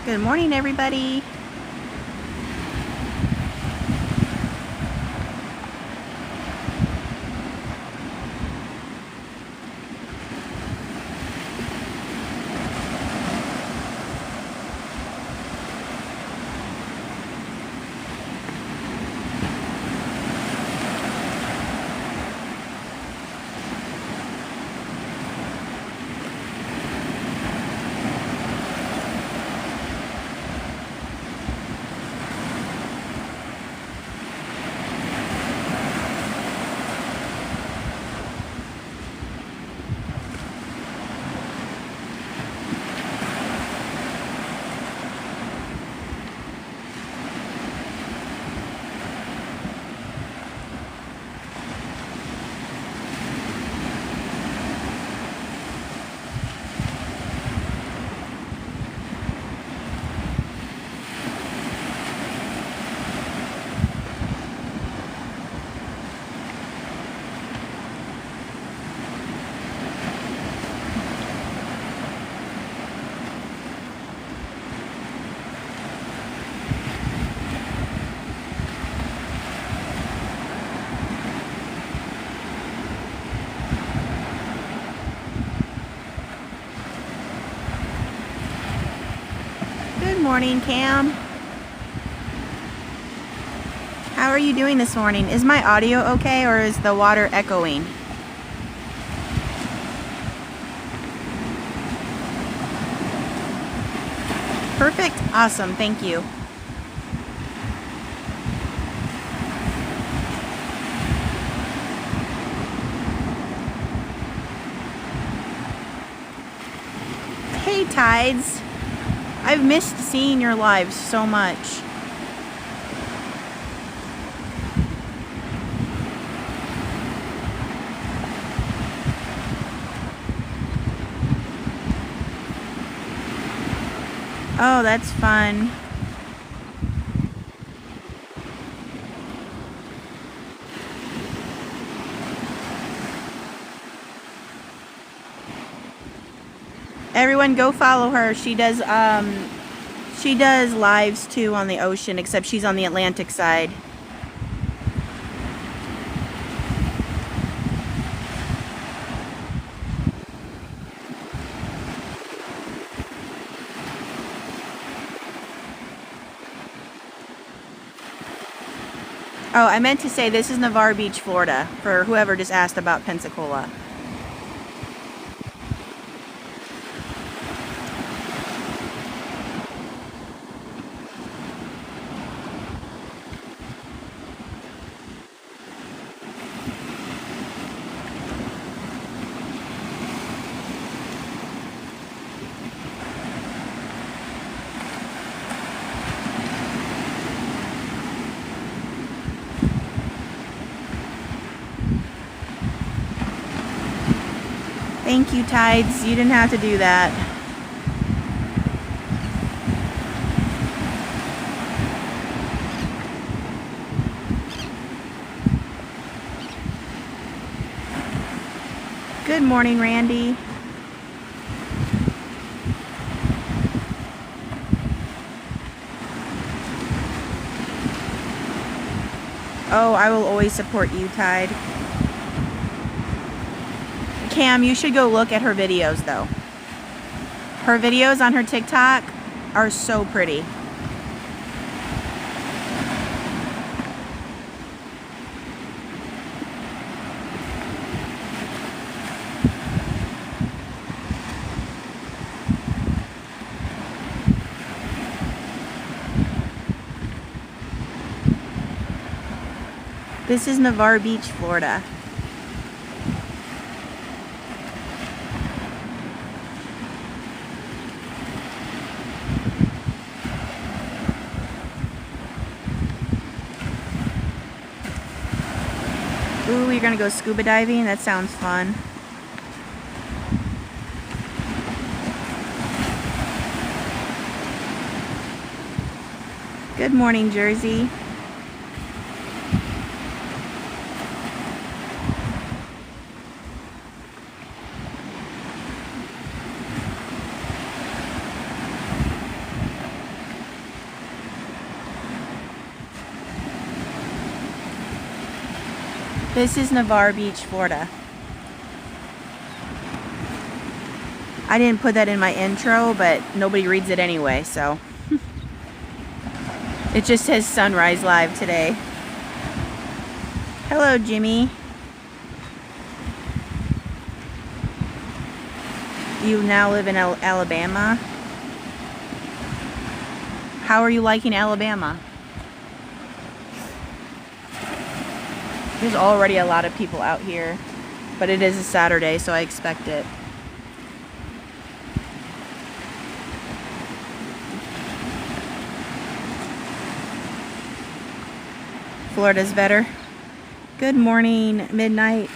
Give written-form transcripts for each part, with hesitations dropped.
Good morning, everybody. Good morning, Cam. How are you doing this morning? Is my audio okay, or is the water echoing? Perfect. Awesome. Thank you. Hey, Tides. I've missed seeing your lives so much. Oh, that's fun. Everyone go follow her. She does lives too on the ocean, except she's on the Atlantic side. Oh, I meant to say this is Navarre Beach, Florida, for whoever just asked about Pensacola. Thank you, Tides. You didn't have to do that. Good morning, Randy. Oh, I will always support you, Tide. Cam, you should go look at her videos, though. Her videos on her TikTok are so pretty. This is Navarre Beach, Florida. Ooh, you're gonna go scuba diving? That sounds fun. Good morning, Jersey. This is Navarre Beach, Florida. I didn't put that in my intro, but nobody reads it anyway, so. It just says Sunrise Live today. Hello, Jimmy. You now live in Alabama. How are you liking Alabama? There's already a lot of people out here, but it is a Saturday, so I expect it. Florida's better. Good morning, midnight.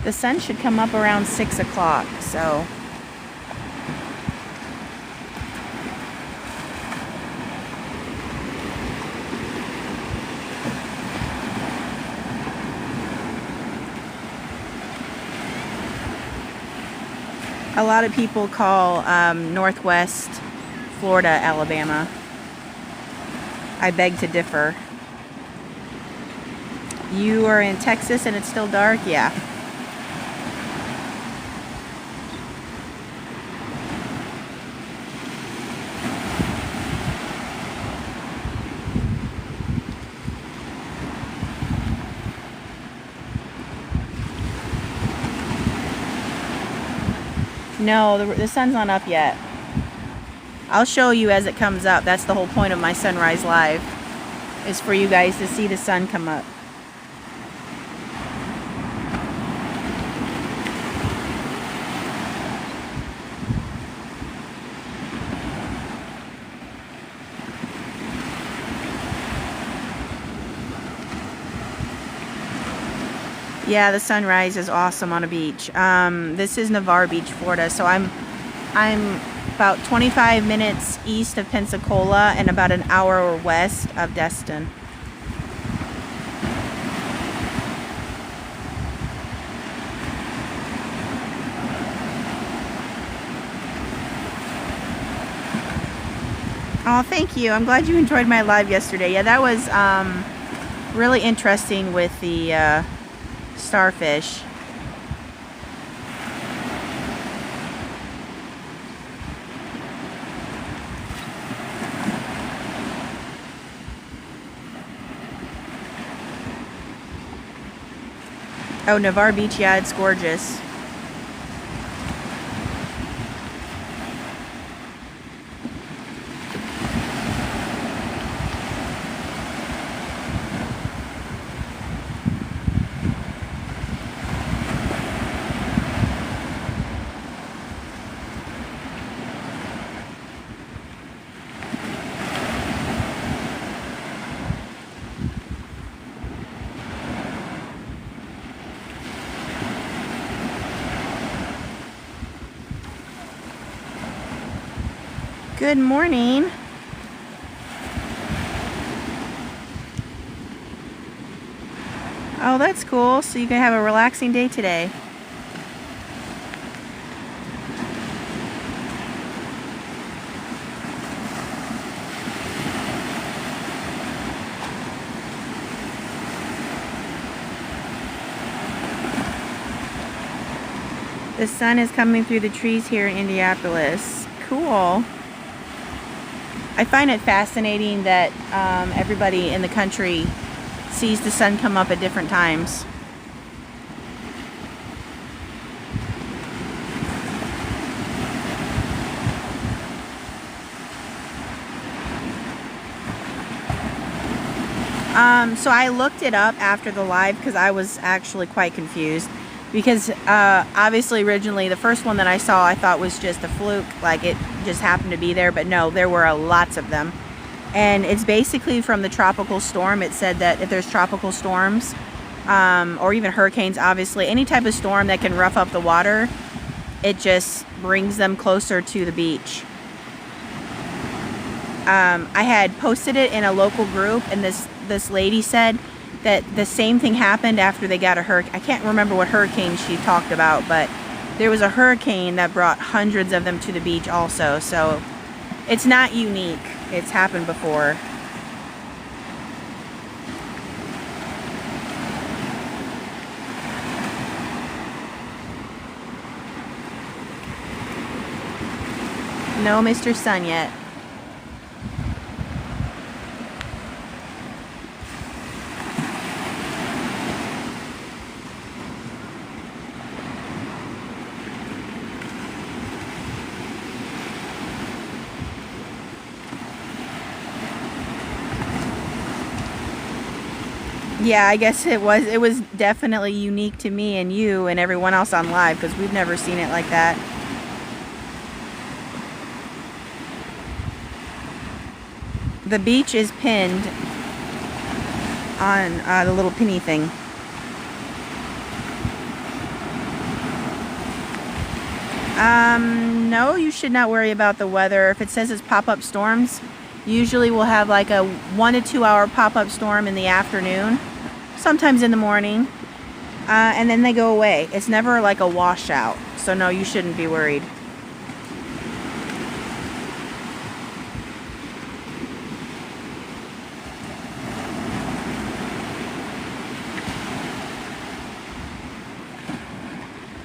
The sun should come up around 6 o'clock, so. A lot of people call Northwest Florida, Alabama. I beg to differ. You are in Texas and it's still dark? Yeah. No, the sun's not up yet. I'll show you as it comes up. That's the whole point of my Sunrise Live, is for you guys to see the sun come up. Yeah, the sunrise is awesome on a beach. This is Navarre Beach, Florida. So I'm about 25 minutes east of Pensacola and about an hour west of Destin. Oh, thank you. I'm glad you enjoyed my live yesterday. Yeah, that was really interesting with the starfish. Oh, Navarre Beach, yeah, it's gorgeous. Good morning. Oh, that's cool. So you can have a relaxing day today. The sun is coming through the trees here in Indianapolis. Cool. I find it fascinating that everybody in the country sees the sun come up at different times. So I looked it up after the live because I was actually quite confused. Because obviously originally the first one that I saw I thought was just a fluke, like it just happened to be there, but no, there were lots of them. And it's basically from the tropical storm. It said that if there's tropical storms, or even hurricanes, obviously, any type of storm that can rough up the water, it just brings them closer to the beach. I had posted it in a local group, and this lady said that the same thing happened after they got a hurricane. I can't remember what hurricane she talked about, but there was a hurricane that brought hundreds of them to the beach also. So It's not unique. It's happened before. No Mr. Sun yet. Yeah, I guess it was definitely unique to me and you and everyone else on live, because we've never seen it like that. The beach is pinned on the little pinny thing. No, you should not worry about the weather. If it says it's pop-up storms, usually we'll have like a 1 to 2 hour pop-up storm in the afternoon, sometimes in the morning, and then they go away. It's never like a washout, so no, you shouldn't be worried.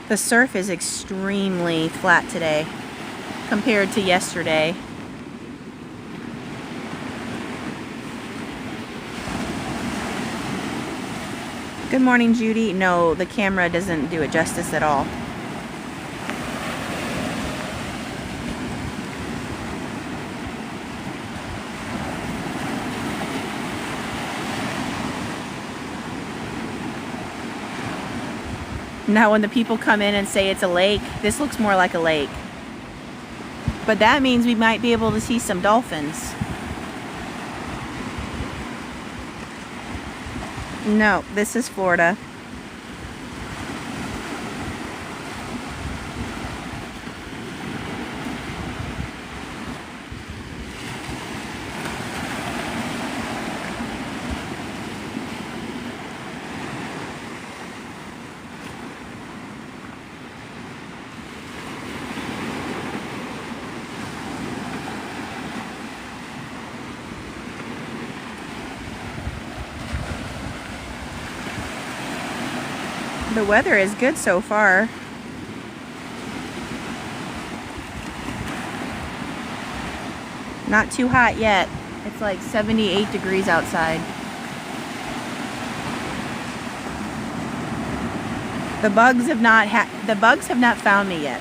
The surf is extremely flat today compared to yesterday. Good morning, Judy. No, the camera doesn't do it justice at all. Now when the people come in and say it's a lake, this looks more like a lake. But that means we might be able to see some dolphins. No, this is Florida. The weather is good so far. Not too hot yet. It's like 78 degrees outside. The bugs have not found me yet.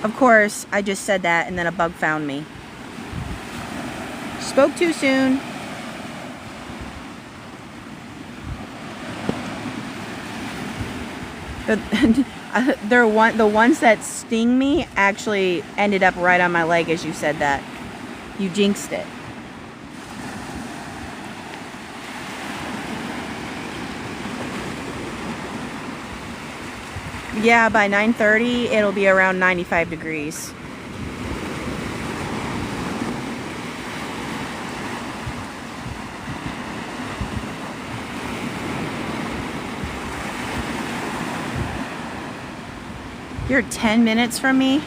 Of course, I just said that and then a bug found me. Spoke too soon. The ones that sting me actually ended up right on my leg as you said that. You jinxed it. Yeah, by 9:30 it'll be around 95 degrees. You're 10 minutes from me?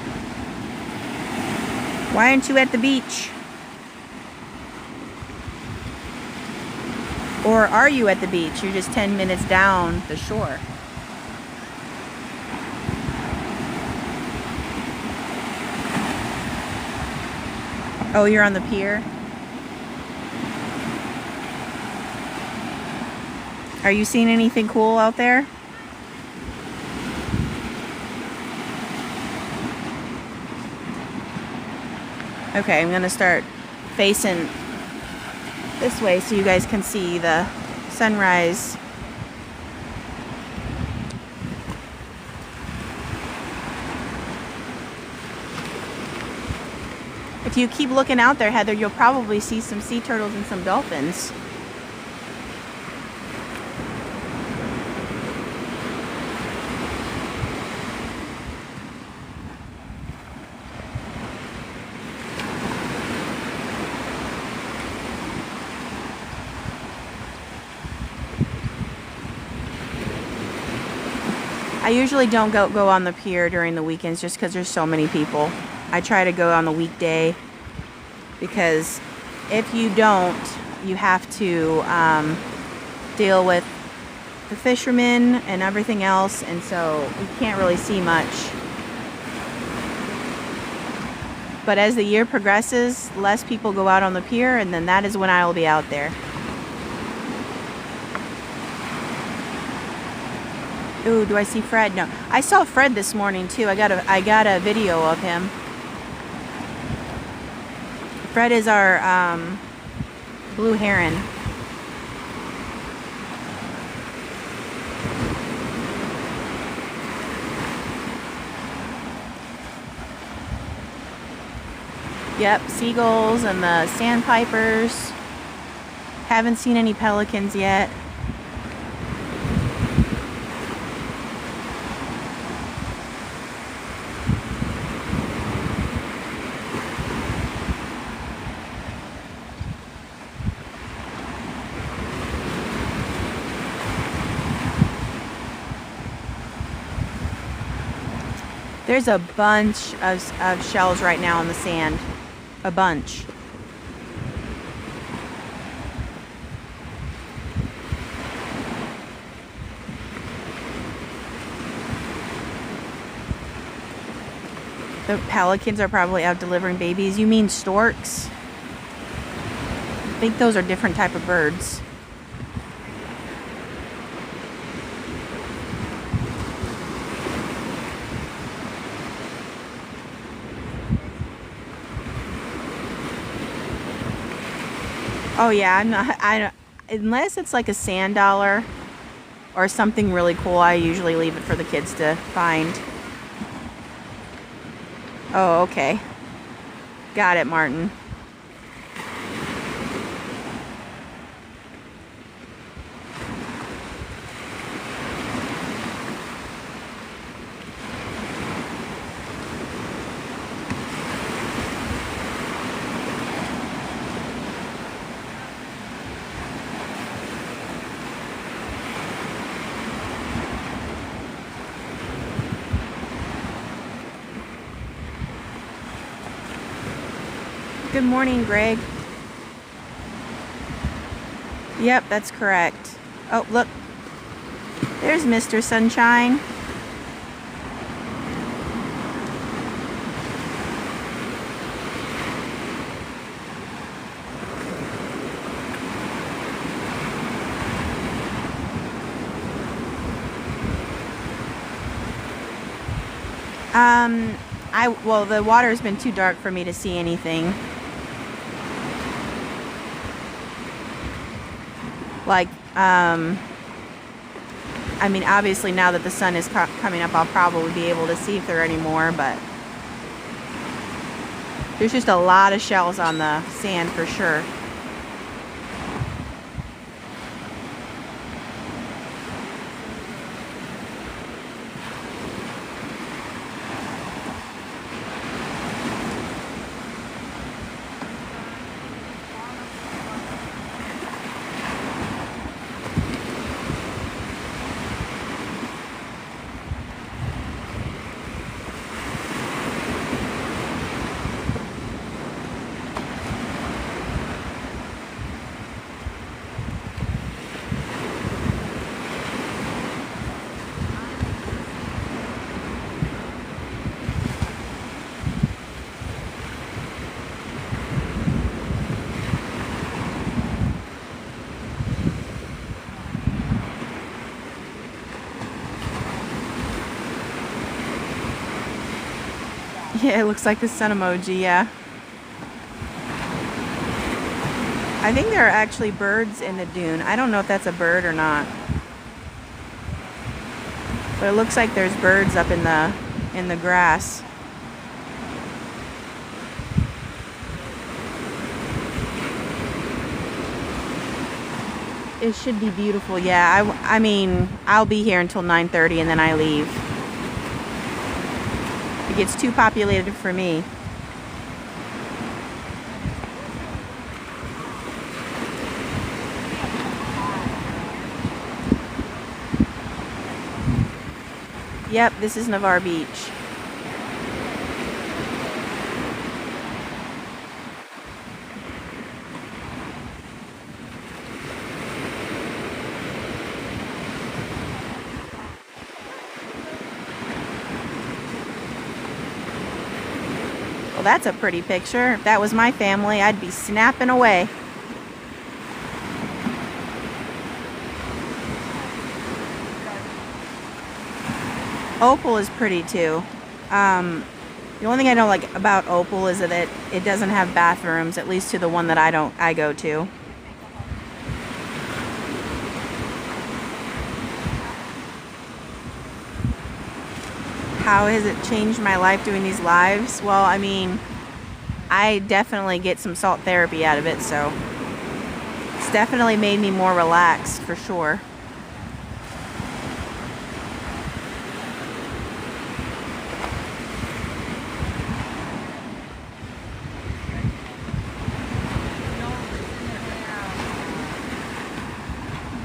Why aren't you at the beach? Or are you at the beach? You're just 10 minutes down the shore. Oh, you're on the pier? Are you seeing anything cool out there? Okay, I'm gonna start facing this way so you guys can see the sunrise. If you keep looking out there, Heather, you'll probably see some sea turtles and some dolphins. I usually don't go on the pier during the weekends just because there's so many people. I try to go on the weekday because if you don't, you have to deal with the fishermen and everything else, and so you can't really see much. But as the year progresses, less people go out on the pier, and then that is when I will be out there. Ooh, do I see Fred? No. I saw Fred this morning too. I got a video of him. Fred is our blue heron. Yep, seagulls and the sandpipers. Haven't seen any pelicans yet. There's a bunch of shells right now in the sand. A bunch. The pelicans are probably out delivering babies. You mean storks? I think those are different type of birds. Oh yeah, I don't, unless it's like a sand dollar or something really cool, I usually leave it for the kids to find. Oh, okay. Got it, Martin. Good morning, Greg. Yep, that's correct. Oh, look. There's Mr. Sunshine. Well, the water's been too dark for me to see anything. Like, I mean, obviously now that the sun is coming up, I'll probably be able to see if there are any more, but there's just a lot of shells on the sand for sure. Yeah, it looks like the sun emoji, yeah. I think there are actually birds in the dune. I don't know if that's a bird or not. But it looks like there's birds up in the grass. It should be beautiful, yeah. I mean, I'll be here until 9:30 and then I leave. It gets too populated for me. Yep, this is Navarre Beach. Well, that's a pretty picture. If that was my family, I'd be snapping away. Opal is pretty too. The only thing I don't like about Opal is that it doesn't have bathrooms, at least to the one that I go to. How has it changed my life doing these lives? Well, I mean, I definitely get some salt therapy out of it, so it's definitely made me more relaxed for sure.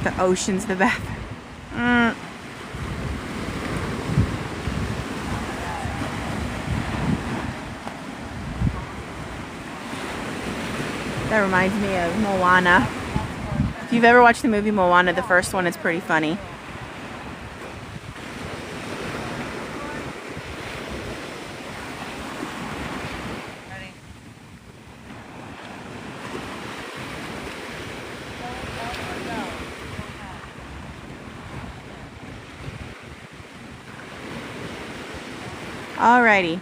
The ocean's the bathroom. That reminds me of Moana. If you've ever watched the movie Moana, the first one, it's pretty funny. Alrighty.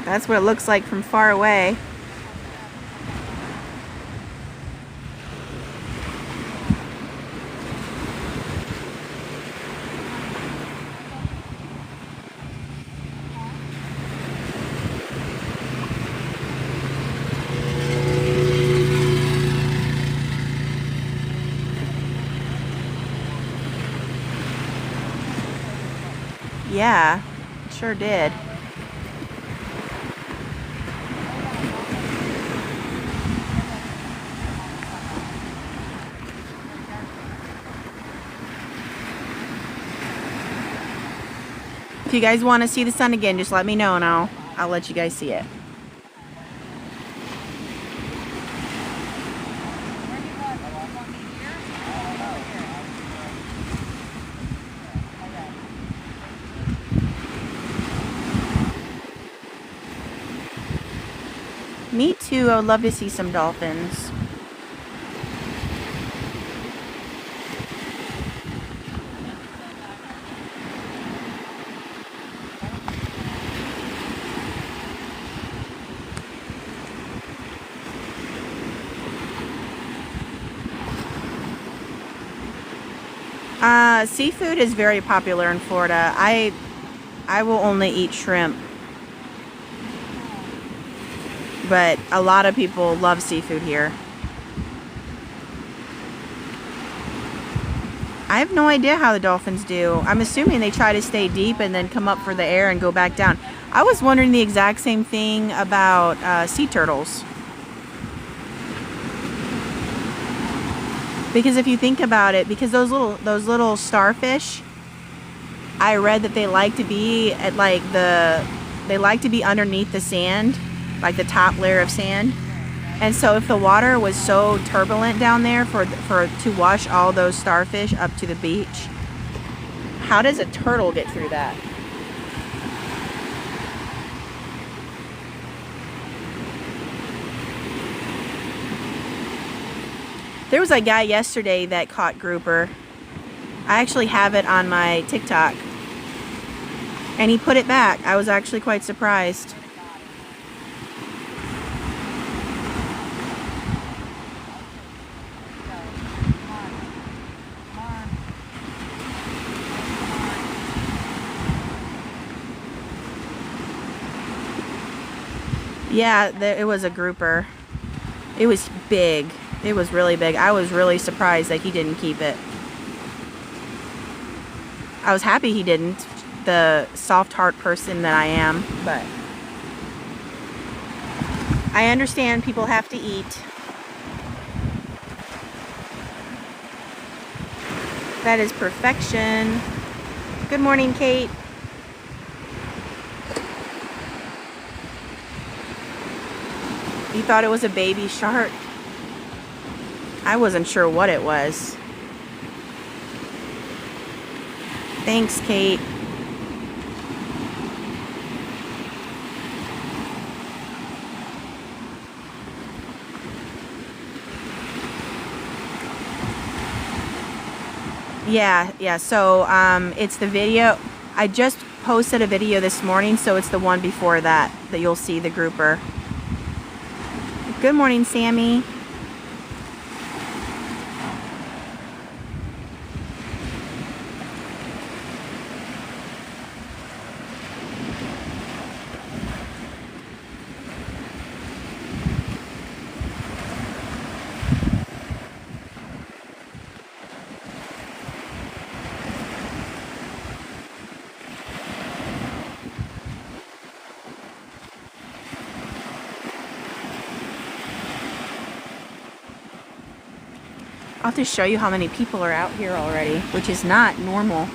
That's what it looks like from far away. Yeah, it sure did. If you guys want to see the sun again, just let me know and I'll let you guys see it. Me too. I would love to see some dolphins. Seafood is very popular in Florida. I will only eat shrimp. But a lot of people love seafood here. I have no idea how the dolphins do. I'm assuming they try to stay deep and then come up for the air and go back down. I was wondering the exact same thing about sea turtles. Because if you think about it, because those little starfish, I read that they like to be at they like to be underneath the sand, like the top layer of sand. And so if the water was so turbulent down there to wash all those starfish up to the beach, how does a turtle get through that? There was a guy yesterday that caught grouper. I actually have it on my TikTok. And he put it back. I was actually quite surprised. Yeah, it was a grouper. It was big. It was really big. I was really surprised that he didn't keep it. I was happy he didn't, the soft heart person that I am, but I understand people have to eat. That is perfection. Good morning, Kate. You thought it was a baby shark? I wasn't sure what it was. Thanks, Kate. Yeah. So it's the video. I just posted a video this morning, so it's the one before that you'll see the grouper. Good morning, Sammy. I'll have to show you how many people are out here already, which is not normal.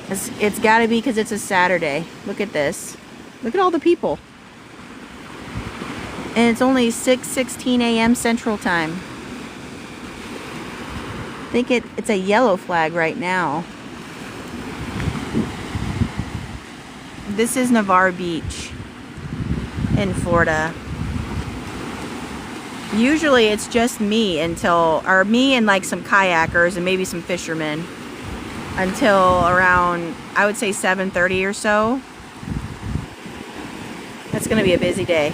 It's got to be because it's a Saturday. Look at this. Look at all the people. And it's only 6:16 a.m. Central Time. I think it's a yellow flag right now. This is Navarre Beach in Florida. Usually it's just me me and like some kayakers and maybe some fishermen until around, I would say 7:30 or so. That's gonna be a busy day.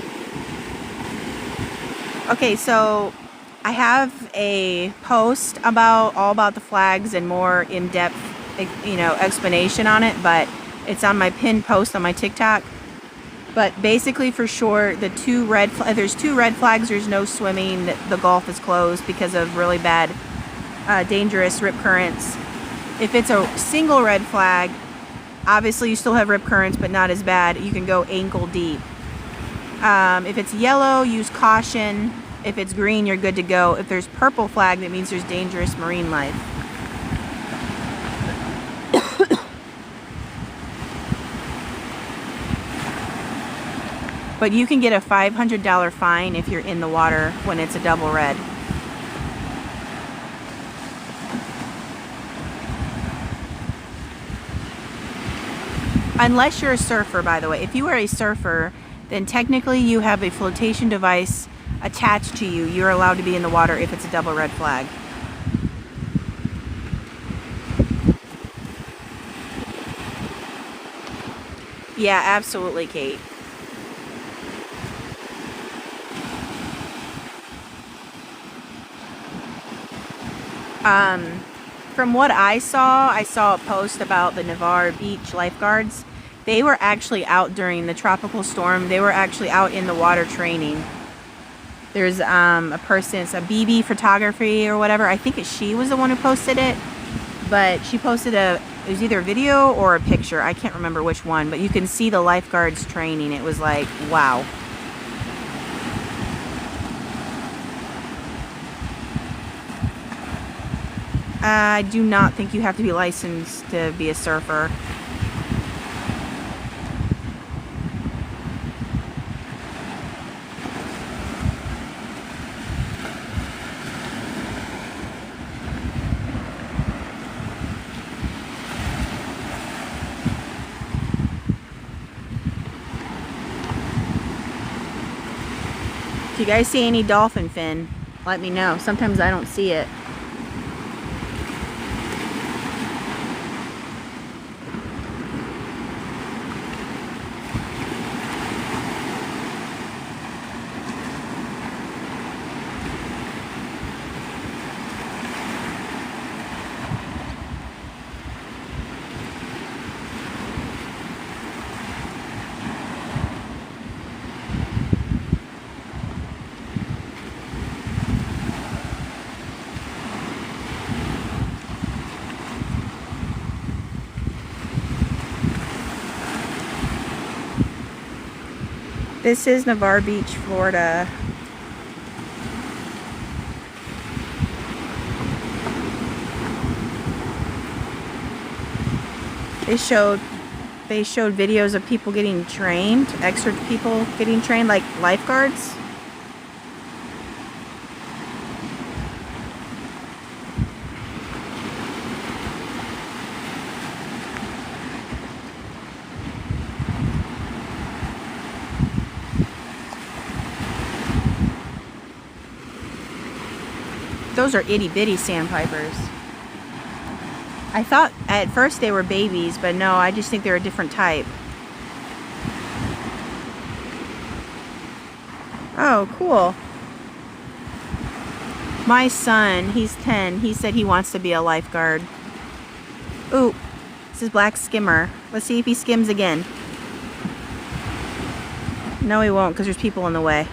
Okay, so I have a post all about the flags and more in-depth, explanation on it, but it's on my pinned post on my TikTok. But basically, for sure, there's two red flags. There's no swimming. The Gulf is closed because of really bad, dangerous rip currents. If it's a single red flag, obviously you still have rip currents, but not as bad. You can go ankle deep. If it's yellow, use caution. If it's green, you're good to go. If there's purple flag, that means there's dangerous marine life. But you can get a $500 fine if you're in the water when it's a double red. Unless you're a surfer, by the way. If you are a surfer, then technically you have a flotation device attached to you. You're allowed to be in the water if it's a double red flag. Yeah, absolutely, Kate. From what I saw a post about the Navarre Beach lifeguards. They were actually out during the tropical storm. They were actually out in the water training. There's a person, it's a BB photography or whatever. I think she was the one who posted it, but she posted it was either a video or a picture. I can't remember which one, but you can see the lifeguards training. It was like, wow. I do not think you have to be licensed to be a surfer. If you guys see any dolphin fin, let me know. Sometimes I don't see it. This is Navarre Beach, Florida. They showed videos of people getting trained, extra people getting trained, like lifeguards. Those are itty bitty sandpipers. I thought at first they were babies, but no, I just think they're a different type. Oh, cool. My son, he's 10, he said he wants to be a lifeguard. Ooh, this is black skimmer. Let's see if he skims again. No, he won't because there's people in the way.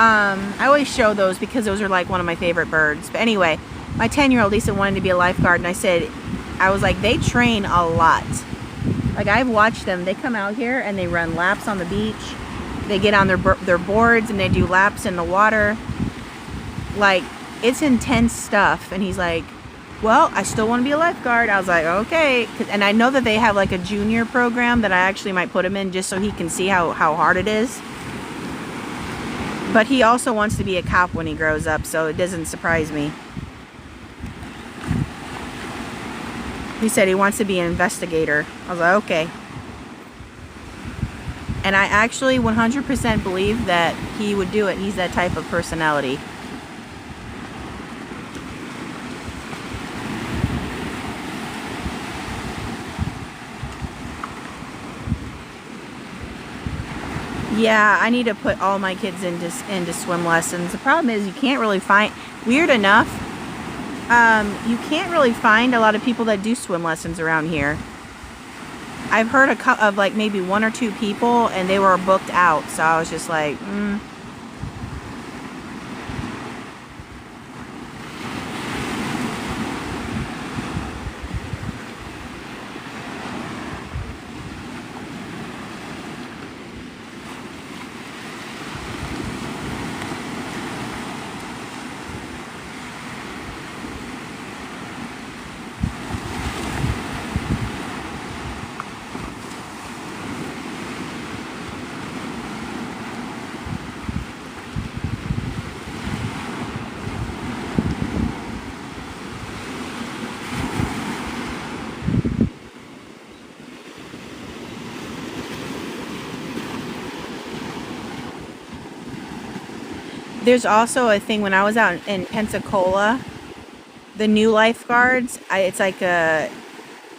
I always show those because those are like one of my favorite birds. But anyway, my 10-year-old Lisa wanted to be a lifeguard, and I was like, they train a lot. Like, I've watched them. They come out here and they run laps on the beach. They get on their boards and they do laps in the water. Like, it's intense stuff. And he's like, well, I still want to be a lifeguard. I was like, okay. And I know that they have like a junior program that I actually might put him in just so he can see how hard it is. But he also wants to be a cop when he grows up, so it doesn't surprise me. He said he wants to be an investigator. I was like, okay. And I actually 100% believe that he would do it. He's that type of personality. Yeah, I need to put all my kids into swim lessons. The problem is you can't really find, weird enough, you can't really find a lot of people that do swim lessons around here. I've heard of like maybe 1 or 2 people, and they were booked out, so I was just like, There's also a thing when I was out in Pensacola, the new lifeguards, it's like a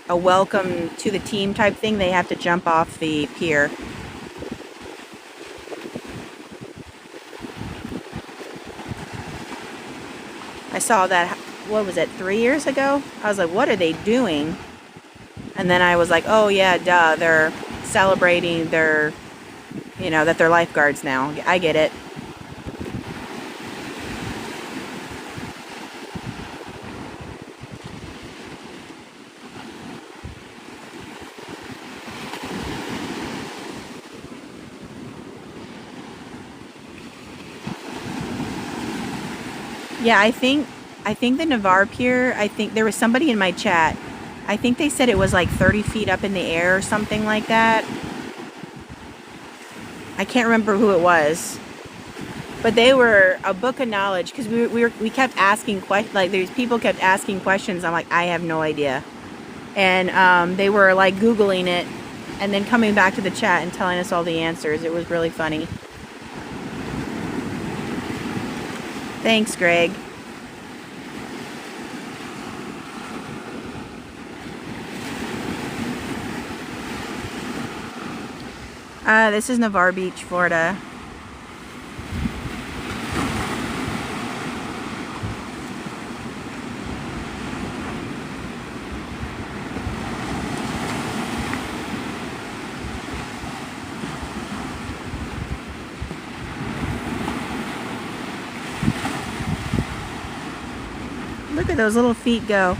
welcome to the team type thing. They have to jump off the pier. I saw that, what was it, 3 years ago? I was like, what are they doing? And then I was like, oh yeah, duh, they're celebrating their, that they're lifeguards now. I get it. Yeah, I think the Navarre Pier, I think there was somebody in my chat. I think they said it was like 30 feet up in the air or something like that. I can't remember who it was. But they were a book of knowledge because we kept asking questions. Like, these people kept asking questions. I'm like, I have no idea. And they were like Googling it and then coming back to the chat and telling us all the answers. It was really funny. Thanks, Greg. This is Navarre Beach, Florida. Look at those little feet go.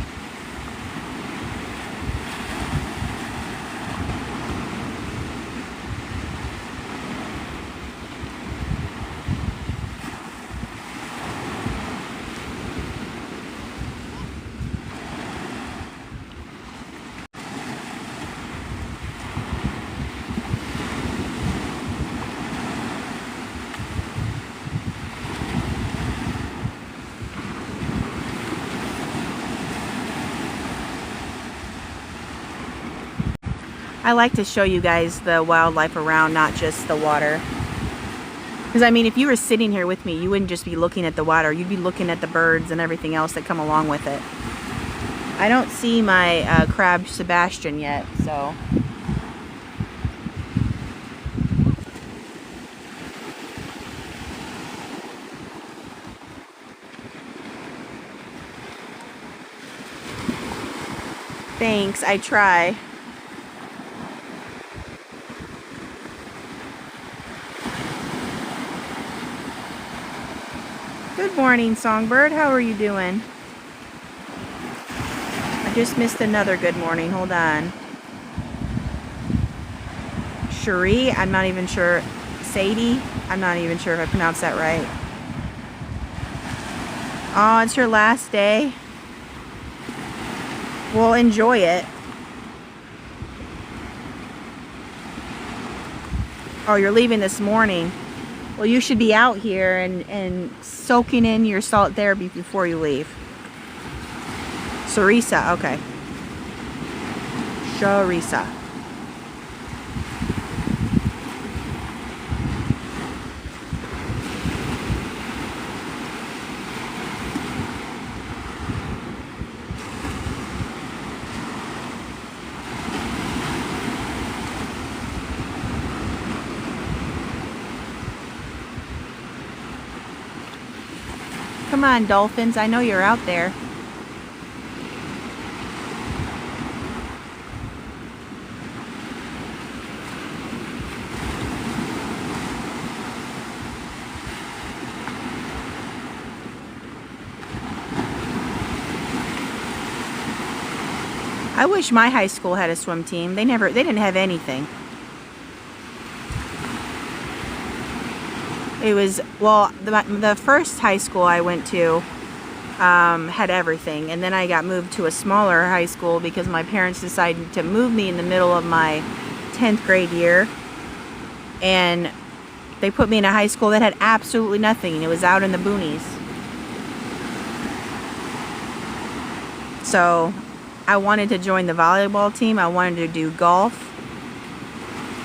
I like to show you guys the wildlife around, not just the water. Because I mean, if you were sitting here with me, you wouldn't just be looking at the water. You'd be looking at the birds and everything else that come along with it. I don't see my crab Sebastian yet, so. Thanks, I try. Good morning, Songbird. How are you doing? I just missed another good morning. Hold on. Cherie, I'm not even sure. Sadie, I'm not even sure if I pronounced that right. Oh, it's your last day? Well, enjoy it. Oh, you're leaving this morning. Well, you should be out here and soaking in your salt therapy before you leave. Sarisa, okay. Sharisa. Come on, dolphins. I know you're out there. I wish my high school had a swim team. They didn't have anything. It was, well, the first high school I went to had everything, and then I got moved to a smaller high school because my parents decided to move me in the middle of my 10th grade year, and they put me in a high school that had absolutely nothing, and it was out in the boonies. So I wanted to join the volleyball team. I wanted to do golf.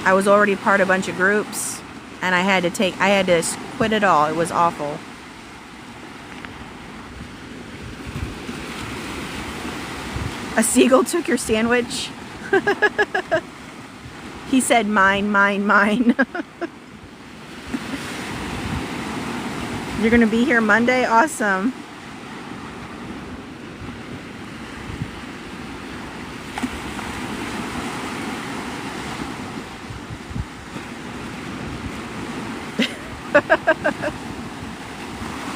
I was already part of a bunch of groups, and I had to quit it all. It was awful. A seagull took your sandwich? He said, mine, mine, mine. You're gonna be here Monday? Awesome.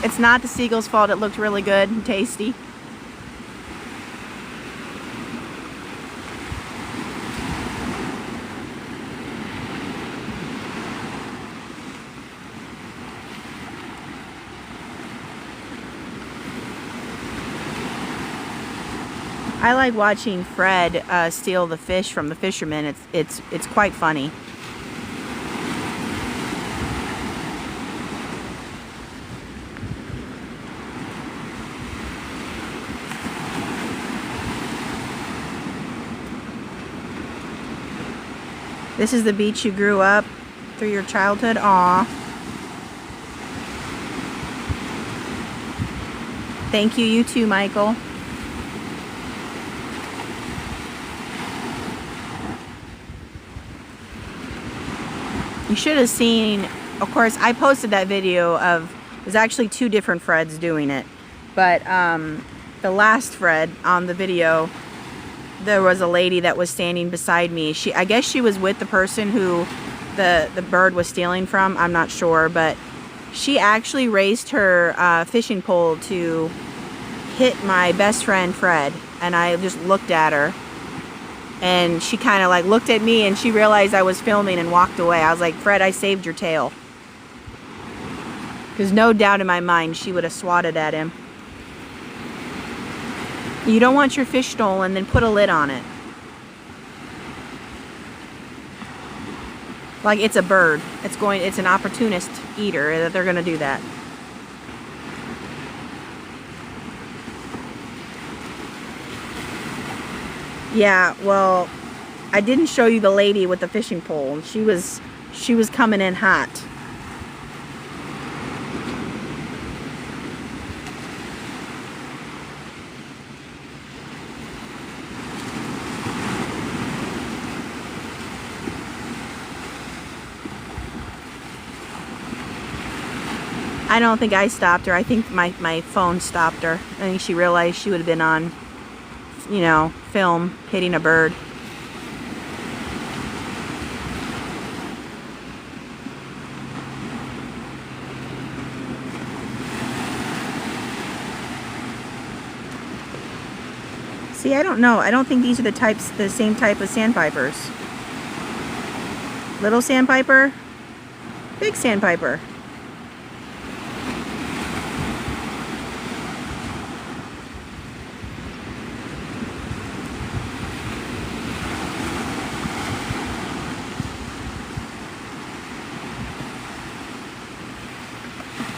It's not the seagull's fault. It looked really good and tasty. I like watching Fred steal the fish from the fishermen. It's quite funny. This is the beach you grew up through your childhood? Aw. Thank you, you too, Michael. You should have seen, of course, I posted that video of, there's actually two different Freds doing it. But the last Fred on the video, there was a lady that was standing beside me. I guess she was with the person who the bird was stealing from. I'm not sure, but she actually raised her fishing pole to hit my best friend Fred, and I just looked at her, and she kind of like looked at me, and she realized I was filming and walked away. I was like, Fred, I saved your tail. There's no doubt in my mind she would have swatted at him. You don't want your fish stolen, then put a lid on it. Like, it's a bird. It's an opportunist eater that they're gonna do that. Yeah, well, I didn't show you the lady with the fishing pole. She was coming in hot. I don't think I stopped her. I think my phone stopped her. I think she realized she would have been on, you know, film hitting a bird. See, I don't know. I don't think these are the same type of sandpipers. Little sandpiper, big sandpiper.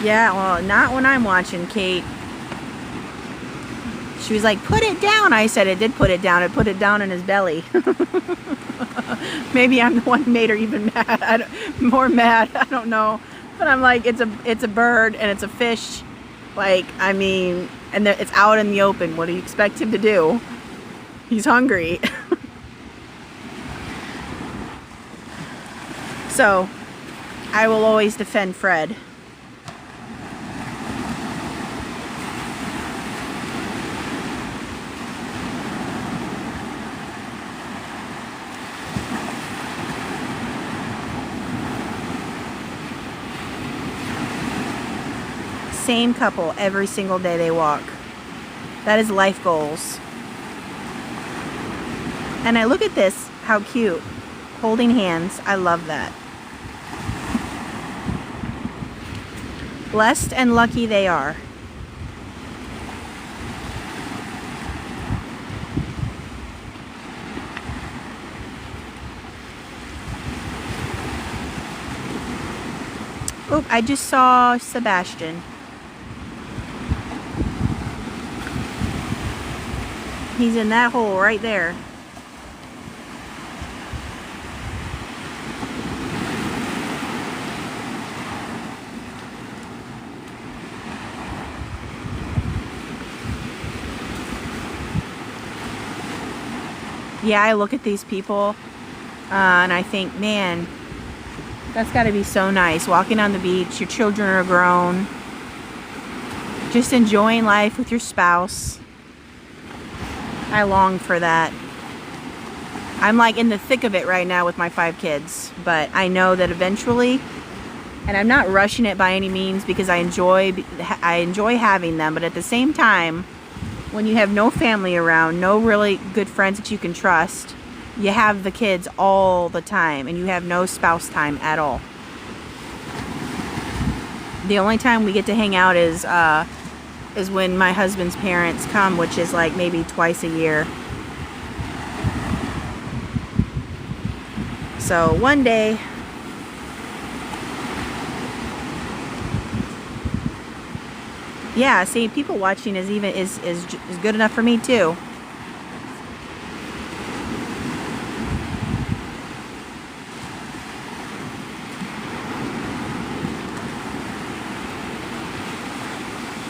Yeah, well, not when I'm watching, Kate. She was like, put it down. I said it did put it down. It put it down in his belly. Maybe I'm the one who made her even mad. More mad. I don't know. But I'm like, it's a bird and it's a fish. Like, I mean, and it's out in the open. What do you expect him to do? He's hungry. So, I will always defend Fred. Same couple every single day they walk. That is life goals. And I look at this, how cute. Holding hands. I love that. Blessed and lucky they are. Oh, I just saw Sebastian. He's in that hole right there. Yeah, I look at these people and I think, man, that's got to be so nice. Walking on the beach, your children are grown, just enjoying life with your spouse. I long for that. I'm like in the thick of it right now with my 5 kids, but I know that eventually, and I'm not rushing it by any means because I enjoy having them, but at the same time, when you have no family around, no really good friends that you can trust, you have the kids all the time and you have no spouse time at all. The only time we get to hang out is when my husband's parents come, which is like maybe twice a year. So one day, yeah, see, people watching is good enough for me too.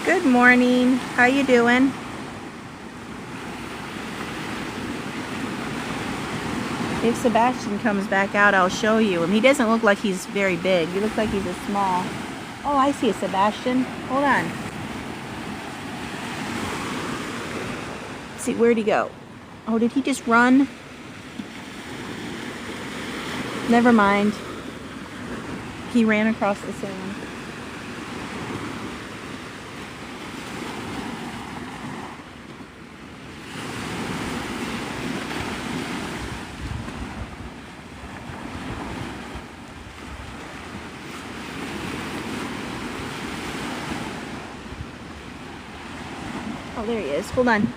Good morning. How you doing? If Sebastian comes back out, I'll show you him. He doesn't look like he's very big. He looks like he's a small. Oh, I see a Sebastian. Hold on. See, where'd he go? Oh, did he just run? Never mind. He ran across the sand. Oh, there he is. Hold on.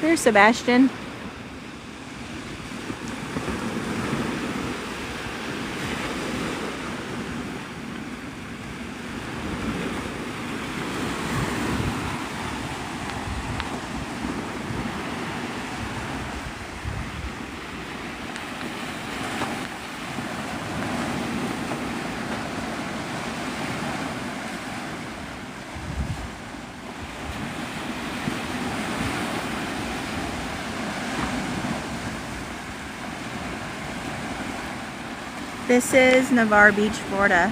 There's Sebastian. This is Navarre Beach, Florida.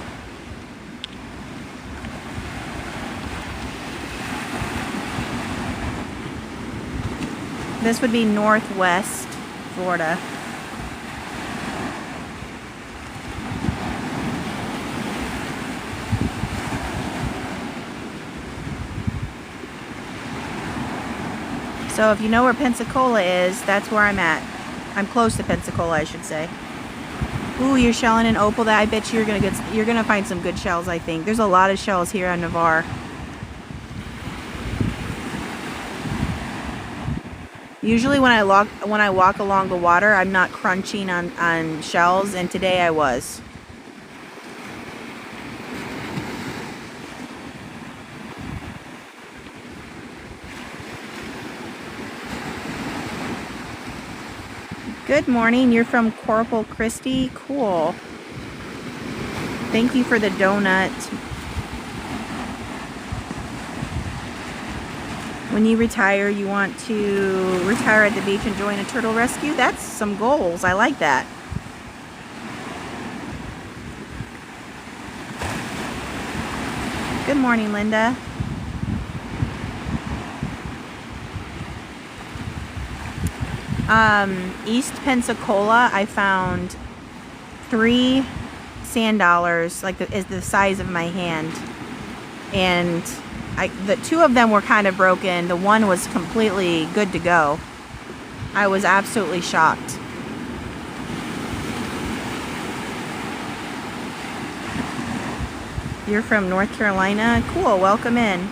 This would be Northwest Florida. So if you know where Pensacola is, that's where I'm at. I'm close to Pensacola, I should say. Ooh, you're shelling an opal. That I bet you're gonna find some good shells. I think there's a lot of shells here on Navarre. Usually when I walk along the water, I'm not crunching on shells, and today I was. Good morning. You're from Corpus Christi? Cool. Thank you for the donut. When you retire, you want to retire at the beach and join a turtle rescue? That's some goals. I like that. Good morning, Linda. East Pensacola, I found 3 sand dollars, like is the size of my hand, and the 2 of them were kind of broken. The one was completely good to go. I was absolutely shocked. You're from North Carolina? Cool, welcome in.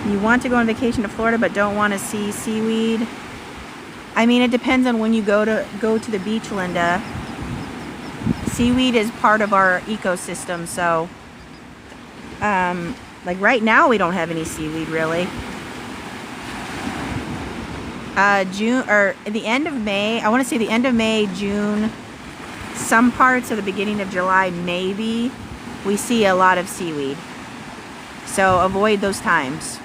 You want to go on vacation to Florida but don't want to see seaweed? I mean, it depends on when you go to the beach, Linda. Seaweed is part of our ecosystem, so like right now we don't have any seaweed really. June, or at the end of May, I want to say the end of May, June, some parts of the beginning of July, maybe we see a lot of seaweed. So avoid those times.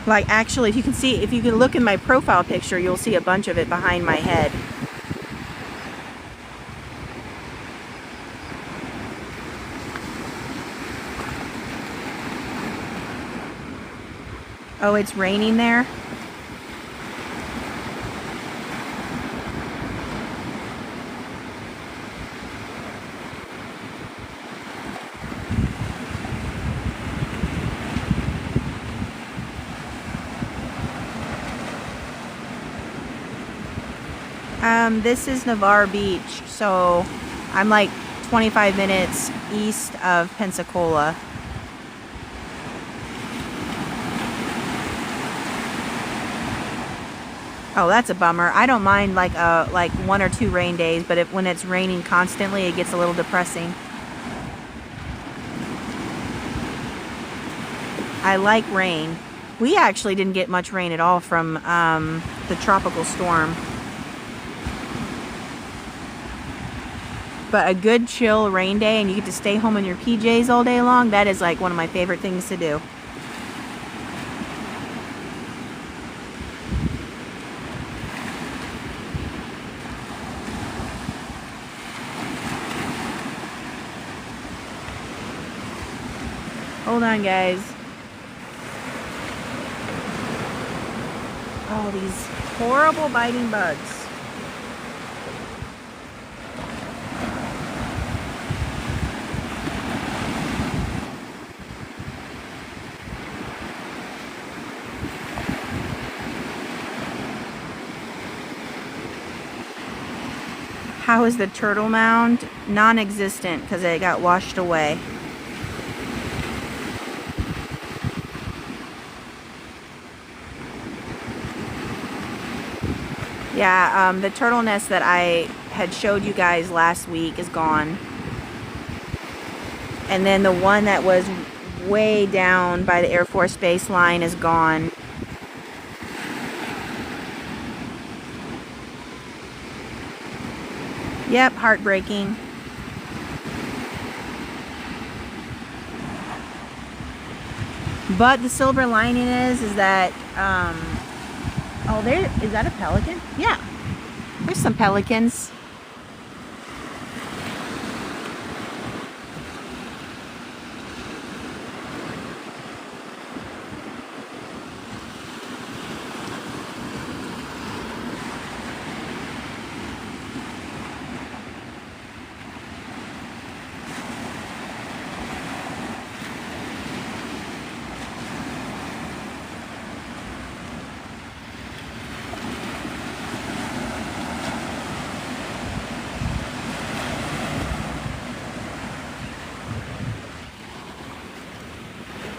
Like actually, if you can look in my profile picture, you'll see a bunch of it behind my head. Oh, it's raining there? This is Navarre Beach, so I'm like 25 minutes east of Pensacola. Oh, that's a bummer. I don't mind like 1 or 2 rain days, but when it's raining constantly, it gets a little depressing. I like rain. We actually didn't get much rain at all from the tropical storm. But a good chill rain day and you get to stay home in your PJs all day long, that is like one of my favorite things to do. Hold on, guys. Oh, these horrible biting bugs. How is the turtle mound? Non-existent because it got washed away. Yeah, the turtle nest that I had showed you guys last week is gone. And then the one that was way down by the Air Force Base line is gone. Yep, heartbreaking. But the silver lining is that, oh, there, is that a pelican? Yeah, there's some pelicans.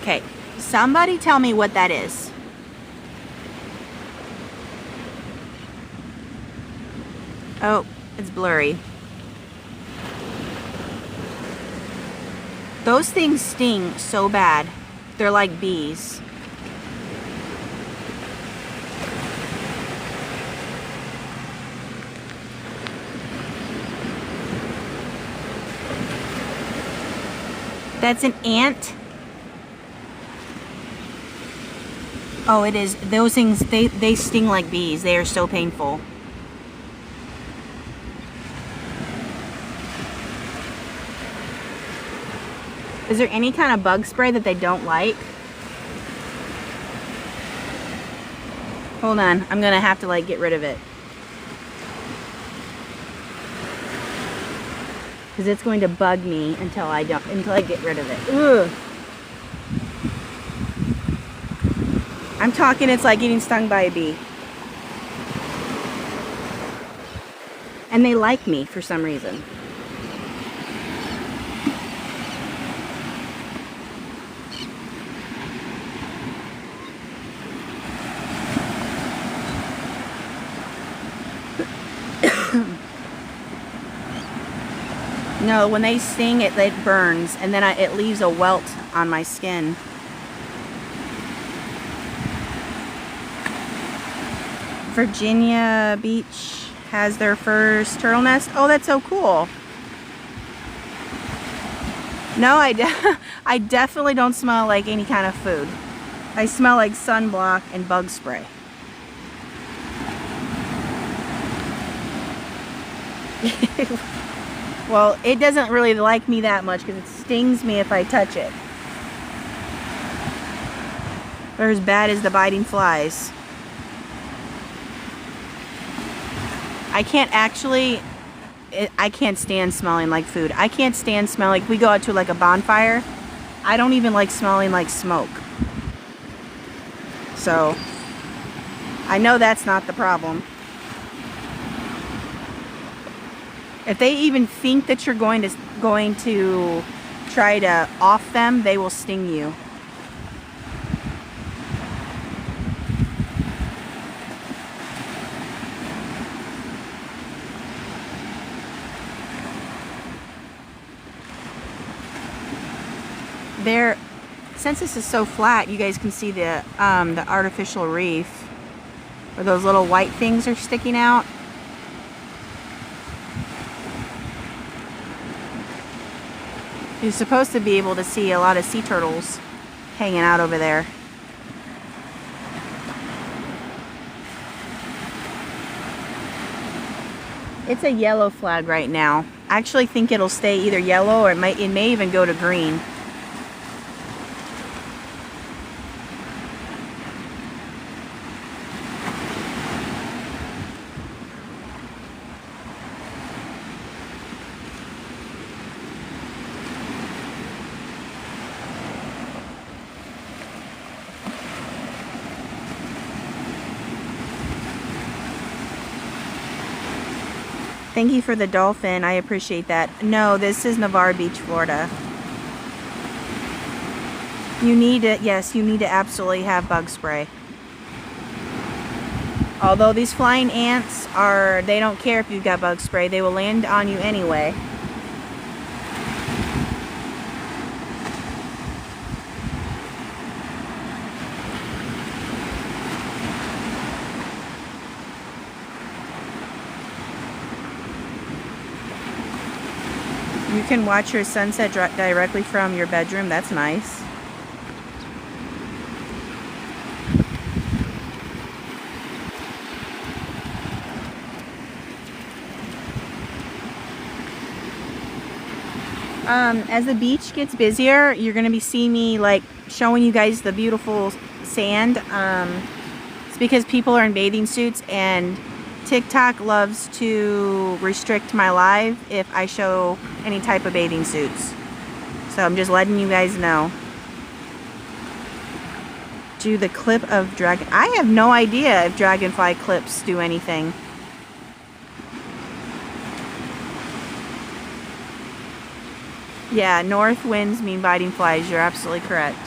Okay, somebody tell me what that is. Oh, it's blurry. Those things sting so bad. They're like bees. That's an ant. Oh, it is. Those things, they sting like bees. They are so painful. Is there any kind of bug spray that they don't like? Hold on. I'm going to have to like get rid of it. Because it's going to bug me until I get rid of it. Ugh. I'm talking, it's like getting stung by a bee. And they like me for some reason. No, when they sting, it burns, and then it leaves a welt on my skin. Virginia Beach has their first turtle nest. Oh, that's so cool. No, I definitely don't smell like any kind of food. I smell like sunblock and bug spray. Well, it doesn't really like me that much because it stings me if I touch it. They're as bad as the biting flies. I can't stand smelling like food. I can't stand smelling, like we go out to like a bonfire. I don't even like smelling like smoke. So, I know that's not the problem. If they even think that you're going to try to off them, they will sting you. Since this is so flat, you guys can see the artificial reef, where those little white things are sticking out. You're supposed to be able to see a lot of sea turtles hanging out over there. It's a yellow flag right now. I actually think it'll stay either yellow or it may even go to green. Thank you for the dolphin. I appreciate that. No, this is Navarre Beach, Florida. You need to, yes, you need to absolutely have bug spray. Although these flying ants they don't care if you've got bug spray. They will land on you anyway. You can watch your sunset directly from your bedroom. That's nice. As the beach gets busier, you're going to be seeing me like showing you guys the beautiful sand. It's because people are in bathing suits, and TikTok loves to restrict my live if I show any type of bathing suits. So I'm just letting you guys know. Do the clip of dragon. I have no idea if dragonfly clips do anything. Yeah, north winds mean biting flies. You're absolutely correct.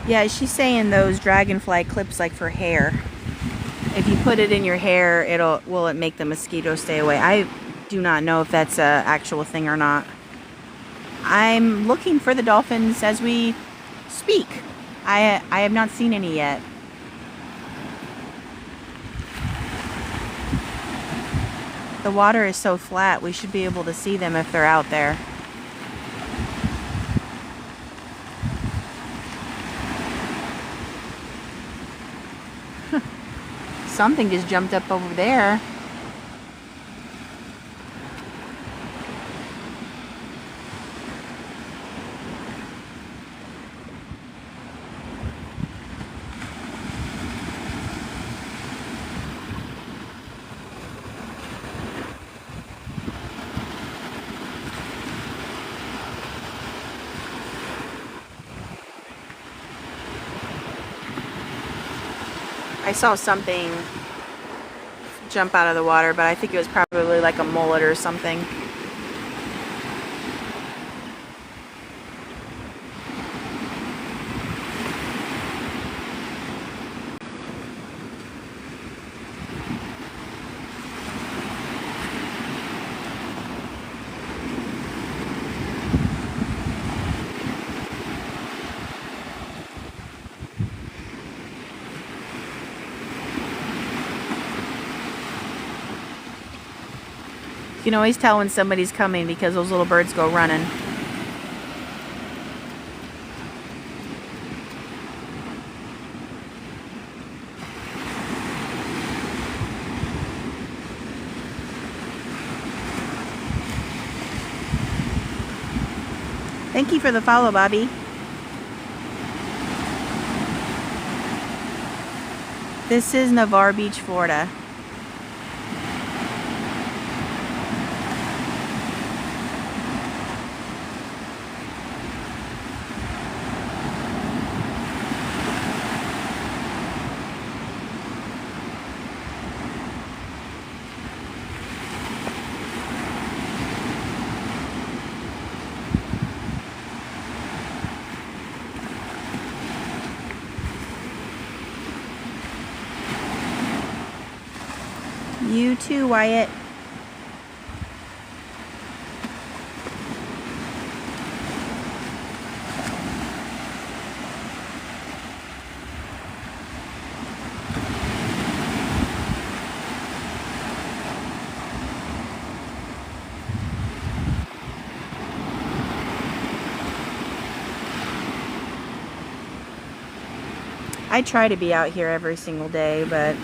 Yeah, she's saying those dragonfly clips like for hair. If you put it in your hair, will it make the mosquitoes stay away? I do not know if that's a actual thing or not. I'm looking for the dolphins as we speak. I have not seen any yet. The water is so flat, we should be able to see them if they're out there. Something just jumped up over there. I saw something jump out of the water, but I think it was probably like a mullet or something. You can always tell when somebody's coming because those little birds go running. Thank you for the follow, Bobby. This is Navarre Beach, Florida. You too, Wyatt. I try to be out here every single day, but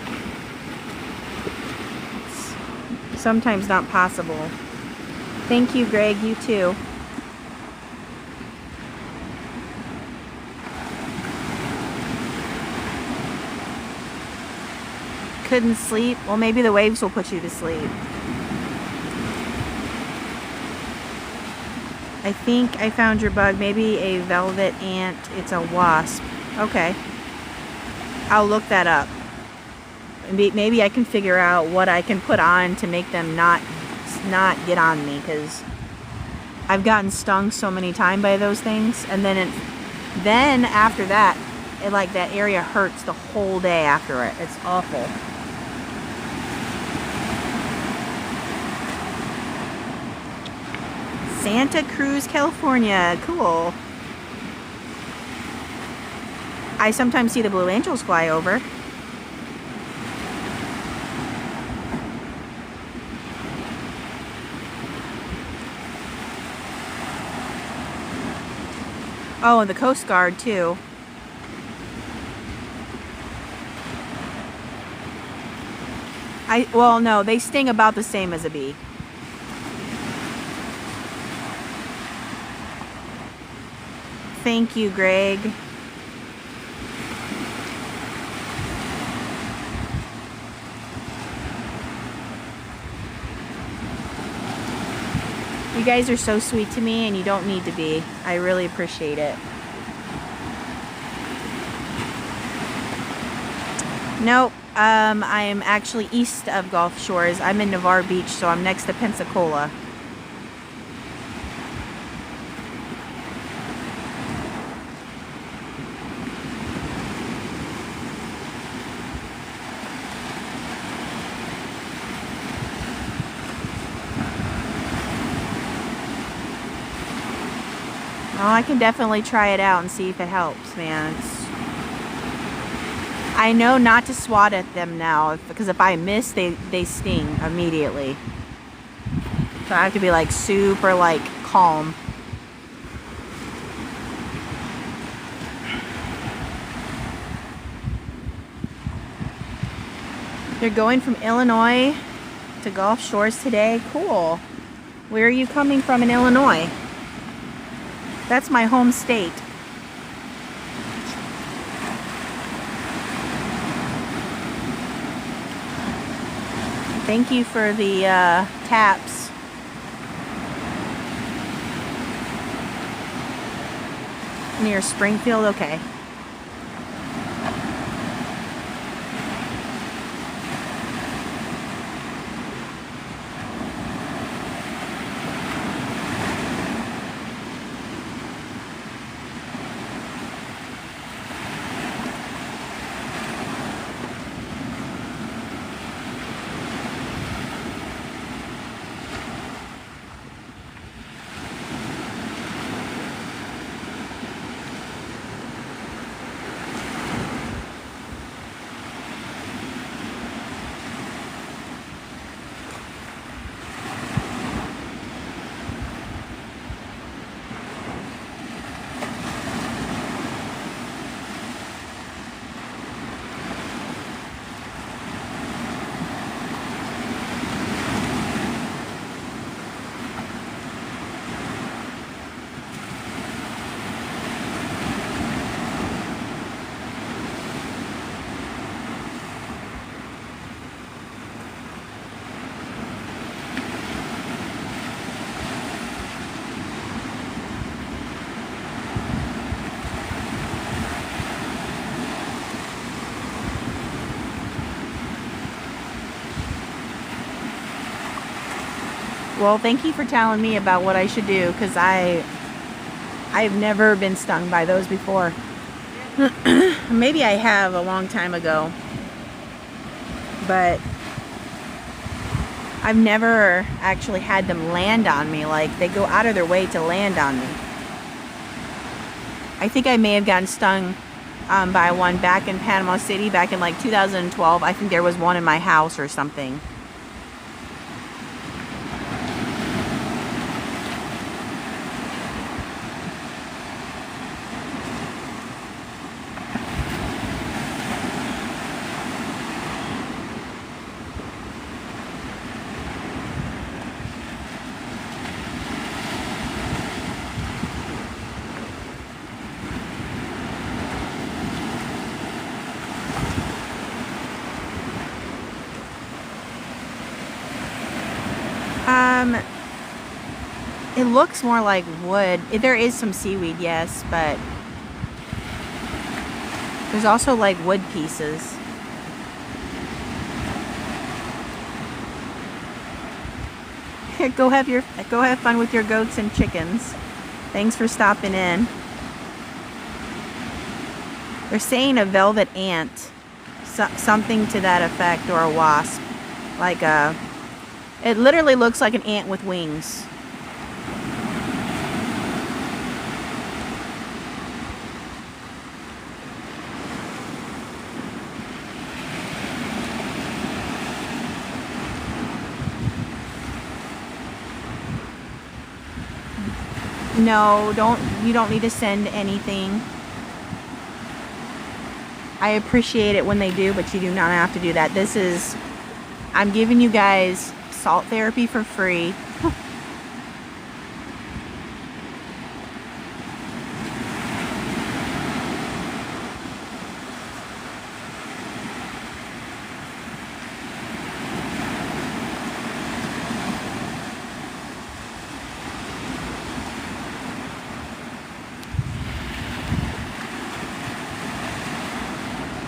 it's sometimes not possible. Thank you, Greg. You too. Couldn't sleep? Well, maybe the waves will put you to sleep. I think I found your bug. Maybe a velvet ant. It's a wasp. Okay. I'll look that up. Maybe I can figure out what I can put on to make them not get on me, because I've gotten stung so many times by those things, and then after that, like that area hurts the whole day after it. It's awful. Santa Cruz, California. Cool. I sometimes see the Blue Angels fly over. Oh, and the Coast Guard too. Well, no, they sting about the same as a bee. Thank you, Greg. You guys are so sweet to me, and you don't need to be. I really appreciate it. Nope. I am actually east of Gulf Shores. I'm in Navarre Beach, so I'm next to Pensacola. Oh, I can definitely try it out and see if it helps, man. I know not to swat at them now, because if I miss, they sting immediately. So I have to be like super like calm. They're going from Illinois to Gulf Shores today. Cool. Where are you coming from in Illinois? That's my home state. Thank you for the taps. Near Springfield? Okay. Well, thank you for telling me about what I should do, because I've never been stung by those before. Maybe I have a long time ago, but I've never actually had them land on me. Like, they go out of their way to land on me. I think I may have gotten stung by one back in Panama City back in like 2012. I think there was one in my house or something. It looks more like wood. There is some seaweed, yes, but There's also like wood pieces. Go have fun with your goats and chickens. Thanks for stopping in. They're saying a velvet ant, something to that effect, or a wasp. Like it literally looks like an ant with wings. No, you don't need to send anything. I appreciate it when they do, but you do not have to do that. I'm giving you guys salt therapy for free.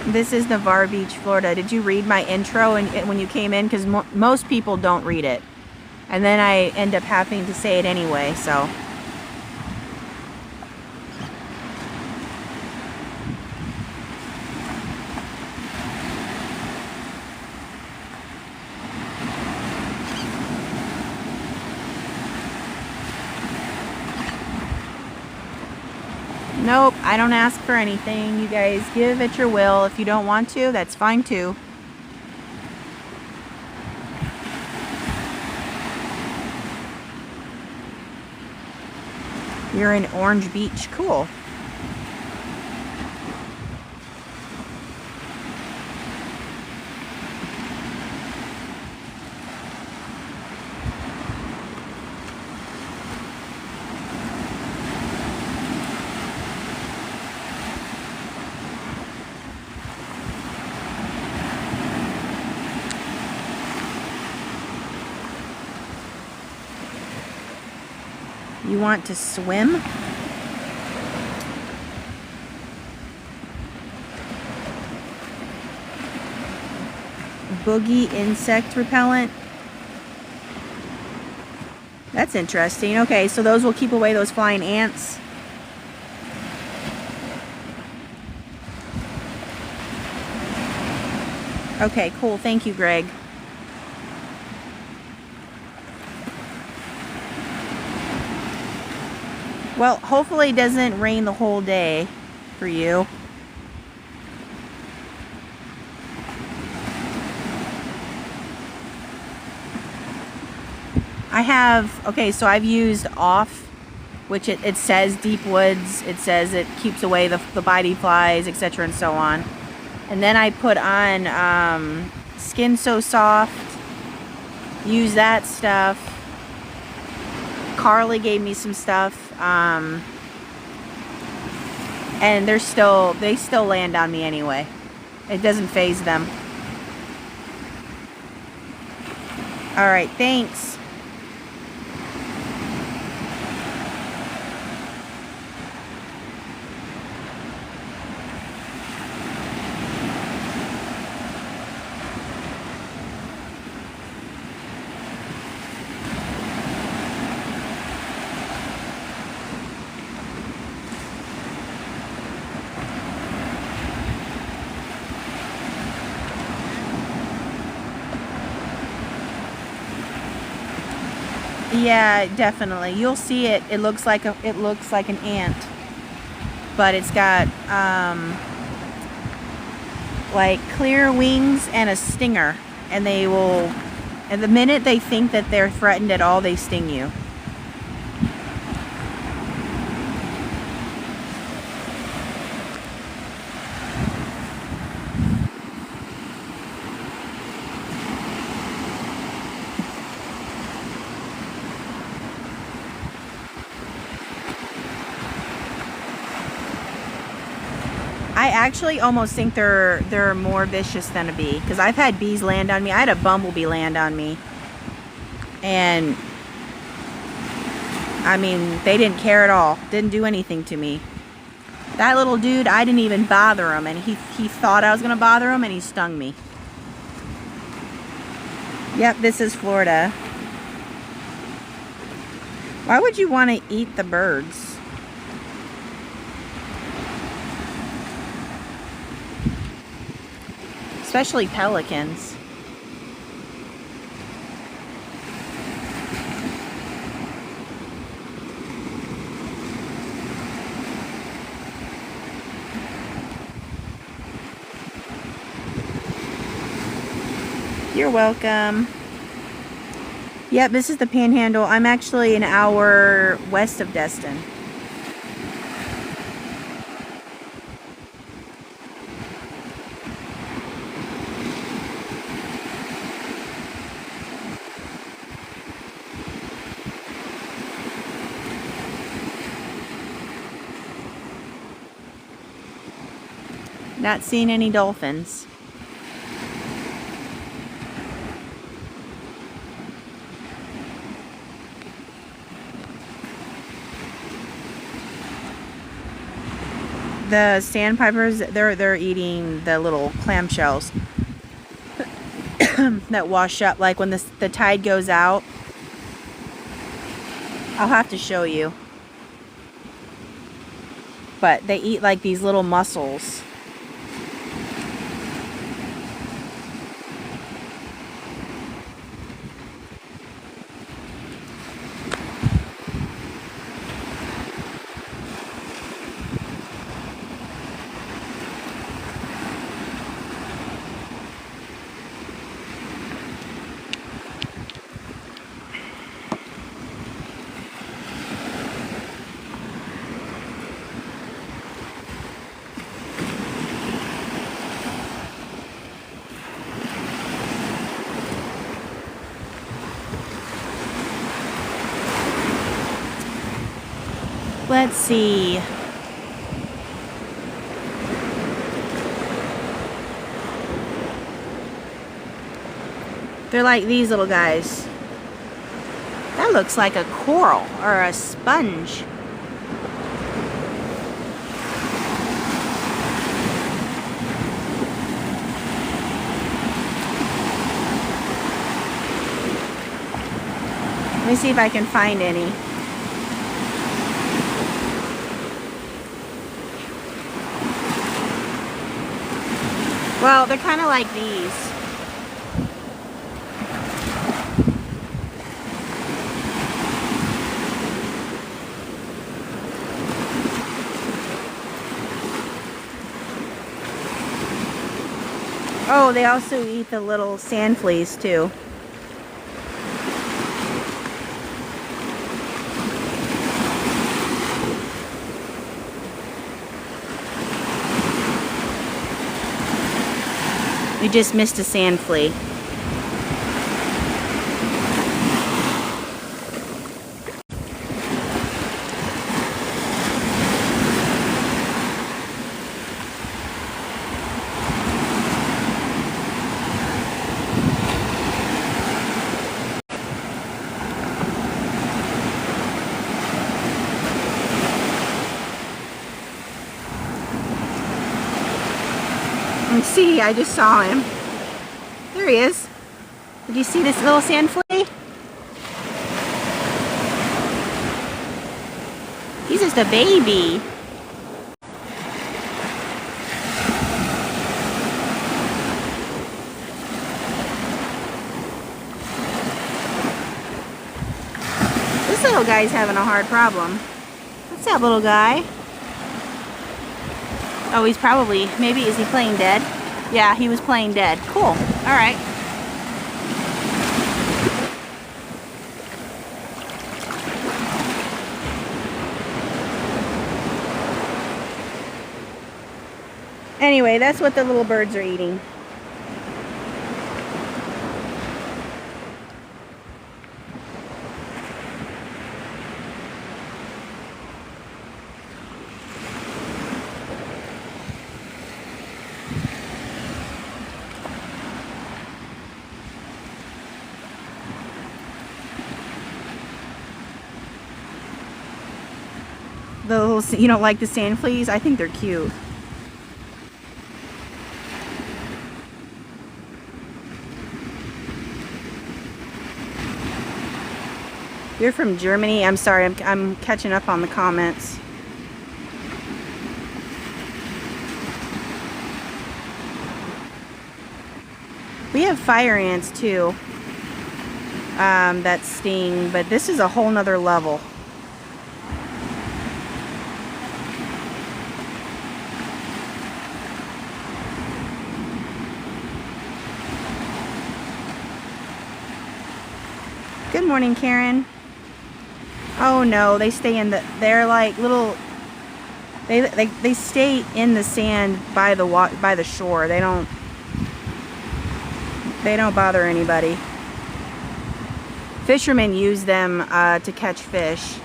This is Navarre Beach, Florida. Did you read my intro when you came in? Because most people don't read it. And then I end up having to say it anyway, so. Nope, I don't ask for anything. You guys give at your will. If you don't want to, that's fine too. You're in Orange Beach. Cool. You want to swim? Boogie insect repellent. That's interesting. Okay, so those will keep away those flying ants. Okay, cool. Thank you, Greg. Well, hopefully it doesn't rain the whole day for you. Okay, so I've used off, which it says deep woods. It says it keeps away the bitey flies, etc. and so on. And then I put on Skin So Soft. Use that stuff. Carly gave me some stuff. And they still land on me anyway. It doesn't faze them. All right, thanks. Yeah, definitely. You'll see it. It looks like an ant, but it's got like clear wings and a stinger, and and the minute they think that they're threatened at all, they sting you. I actually almost think they're more vicious than a bee, because I've had bees land on me. I had a bumblebee land on me, and I mean, they didn't care at all. Didn't do anything to me. That little dude, I didn't even bother him, and he thought I was gonna bother him, and he stung me. Yep, this is Florida. Why would you want to eat the birds? Especially pelicans. You're welcome. Yep, this is the Panhandle. I'm actually an hour west of Destin. Not seeing any dolphins. The sandpipers, they're eating the little clamshells that wash up. Like when the tide goes out, I'll have to show you. But they eat like these little mussels. Let's see. They're like these little guys. That looks like a coral or a sponge. Let me see if I can find any. Well, they're kind of like these. Oh, they also eat the little sand fleas too. We just missed a sand flea. See, I just saw him. There he is. Did you see this little sand flea? He's just a baby. This little guy's having a hard problem. What's that little guy? Oh, he's probably, maybe, is he playing dead? Yeah, he was playing dead. Cool. All right. Anyway, that's what the little birds are eating. The you don't like the sand fleas? I think they're cute. You're from Germany? I'm sorry, I'm catching up on the comments. We have fire ants too, that sting, but this is a whole nother level. Good morning, Karen. Oh no, they stay in they're like little, they stay in the sand by the shore. They don't bother anybody. Fishermen use them to catch fish.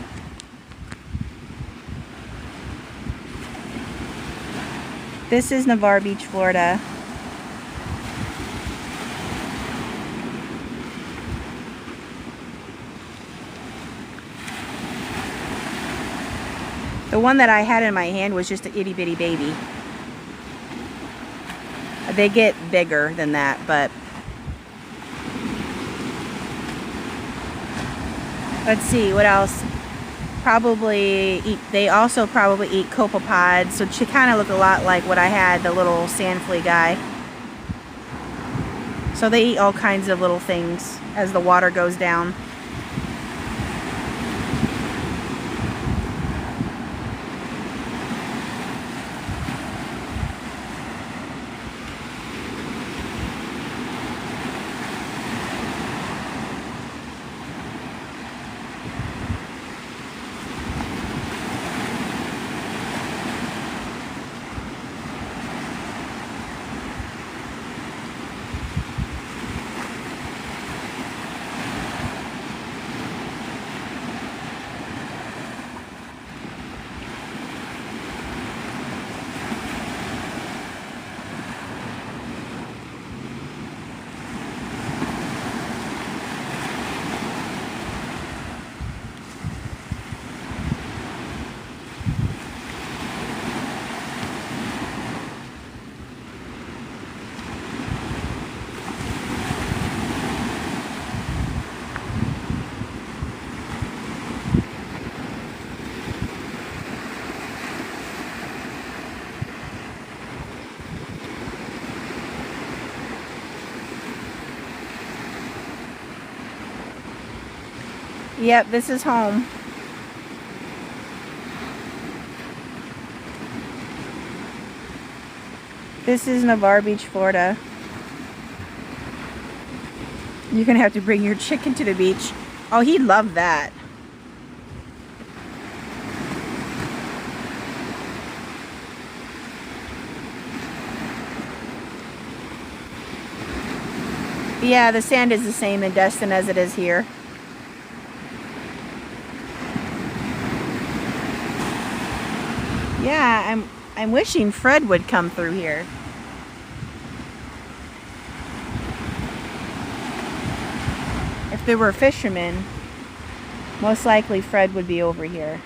This is Navarre Beach, Florida. The one that I had in my hand was just an itty bitty baby. They get bigger than that, but let's see what else. They also probably eat copepods, so they kind of look a lot like what I had, the little sand flea guy. So they eat all kinds of little things as the water goes down. Yep, this is home. This is Navarre Beach, Florida. You're gonna have to bring your chicken to the beach. Oh, he'd love that. Yeah, the sand is the same in Destin as it is here. Yeah, I'm wishing Fred would come through here. If there were fishermen, most likely Fred would be over here.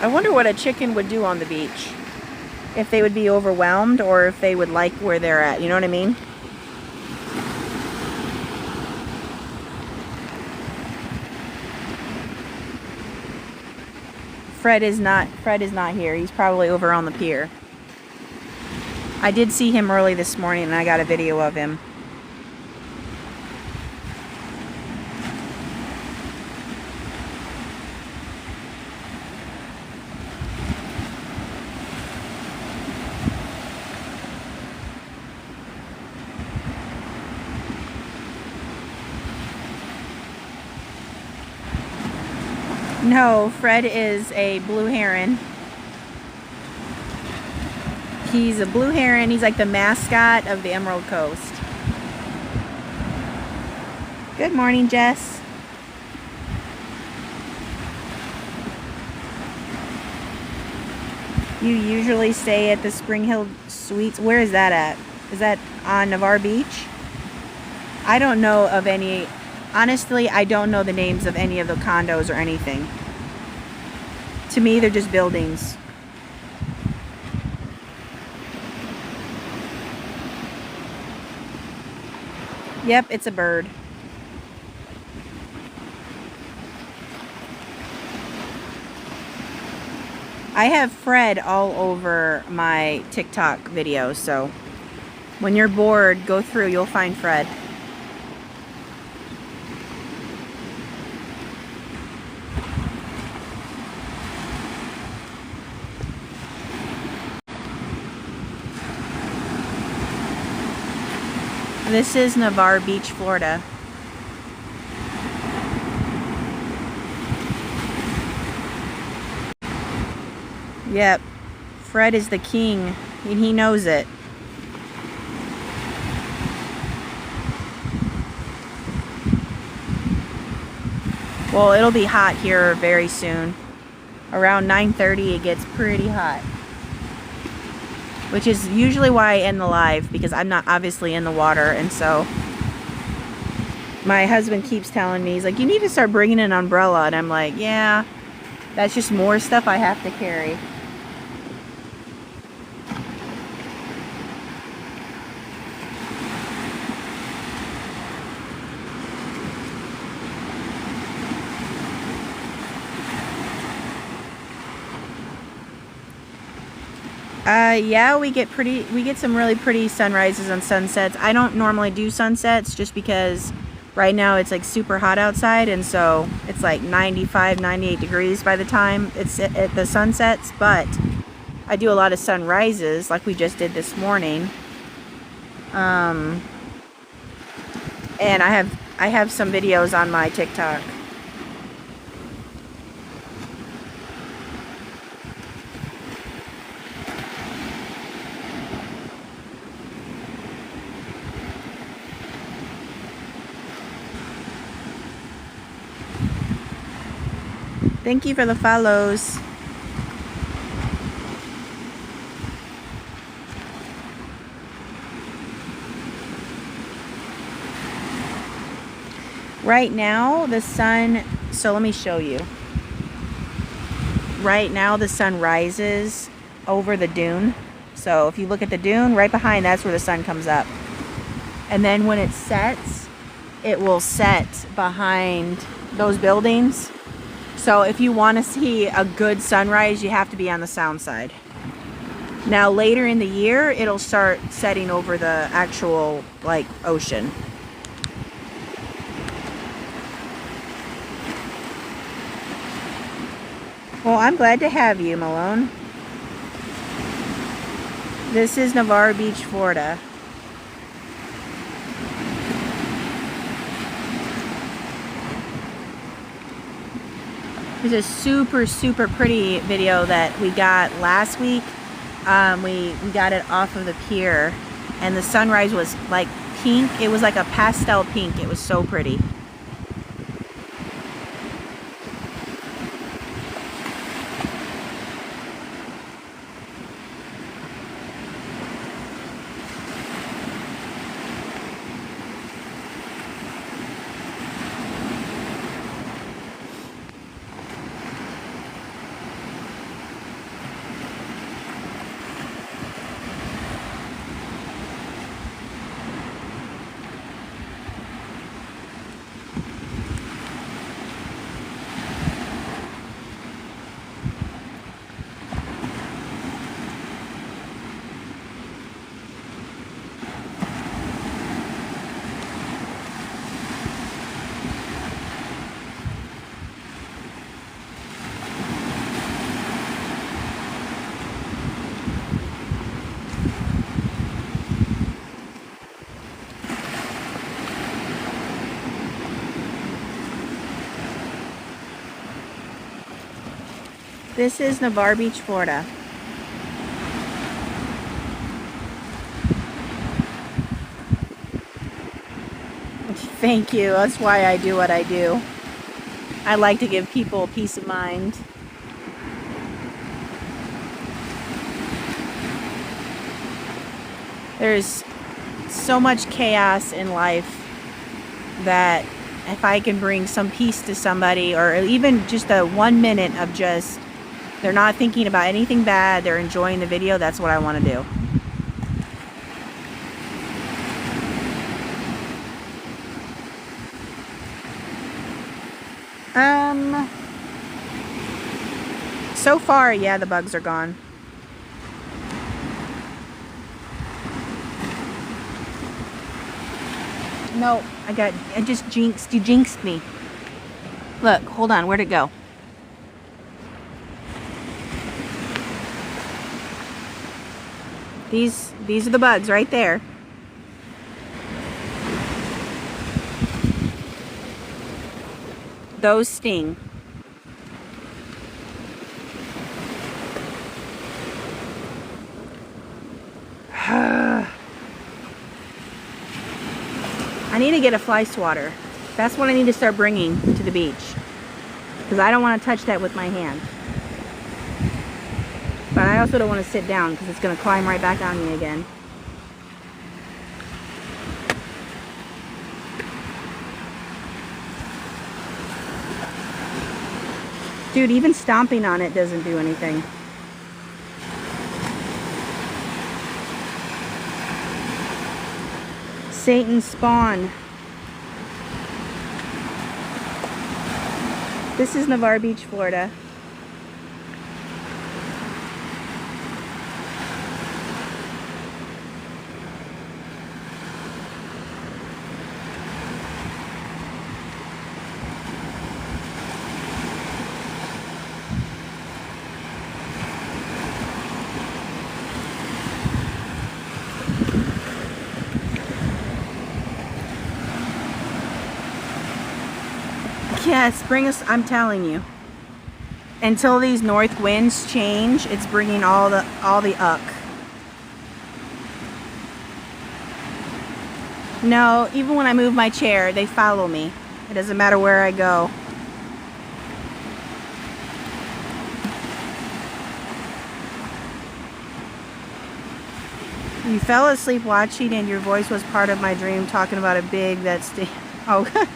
I wonder what a chicken would do on the beach. If they would be overwhelmed or if they would like where they're at, you know what I mean? Fred is not here. He's probably over on the pier. I did see him early this morning and I got a video of him. No, Fred is a blue heron. He's a blue heron. He's like the mascot of the Emerald Coast. Good morning, Jess. You usually stay at the Spring Hill Suites. Where is that at? Is that on Navarre Beach? I don't know of any. Honestly, I don't know the names of any of the condos or anything. To me, they're just buildings. Yep, it's a bird. I have Fred all over my TikTok videos, so when you're bored, go through, you'll find Fred. This is Navarre Beach, Florida. Yep, Fred is the king, and he knows it. Well, it'll be hot here very soon. Around 9:30 it gets pretty hot. Which is usually why I end the live, because I'm not obviously in the water, and so my husband keeps telling me, he's like, you need to start bringing an umbrella, and I'm like, yeah, that's just more stuff I have to carry. Yeah, we get some really pretty sunrises and sunsets. I don't normally do sunsets just because right now it's like super hot outside, and so it's like 95, 98 degrees by the time it's at the sunsets, but I do a lot of sunrises like we just did this morning. And I have some videos on my TikTok. Thank you for the follows. Right now, the sun, so let me show you. Right now, the sun rises over the dune. So if you look at the dune, right behind, that's where the sun comes up. And then when it sets, it will set behind those buildings. So if you want to see a good sunrise, you have to be on the sound side. Now later in the year, it'll start setting over the actual like ocean. Well, I'm glad to have you, Malone. This is Navarre Beach, Florida. There's a super, super pretty video that we got last week. We got it off of the pier, and the sunrise was like pink. It was like a pastel pink. It was so pretty. This is Navarre Beach, Florida. Thank you. That's why I do what I do. I like to give people peace of mind. There's so much chaos in life that if I can bring some peace to somebody, or even just a 1 minute of just, they're not thinking about anything bad, they're enjoying the video, that's what I want to do. So far, yeah, the bugs are gone. No, I just jinxed, you jinxed me. Look, hold on, where'd it go? These are the bugs right there. Those sting. I need to get a fly swatter. That's what I need to start bringing to the beach, because I don't want to touch that with my hand. But I also don't want to sit down because it's going to climb right back on me again. Dude, even stomping on it doesn't do anything. Satan's spawn. This is Navarre Beach, Florida. Yes, bring us, I'm telling you. Until these north winds change, it's bringing all the uck. No, even when I move my chair, they follow me. It doesn't matter where I go. You fell asleep watching and your voice was part of my dream, talking about a big that's oh.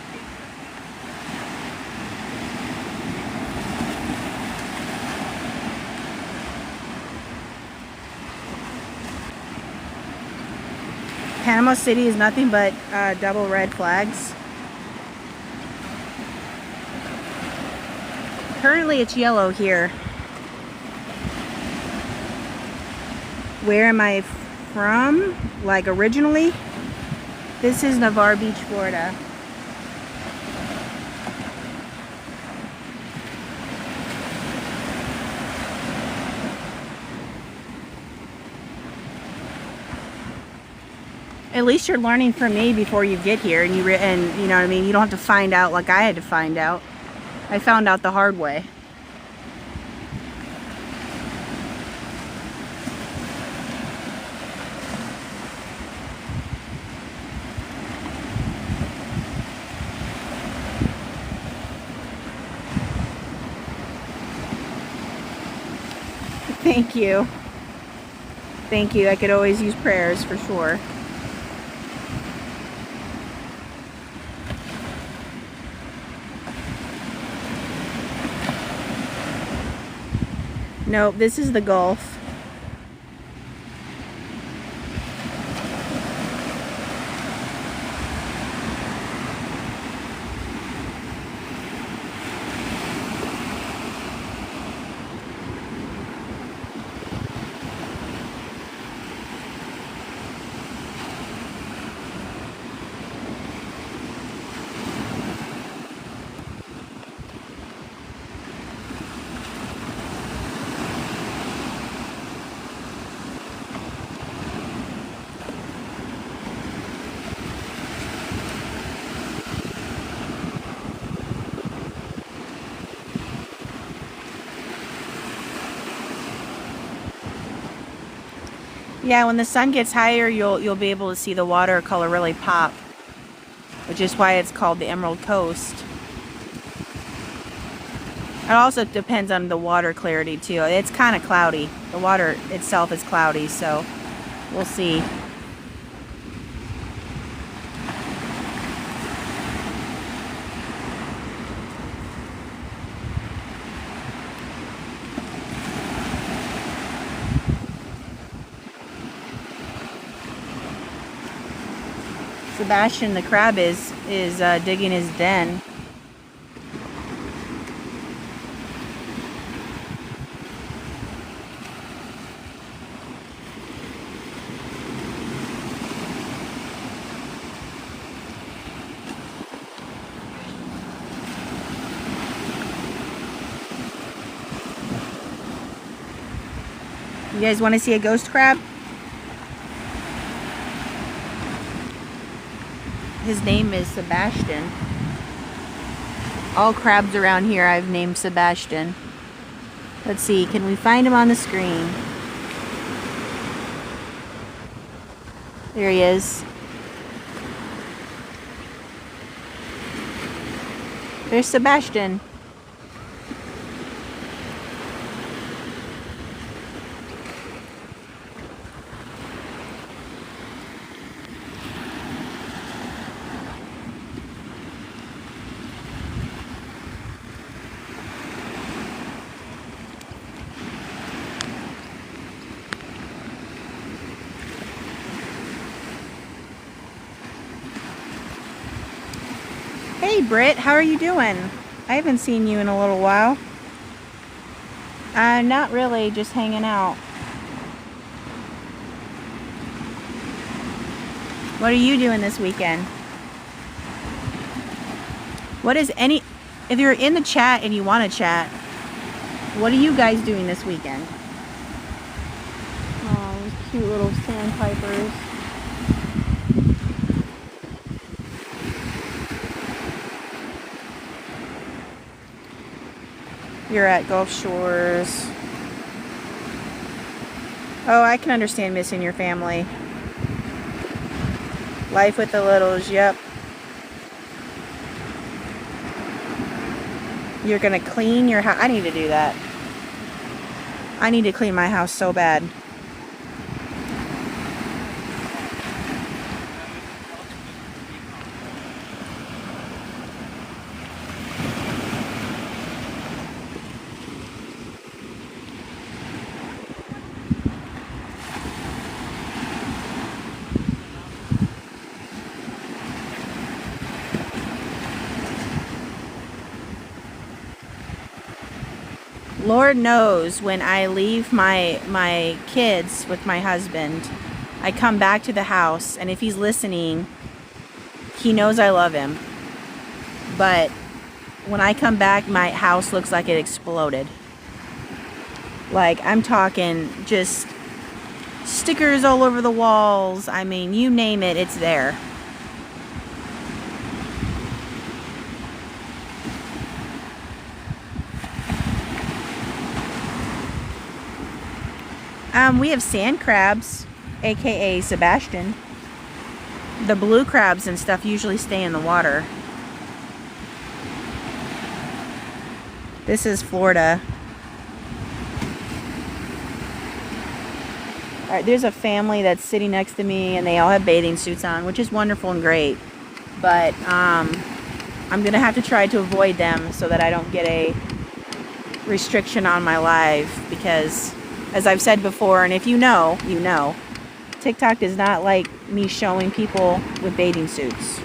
Panama City is nothing but double red flags. Currently it's yellow here. Where am I from? Like originally? This is Navarre Beach, Florida. At least you're learning from me before you get here, and you know what I mean. You don't have to find out like I had to find out. I found out the hard way. Thank you. Thank you. I could always use prayers for sure. Nope, this is the Gulf. Yeah, when the sun gets higher, you'll be able to see the water color really pop, which is why it's called the Emerald Coast. It also depends on the water clarity too. It's kind of cloudy. The water itself is cloudy, so we'll see. Sebastian the crab is digging his den. You guys want to see a ghost crab? His name is Sebastian. All crabs around here I've named Sebastian. Let's see, can we find him on the screen? There he is. There's Sebastian. Hey Britt, how are you doing? I haven't seen you in a little while. Not really, just hanging out. What are you doing this weekend? If you're in the chat and you want to chat, what are you guys doing this weekend? Oh, those cute little sandpipers. You're at Gulf Shores. Oh, I can understand missing your family. Life with the littles, yep. You're gonna clean your house. I need to do that. I need to clean my house so bad. Lord knows when I leave my kids with my husband, I come back to the house, and if he's listening, he knows I love him. But when I come back, my house looks like it exploded. Like, I'm talking just stickers all over the walls. I mean, you name it, it's there. We have sand crabs, aka Sebastian. The blue crabs and stuff usually stay in the water. This is Florida. All right, there's a family that's sitting next to me, and they all have bathing suits on, which is wonderful and great. But I'm gonna have to try to avoid them so that I don't get a restriction on my live, because as I've said before, and if you know, you know, TikTok does not like me showing people with bathing suits.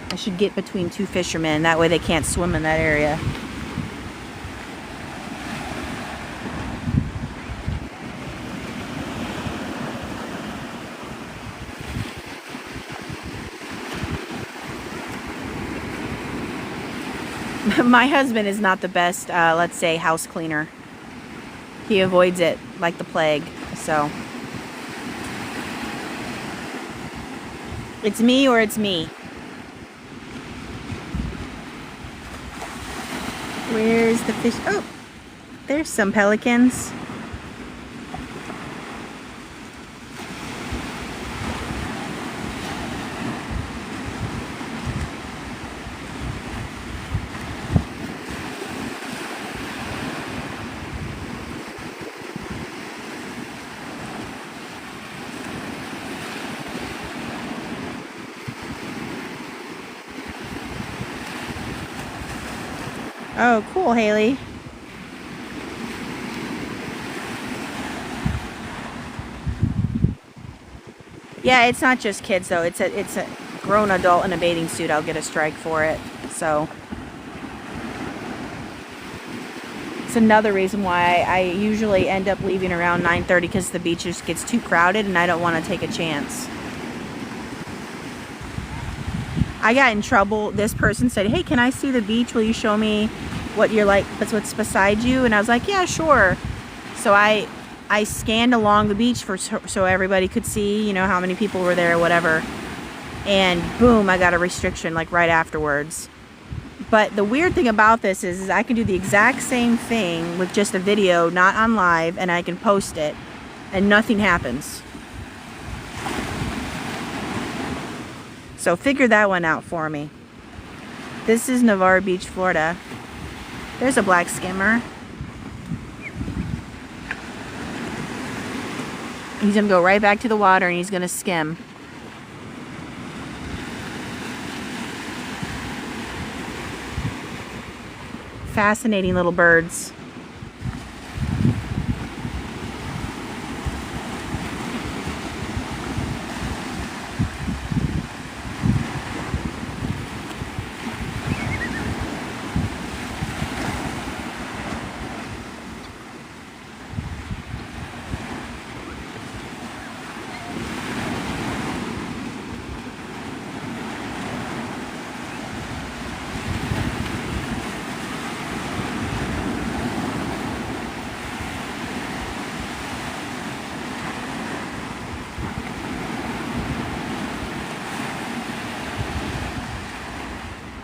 I should get between two fishermen, that way they can't swim in that area. My husband is not the best, let's say, house cleaner. He avoids it like the plague, so. It's me or it's me. Where's the fish? Oh, there's some pelicans. Oh, cool, Haley. Yeah, it's not just kids though. It's a grown adult in a bathing suit. I'll get a strike for it. So it's another reason why I usually end up leaving around 9:30 because the beach just gets too crowded and I don't want to take a chance. I got in trouble. This person said, "Hey, can I see the beach? Will you show me what you're like? That's what's beside you?" And I was like, "Yeah, sure." So I scanned along the beach so everybody could see, you know, how many people were there or whatever. And boom, I got a restriction like right afterwards. But the weird thing about this is I can do the exact same thing with just a video, not on live, and I can post it and nothing happens. So figure that one out for me. This is Navarre Beach, Florida. There's a black skimmer. He's gonna go right back to the water and he's gonna skim. Fascinating little birds.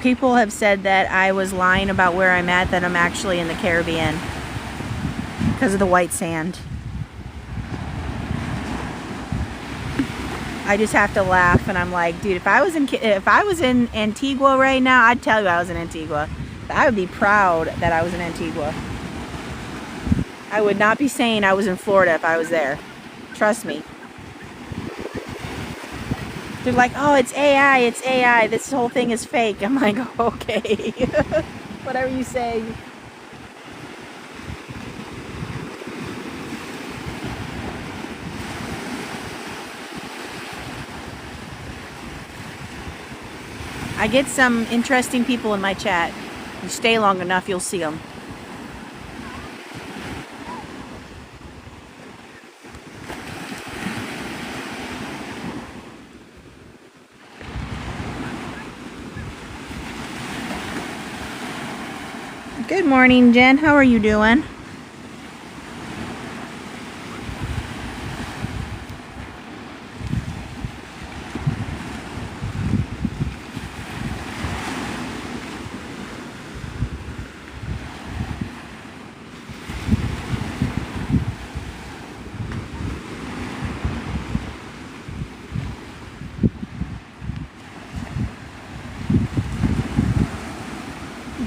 People have said that I was lying about where I'm at, that I'm actually in the Caribbean because of the white sand. I just have to laugh and I'm like, dude, if I was in Antigua right now, I'd tell you I was in Antigua. I would be proud that I was in Antigua. I would not be saying I was in Florida if I was there. Trust me. They're like, oh, it's AI, it's AI. This whole thing is fake. I'm like, okay. Whatever you say. I get some interesting people in my chat. You stay long enough, you'll see them. Good morning, Jen. How are you doing?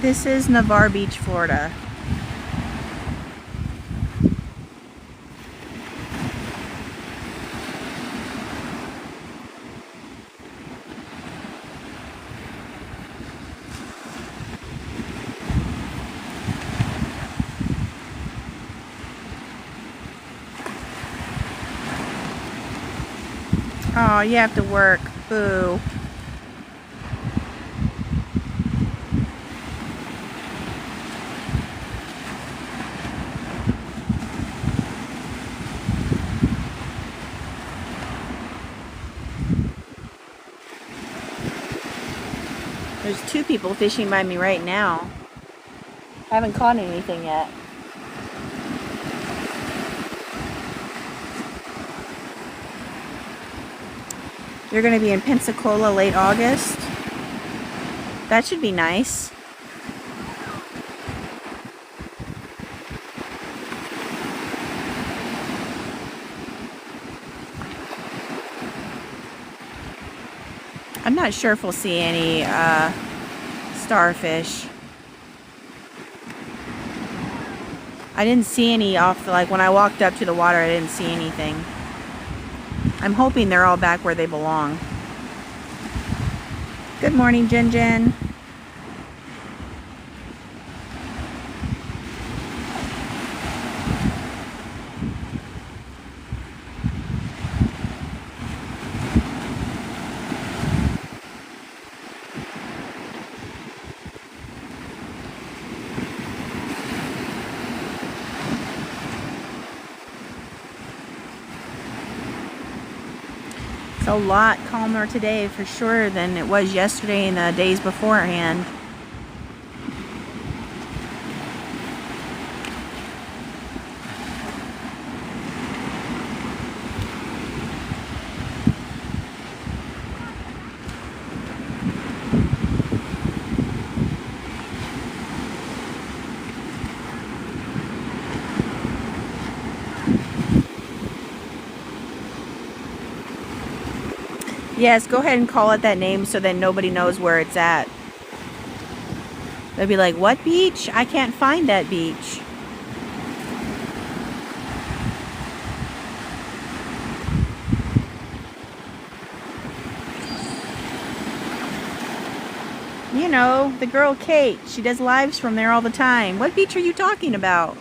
This is Navarre Beach, Florida. Oh, you have to work. Boo. There's two people fishing by me right now. I haven't caught anything yet. You're going to be in Pensacola late August. That should be nice. I'm not sure if we'll see any starfish. I didn't see any off the, like when I walked up to the water, I didn't see anything. I'm hoping they're all back where they belong. Good morning, Jen Jen. It's a lot calmer today for sure than it was yesterday and the days beforehand. Yes, go ahead and call it that name so that nobody knows where it's at. They'll be like, what beach? I can't find that beach. You know, the girl Kate, she does lives from there all the time. What beach are you talking about?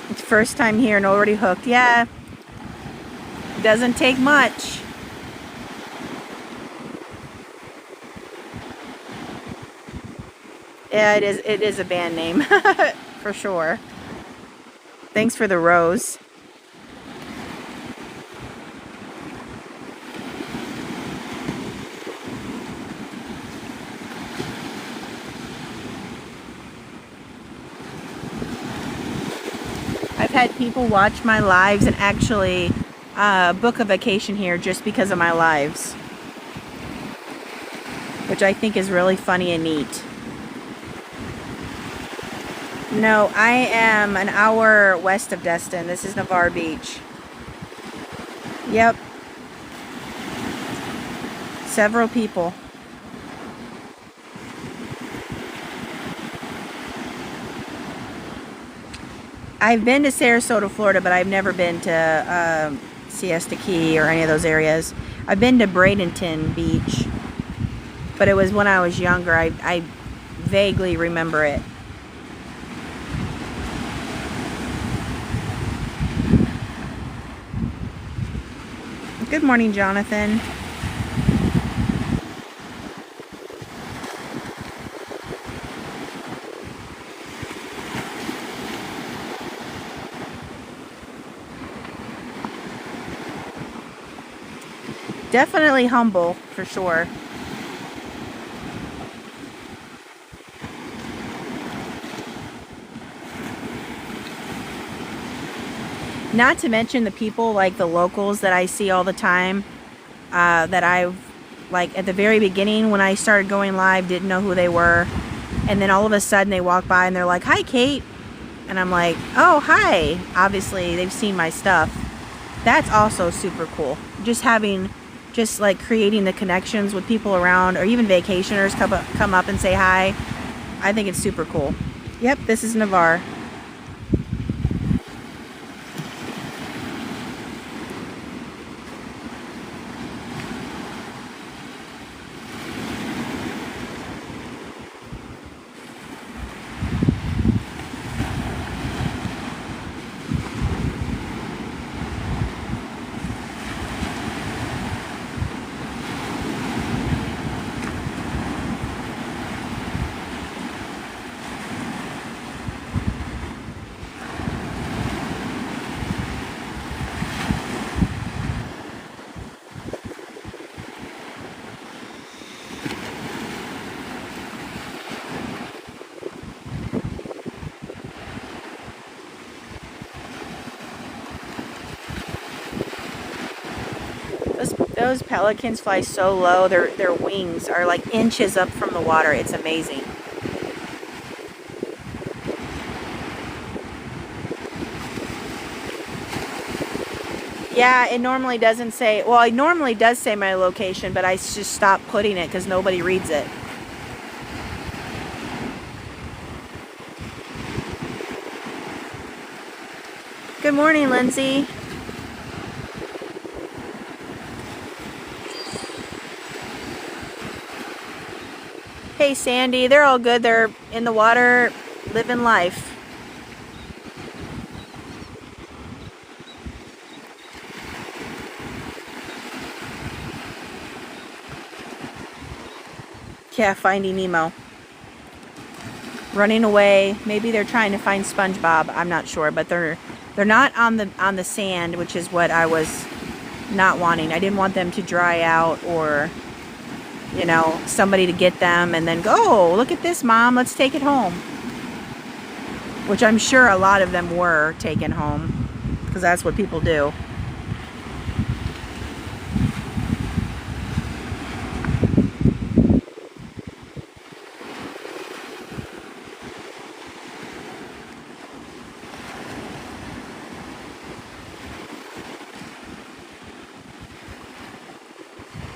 It's first time here and already hooked. Yeah, doesn't take much. Yeah, it is a band name for sure. Thanks for the rose. I've had people watch my lives and actually book a vacation here just because of my lives, which I think is really funny and neat. No, I am an hour west of Destin. This is Navarre Beach. Yep. Several people. I've been to Sarasota, Florida, but I've never been to Siesta Key or any of those areas. I've been to Bradenton Beach, but it was when I was younger. I vaguely remember it. Good morning, Jonathan. Definitely humble, for sure. Not to mention the people, like the locals that I see all the time, that I've, like at the very beginning when I started going live, didn't know who they were. And then all of a sudden they walk by and they're like, hi, Kate. And I'm like, oh, hi. Obviously, they've seen my stuff. That's also super cool. Just like creating the connections with people around, or even vacationers come up and say hi. I think it's super cool. Yep, this is Navarre. Those pelicans fly so low, their wings are like inches up from the water. It's amazing. Yeah, it normally doesn't say, well, it normally does say my location, but I just stopped putting it because nobody reads it. Good morning, Lindsay. Hey, Sandy. They're all good. They're in the water, living life. Yeah, Finding Nemo. Running away. Maybe they're trying to find SpongeBob. I'm not sure, but they're not on the sand, which is what I was not wanting. I didn't want them to dry out, or you know, somebody to get them and then go, oh, look at this, Mom, let's take it home. Which I'm sure a lot of them were taken home, because that's what people do.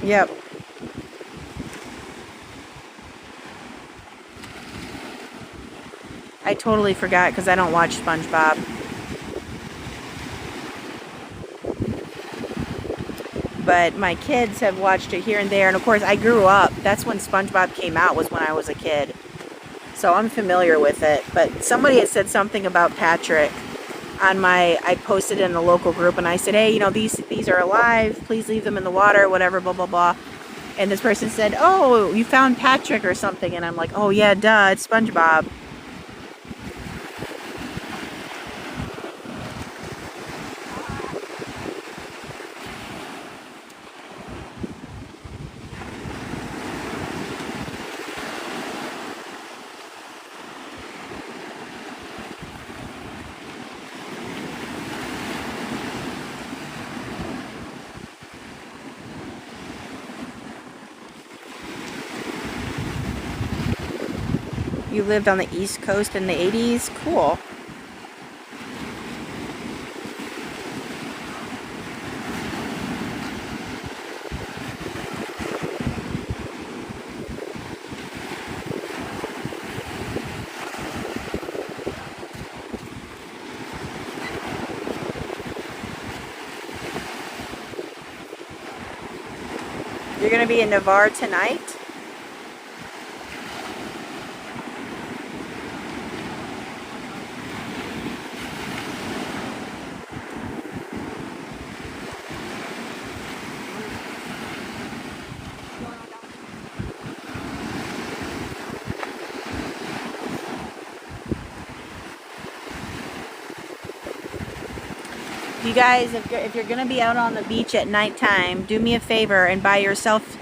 Yep. I totally forgot because I don't watch SpongeBob. But my kids have watched it here and there. And of course, I grew up. That's when SpongeBob came out, was when I was a kid. So I'm familiar with it. But somebody had said something about Patrick on my, I posted in the local group, and I said, hey, you know, these are alive. Please leave them in the water, whatever, blah, blah, blah. And this person said, oh, you found Patrick or something. And I'm like, oh, yeah, duh, it's SpongeBob. You lived on the East Coast in the 80s? Cool. You're going to be in Navarre tonight? You guys, if you're going to be out on the beach at nighttime, do me a favor and buy yourself,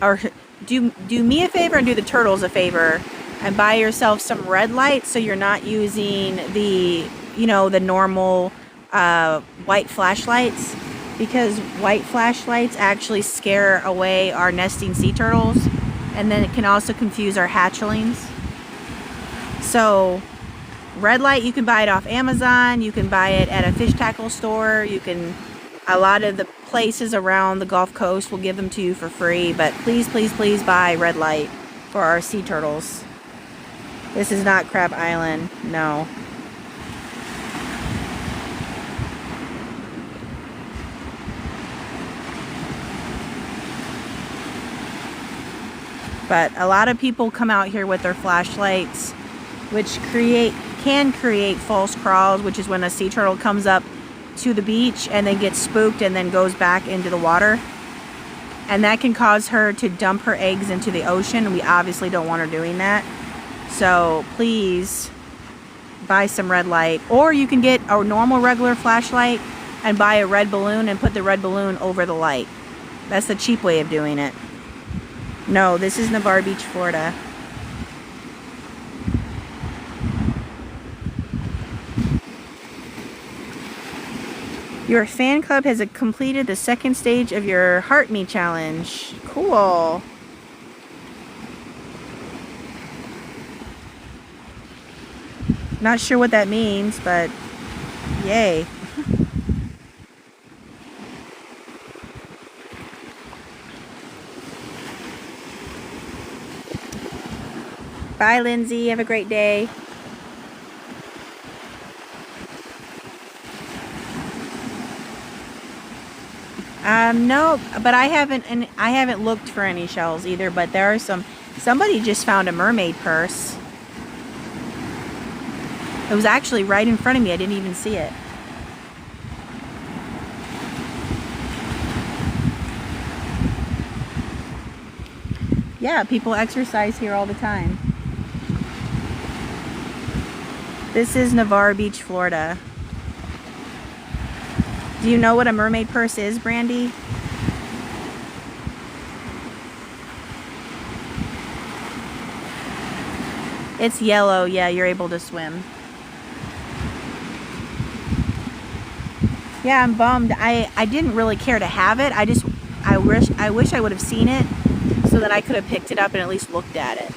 or do me a favor and do the turtles a favor, and buy yourself some red lights so you're not using the, you know, the normal white flashlights, because white flashlights actually scare away our nesting sea turtles, and then it can also confuse our hatchlings. So red light, you can buy it off Amazon, you can buy it at a fish tackle store, you can, a lot of the places around the Gulf Coast will give them to you for free, but please, please, please buy red light for our sea turtles. This is not Crab Island, no. But a lot of people come out here with their flashlights, which can create false crawls, which is when a sea turtle comes up to the beach and then gets spooked and then goes back into the water. And that can cause her to dump her eggs into the ocean. We obviously don't want her doing that. So please buy some red light. Or you can get a normal regular flashlight and buy a red balloon and put the red balloon over the light. That's the cheap way of doing it. No, this is Navarre Beach, Florida. Your fan club has completed the second stage of your Heart Me challenge. Cool. Not sure what that means, but yay. Bye, Lindsay. Have a great day. No, but I haven't looked for any shells either, but there are some. Somebody just found a mermaid purse. It was actually right in front of me. I didn't even see it. Yeah, people exercise here all the time. This is Navarre Beach, Florida. Do you know what a mermaid purse is, Brandy? It's yellow. Yeah, you're able to swim. Yeah, I'm bummed. I didn't really care to have it. I wish I would have seen it so that I could have picked it up and at least looked at it.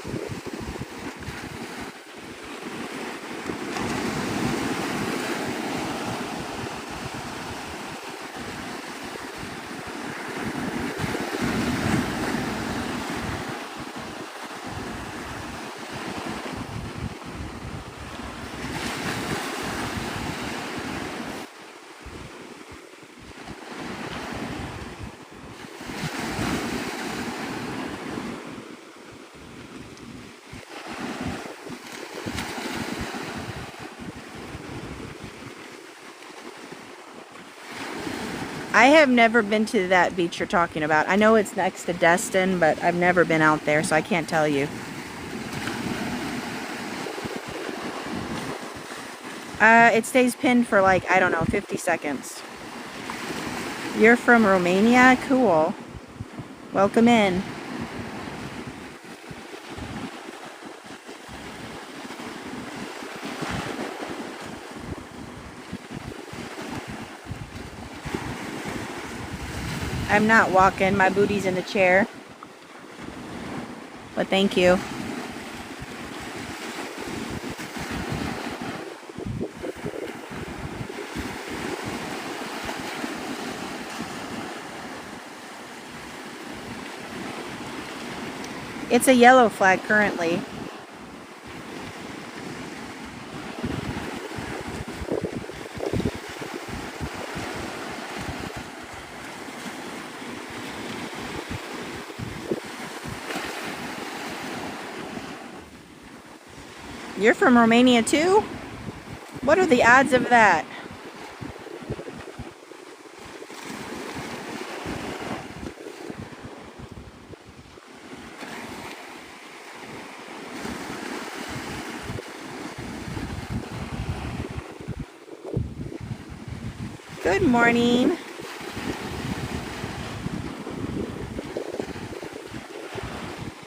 I have never been to that beach you're talking about. I know it's next to Destin, but I've never been out there, so I can't tell you. It stays pinned for like, I don't know, 50 seconds. You're from Romania? Cool. Welcome in. I'm not walking. My booty's in the chair. But thank you. It's a yellow flag currently. You're from Romania too? What are the odds of that? Good morning.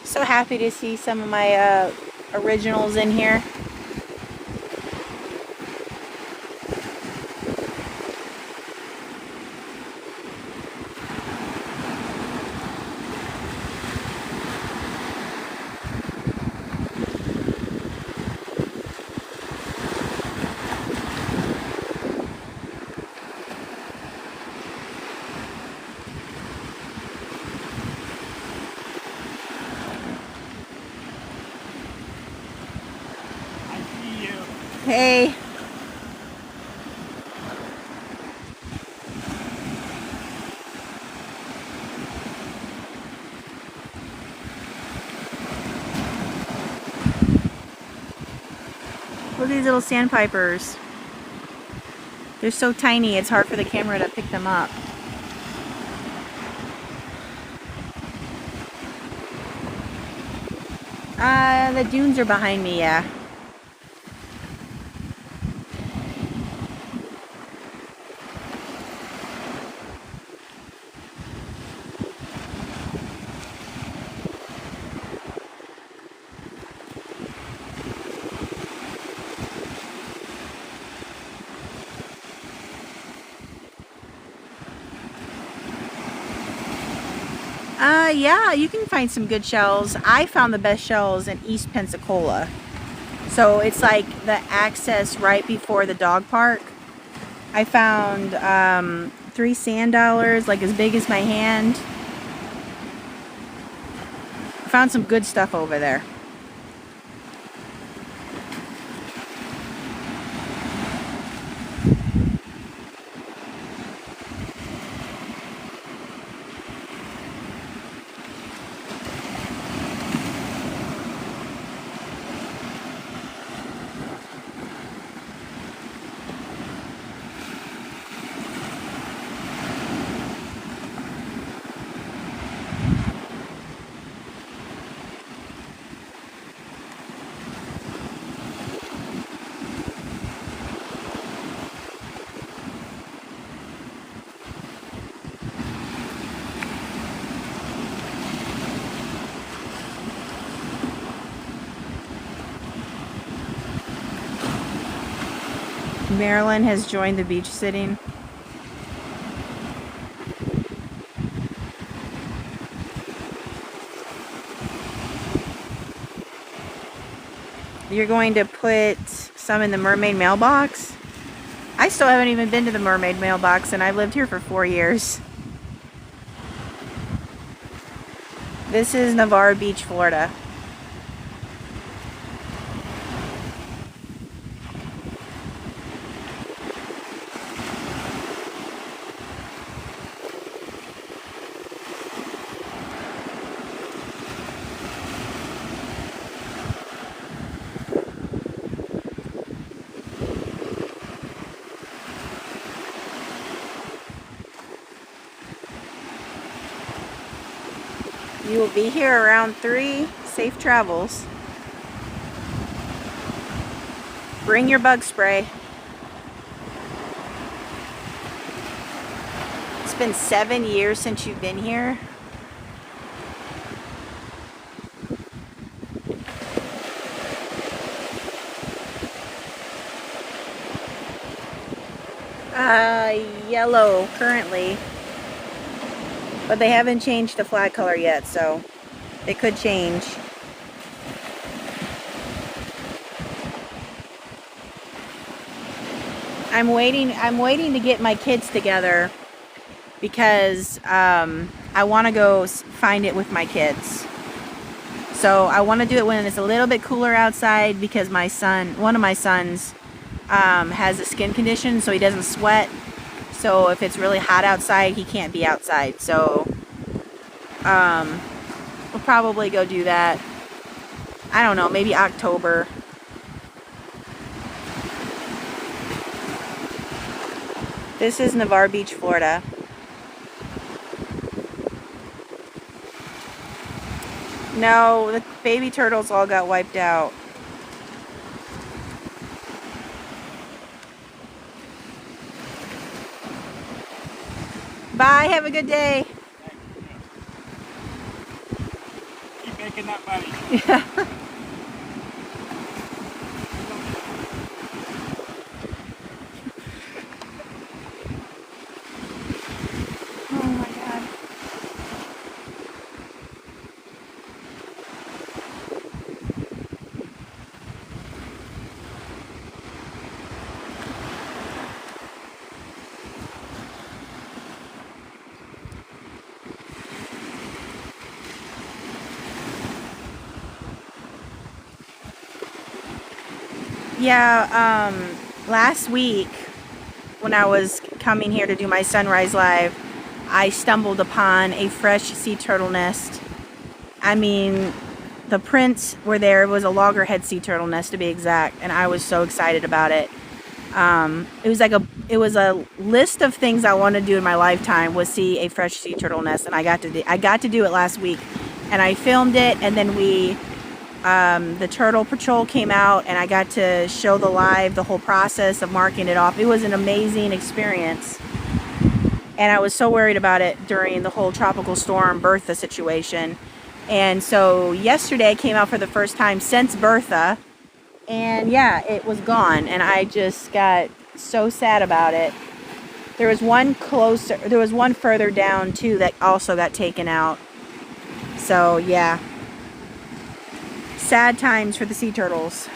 So happy to see some of my originals in here. Hey. Look at these little sandpipers. They're so tiny, it's hard for the camera to pick them up. The dunes are behind me, yeah. Yeah, you can find some good shells. I found the best shells in East Pensacola. So it's like the access right before the dog park. I found 3 sand dollars, like as big as my hand. I found some good stuff over there. Marilyn has joined the beach sitting. You're going to put some in the mermaid mailbox? I still haven't even been to the mermaid mailbox, and I've lived here for 4 years. This is Navarre Beach, Florida. You will be here around 3. Safe travels. Bring your bug spray. It's been 7 years since you've been here. Yellow currently. But they haven't changed the flag color yet, so it could change. I'm waiting to get my kids together because I want to go find it with my kids. So I want to do it when it's a little bit cooler outside because one of my sons has a skin condition, so he doesn't sweat. So if it's really hot outside, he can't be outside. So we'll probably go do that. I don't know, maybe October. This is Navarre Beach, Florida. No, the baby turtles all got wiped out. Bye, have a good day. Keep making that money. Yeah. Oh my God. Yeah, last week when I was coming here to do my sunrise live, I stumbled upon a fresh sea turtle nest. I mean, the prints were there. It was a loggerhead sea turtle nest to be exact, and I was so excited about it. It was a list of things I wanted to do in my lifetime was see a fresh sea turtle nest, and I got to do it last week, and I filmed it, and then the Turtle Patrol came out, and I got to show the whole process of marking it off. It was an amazing experience, and I was so worried about it during the whole tropical storm Bertha situation. And so yesterday I came out for the first time since Bertha, and yeah, it was gone, and I just got so sad about it. There was one further down too that also got taken out. So yeah, sad times for the sea turtles.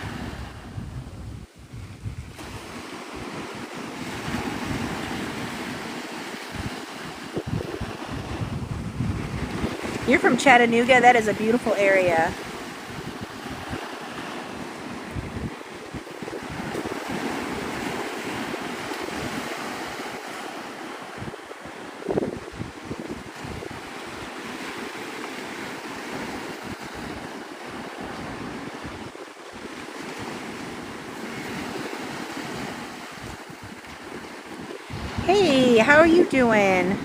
You're from Chattanooga? That is a beautiful area. Hey, how are you doing?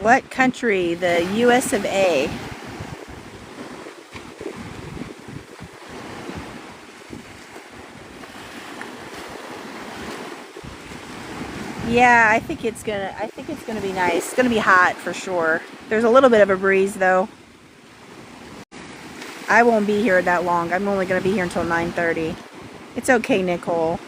What country? The US of A. Yeah, I think it's gonna be nice. It's gonna be hot for sure. There's a little bit of a breeze though. I won't be here that long. I'm only gonna be here until 9:30. It's okay, Nicole.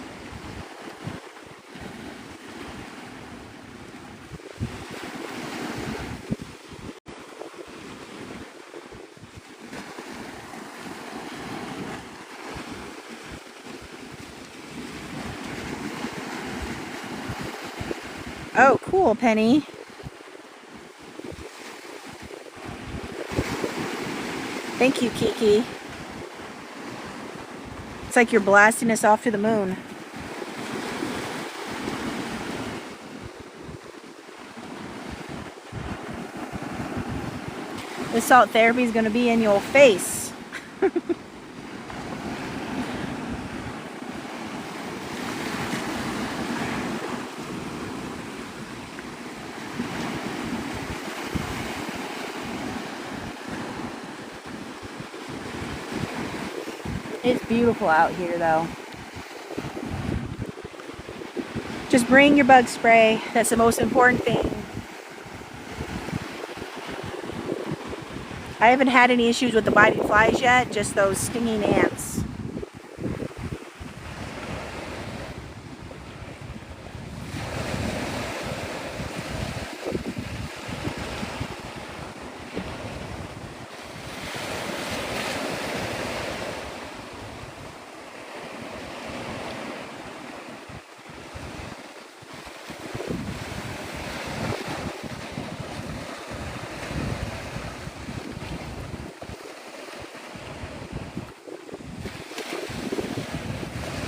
Oh, cool, Penny. Thank you, Kiki. It's like you're blasting us off to the moon. The salt therapy is going to be in your face. It's beautiful out here though. Just bring your bug spray. That's the most important thing. I haven't had any issues with the biting flies yet, just those stinging ants.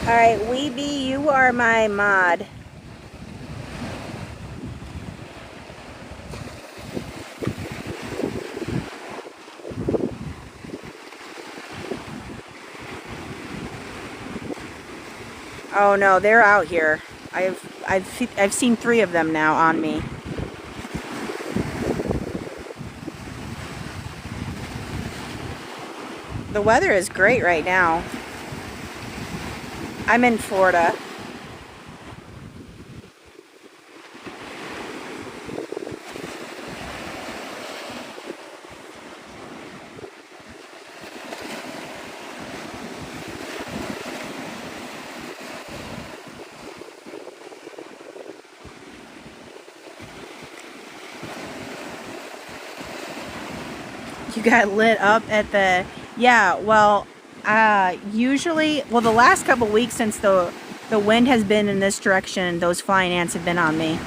Alright, Weeby, you are my mod. Oh no, they're out here. I've seen 3 of them now on me. The weather is great right now. I'm in Florida. You got lit up at the... Yeah, well, usually... Well, the last couple weeks since the wind has been in this direction, those flying ants have been on me.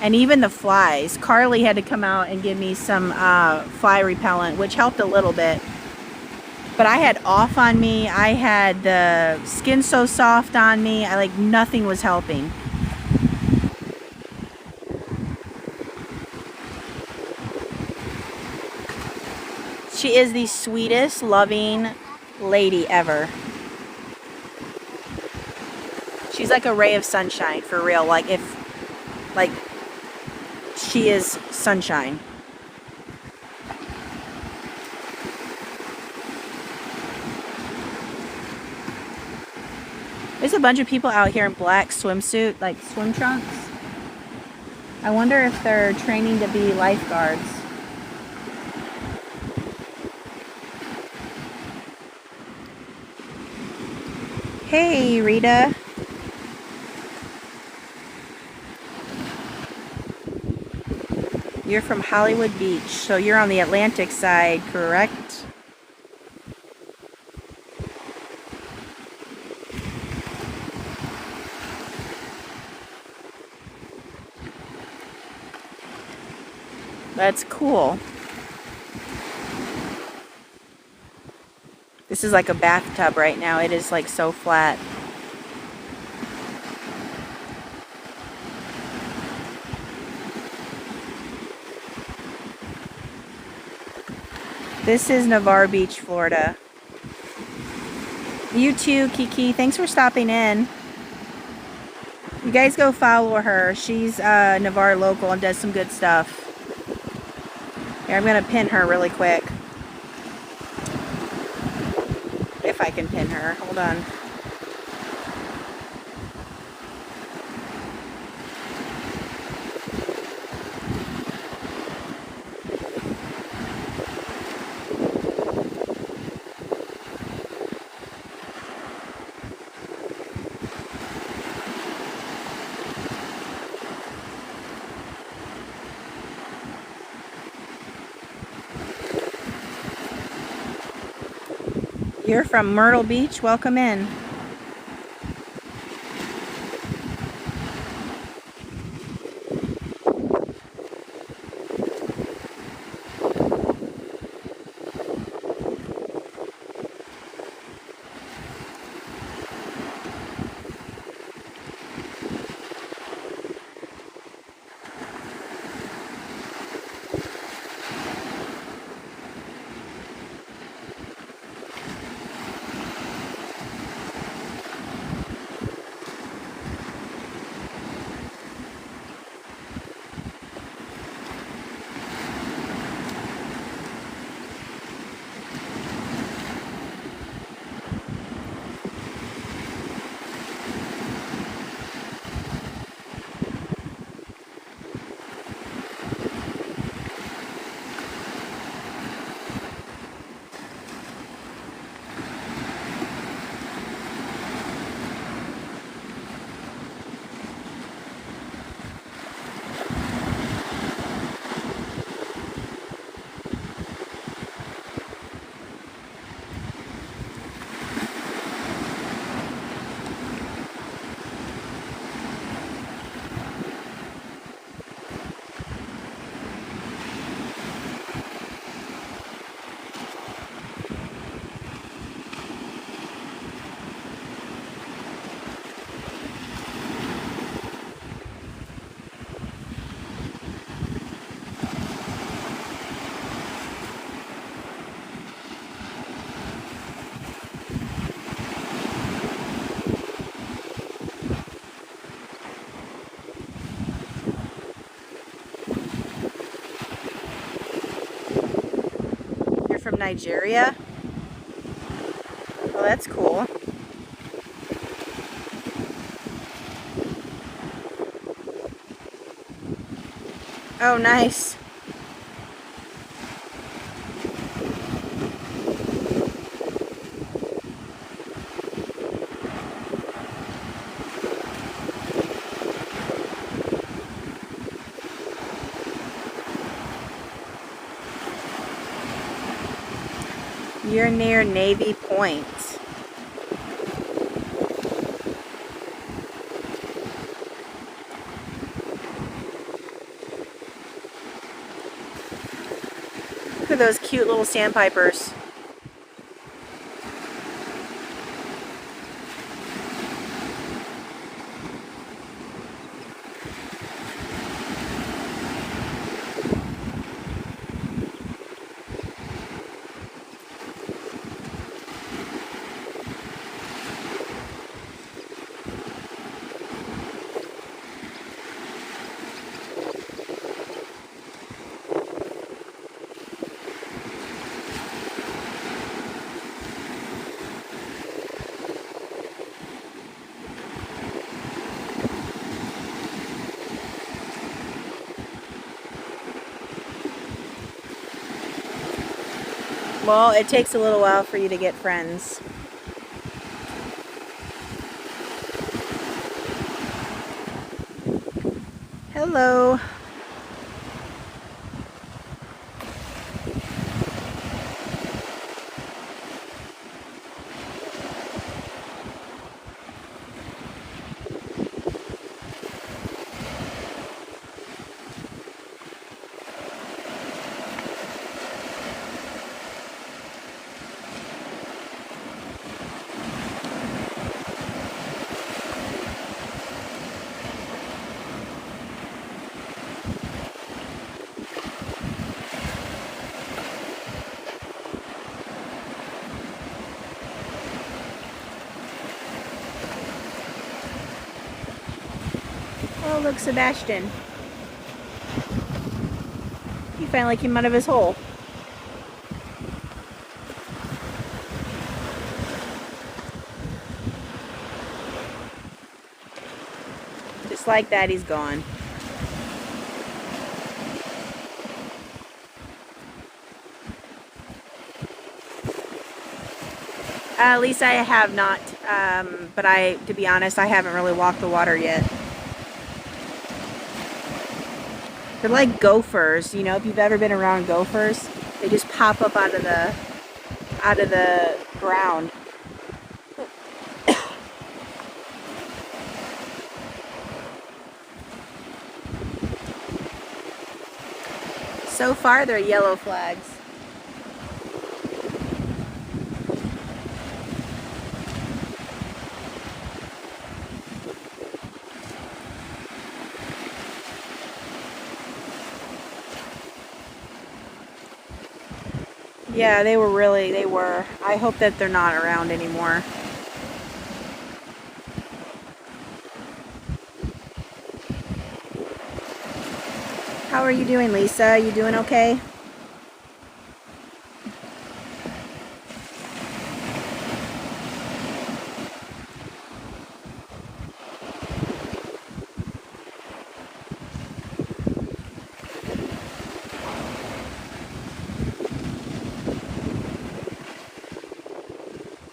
And even the flies. Carly had to come out and give me some fly repellent, which helped a little bit. But I had off on me. I had the Skin So Soft on me. Nothing was helping. She is the sweetest, loving lady ever. She's like a ray of sunshine, for real. She is sunshine. There's a bunch of people out here in black swimsuit, like swim trunks. I wonder if they're training to be lifeguards. Hey, Rita. You're from Hollywood Beach, so you're on the Atlantic side, correct? That's cool. This is like a bathtub right now. It is like so flat. This is Navarre Beach, Florida. You too, Kiki. Thanks for stopping in. You guys go follow her. She's Navarre local and does some good stuff. Here, I'm going to pin her really quick. If I can pin her. Hold on. You're from Myrtle Beach. Welcome in. You're from Nigeria? Well, that's cool. Oh, nice. You're near Navy Point. Look at those cute little sandpipers. Well, it takes a little while for you to get friends. Hello. Oh, look, Sebastian. He finally came out of his hole. Just like that, he's gone. At least I have not, but to be honest, I haven't really walked the water yet. They're like gophers, you know, if you've ever been around gophers, they just pop up out of the out of the ground. So far, they're yellow flags. Yeah, they were. I hope that they're not around anymore. How are you doing, Lisa? You doing okay?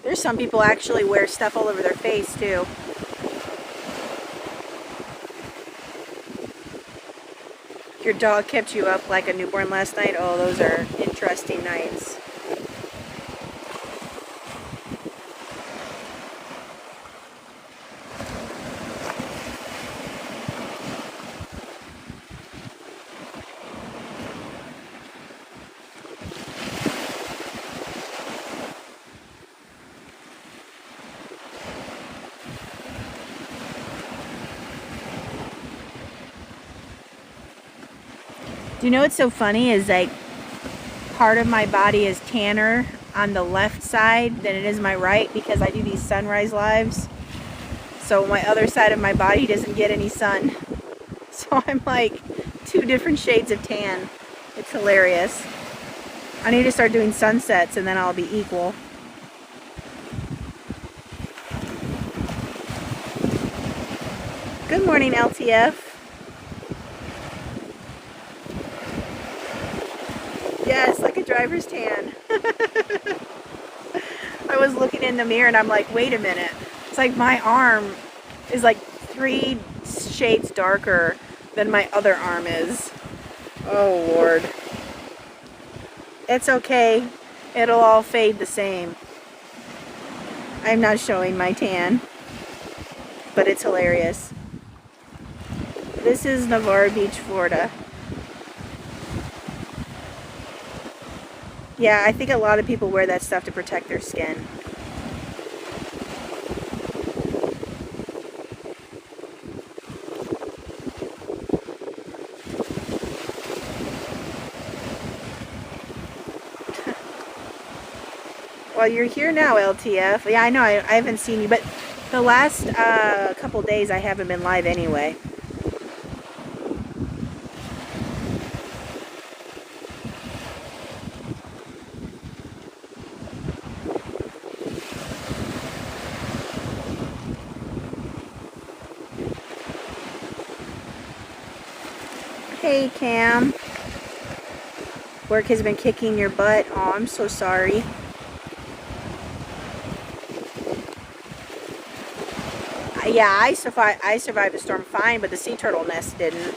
There's some people actually wear stuff all over their face too. Your dog kept you up like a newborn last night? Oh, those are interesting nights. Do you know what's so funny is like part of my body is tanner on the left side than it is my right because I do these sunrise lives. So my other side of my body doesn't get any sun. So I'm like 2 different shades of tan. It's hilarious. I need to start doing sunsets and then I'll be equal. Good morning, LTF. Yes, like a driver's tan. I was looking in the mirror and I'm like, wait a minute. It's like my arm is like 3 shades darker than my other arm is. Oh, Lord. It's okay. It'll all fade the same. I'm not showing my tan, but it's hilarious. This is Navarre Beach, Florida. Yeah, I think a lot of people wear that stuff to protect their skin. Well, you're here now, LTF. Yeah, I know, I haven't seen you, but the last couple days I haven't been live anyway. Hey, Cam. Work has been kicking your butt. Oh, I'm so sorry. Yeah, I survived the storm fine, but the sea turtle nest didn't.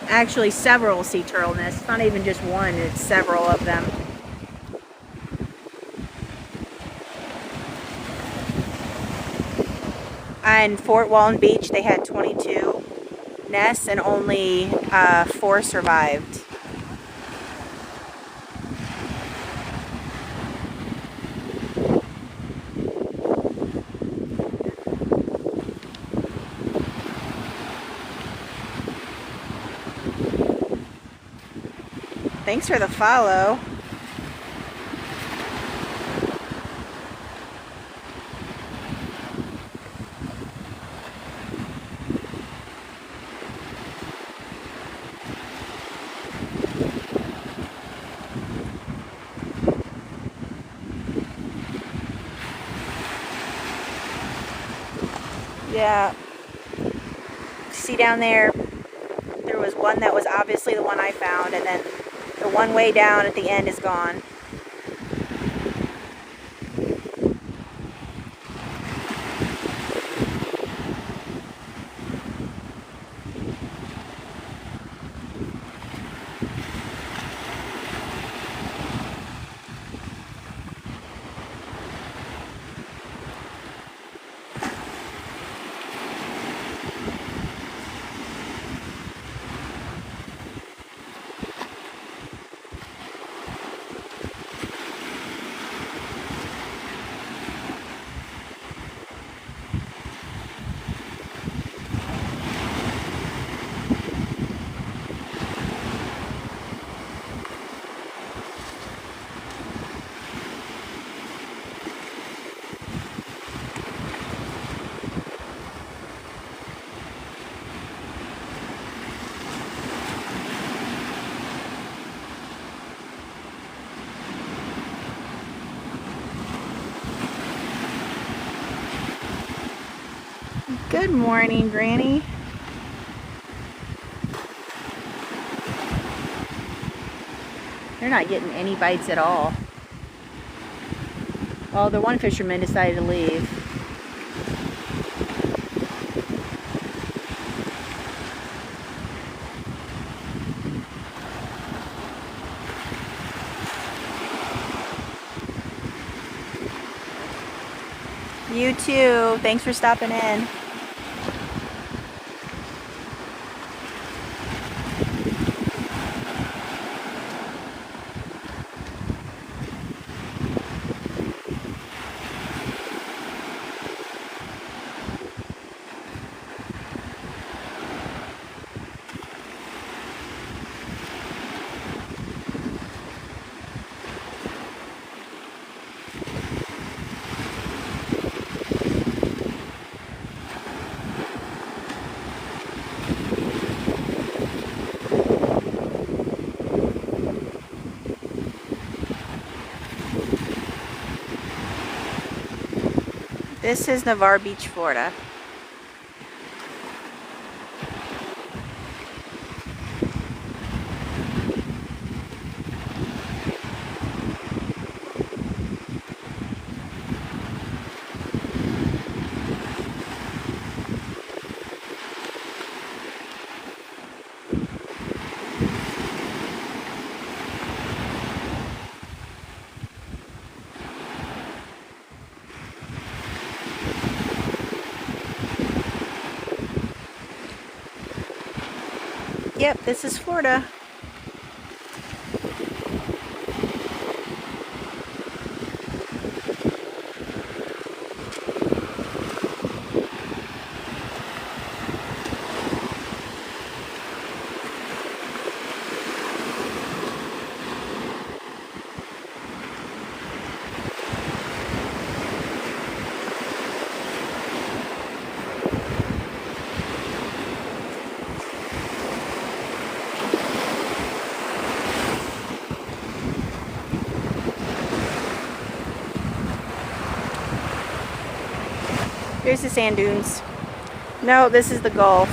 Actually, several sea turtle nests. It's not even just one, it's several of them. On Fort Walton Beach, they had 22 nests and only 4 survived. Thanks for the follow. Yeah. See down there, there was one that was obviously the one I found, and then the one way down at the end is gone. Good morning, Granny. They're not getting any bites at all. Well, the one fisherman decided to leave. You too. Thanks for stopping in. This is Navarre Beach, Florida. Yep, this is Florida. Here's the sand dunes. No, this is the Gulf.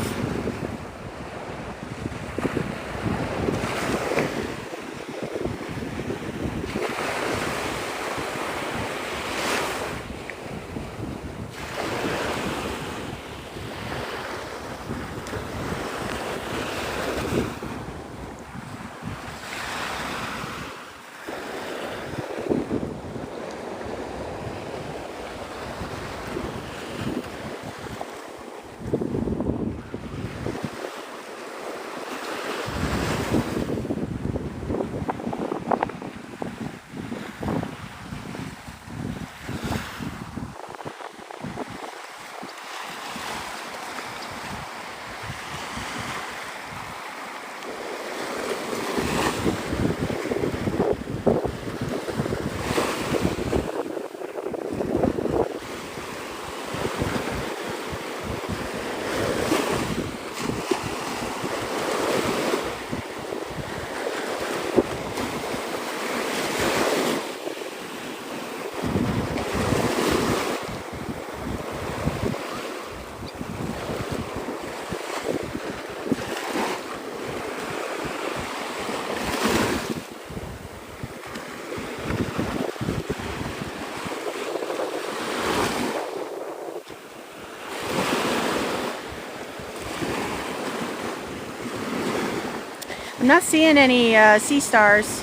I'm not seeing any sea stars,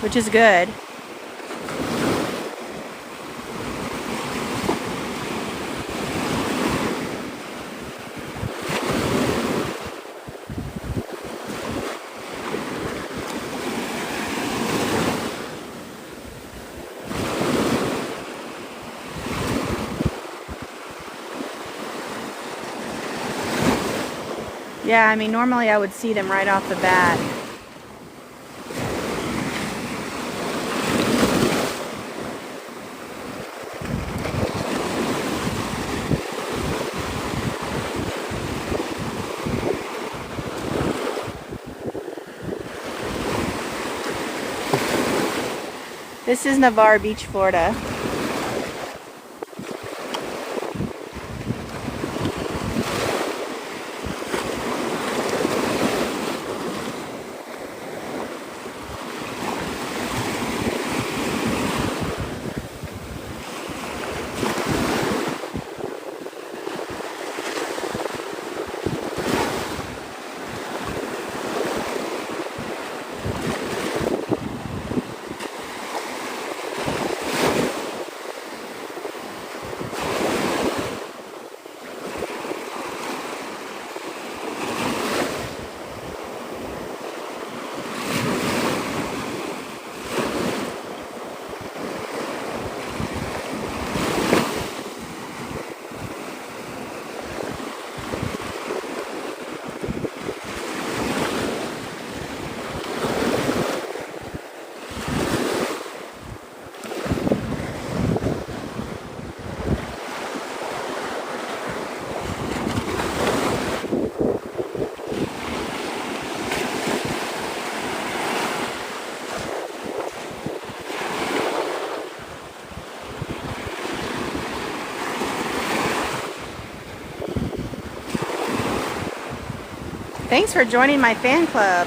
which is good. Yeah, I mean, normally I would see them right off the bat. This is Navarre Beach, Florida. Thanks for joining my fan club.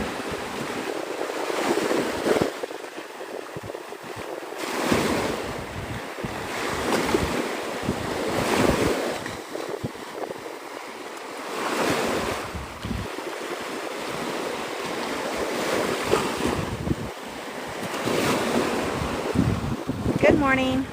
Good morning.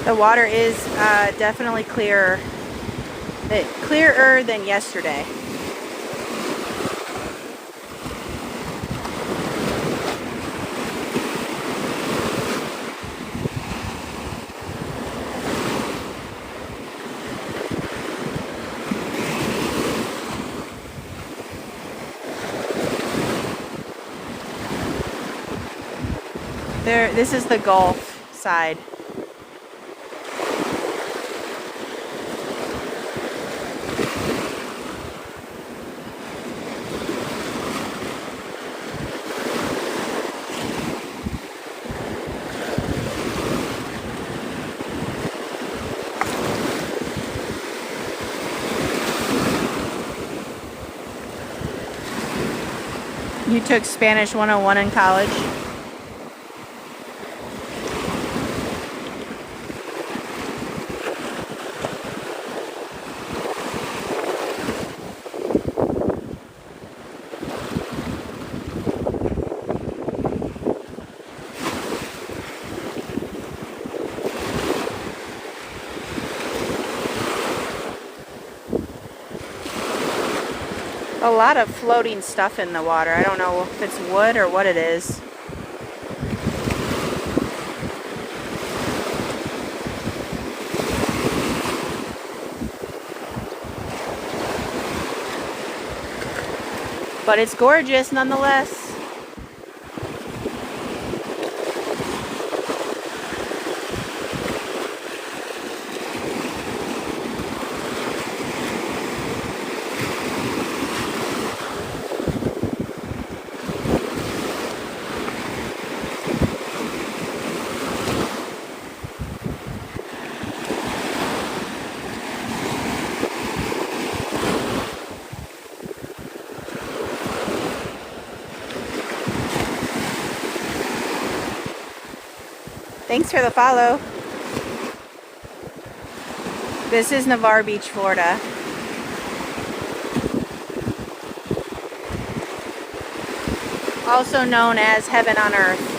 The water is definitely clearer than yesterday. This is the Gulf side. You took Spanish 101 in college? A lot of floating stuff in the water. I don't know if it's wood or what it is. But it's gorgeous nonetheless. Thanks for the follow. This is Navarre Beach, Florida. Also known as Heaven on Earth.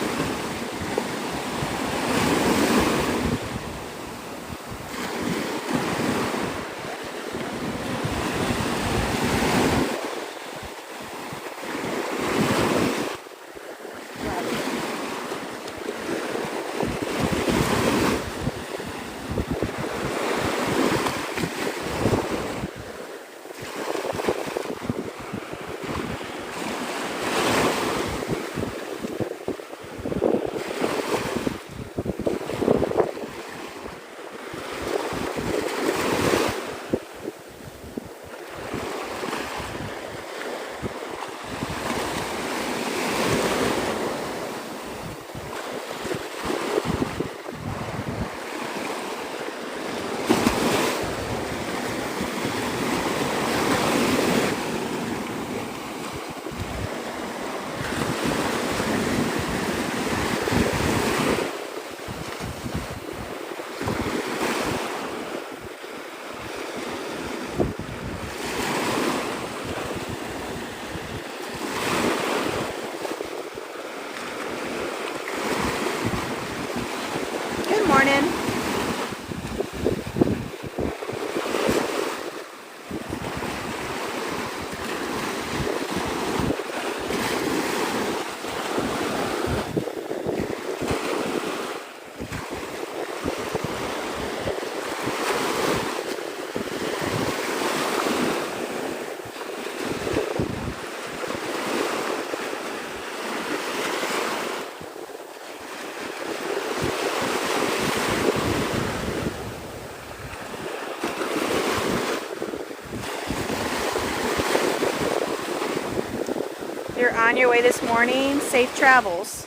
on your way this morning, safe travels.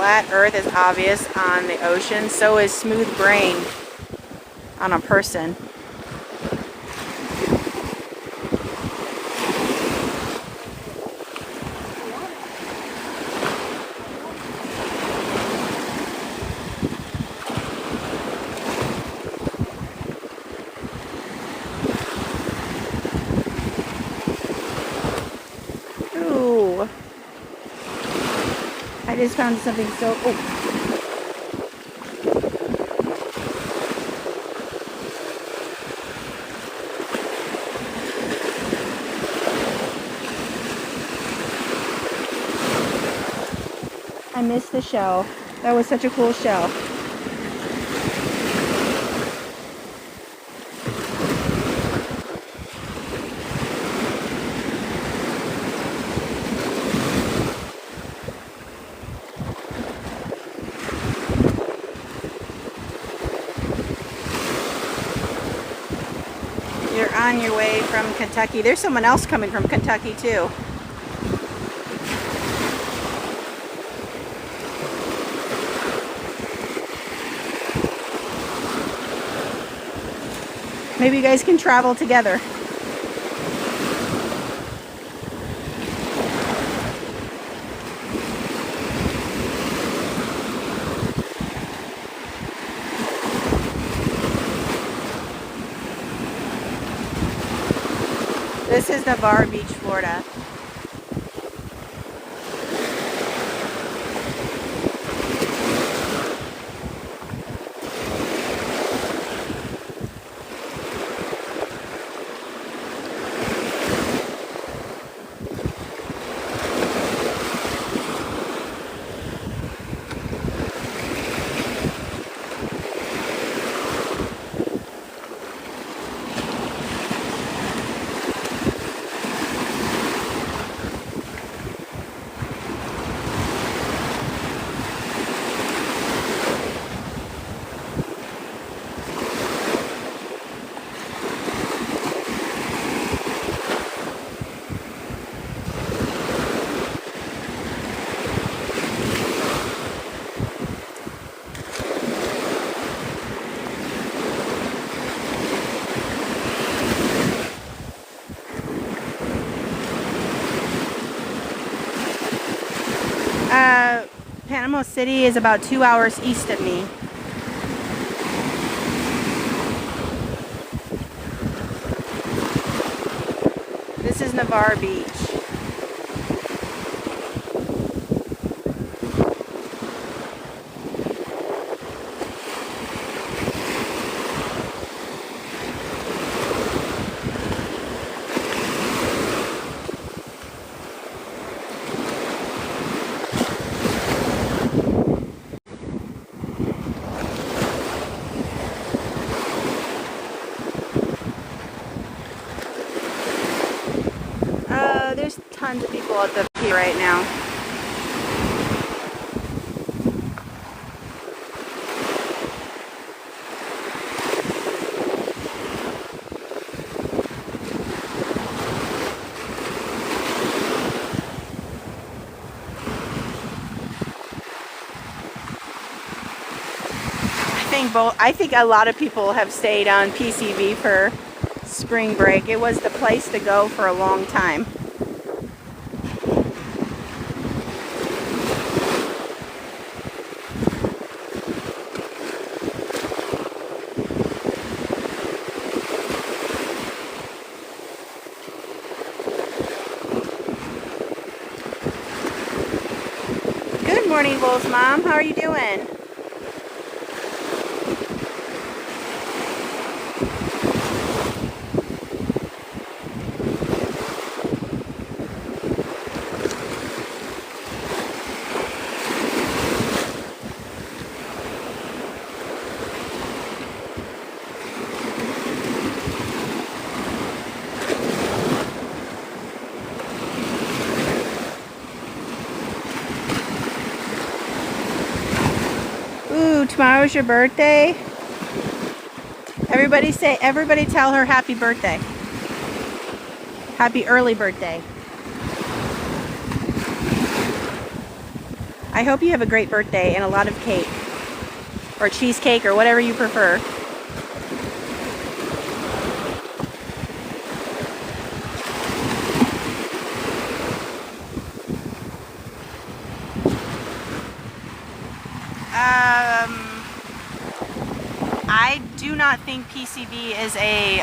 Flat Earth is obvious on the ocean, so is smooth brain on a person. Ooh. I just found something so... Oh. I missed the shell. That was such a cool shell. You're on your way from Kentucky. There's someone else coming from Kentucky too. Maybe you guys can travel together. This is Navarre Beach, Florida. Panama City is about 2 hours east of me. This is Navarre Beach. There's tons of people at the pier right now. I think a lot of people have stayed on PCV for spring break. It was the place to go for a long time. morning, Wolf's mom. How are you doing? Ooh, tomorrow's your birthday. Everybody tell her happy birthday. Happy early birthday. I hope you have a great birthday and a lot of cake. Or cheesecake or whatever you prefer. I do not think PCB is a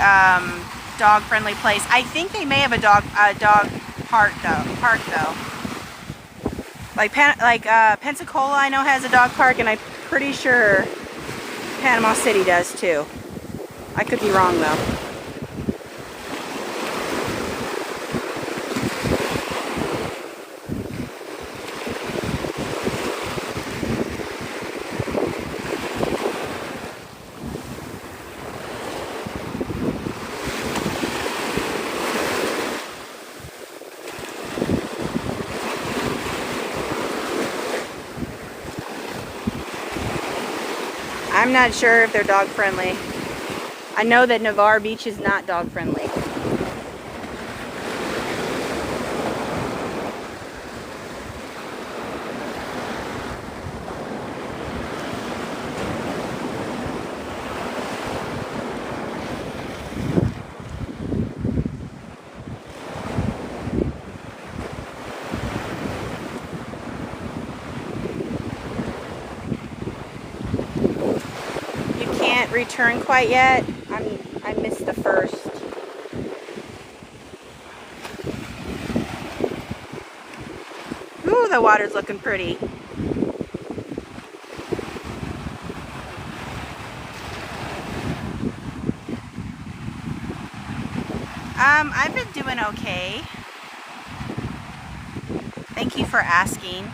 dog-friendly place. I think they may have a dog park though. Like Pensacola, I know has a dog park, and I'm pretty sure Panama City does too. I could be wrong though. I'm not sure if they're dog friendly. I know that Navarre Beach is not dog friendly. Can't return quite yet. I missed the first. Ooh, the water's looking pretty. I've been doing okay. Thank you for asking.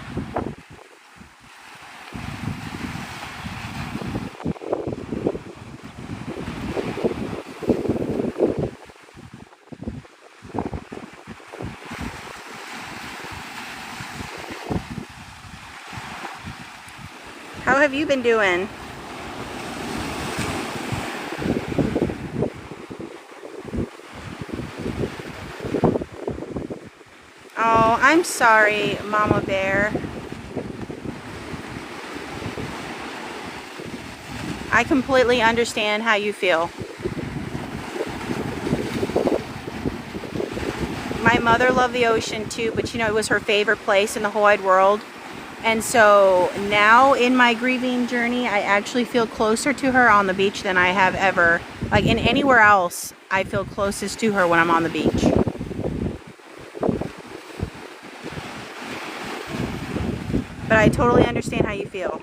How have you been doing? Oh, I'm sorry, Mama Bear. I completely understand how you feel. My mother loved the ocean too, but you know, it was her favorite place in the whole wide world. And so now in my grieving journey, I actually feel closer to her on the beach than I have ever. Like in anywhere else, I feel closest to her when I'm on the beach. But I totally understand how you feel.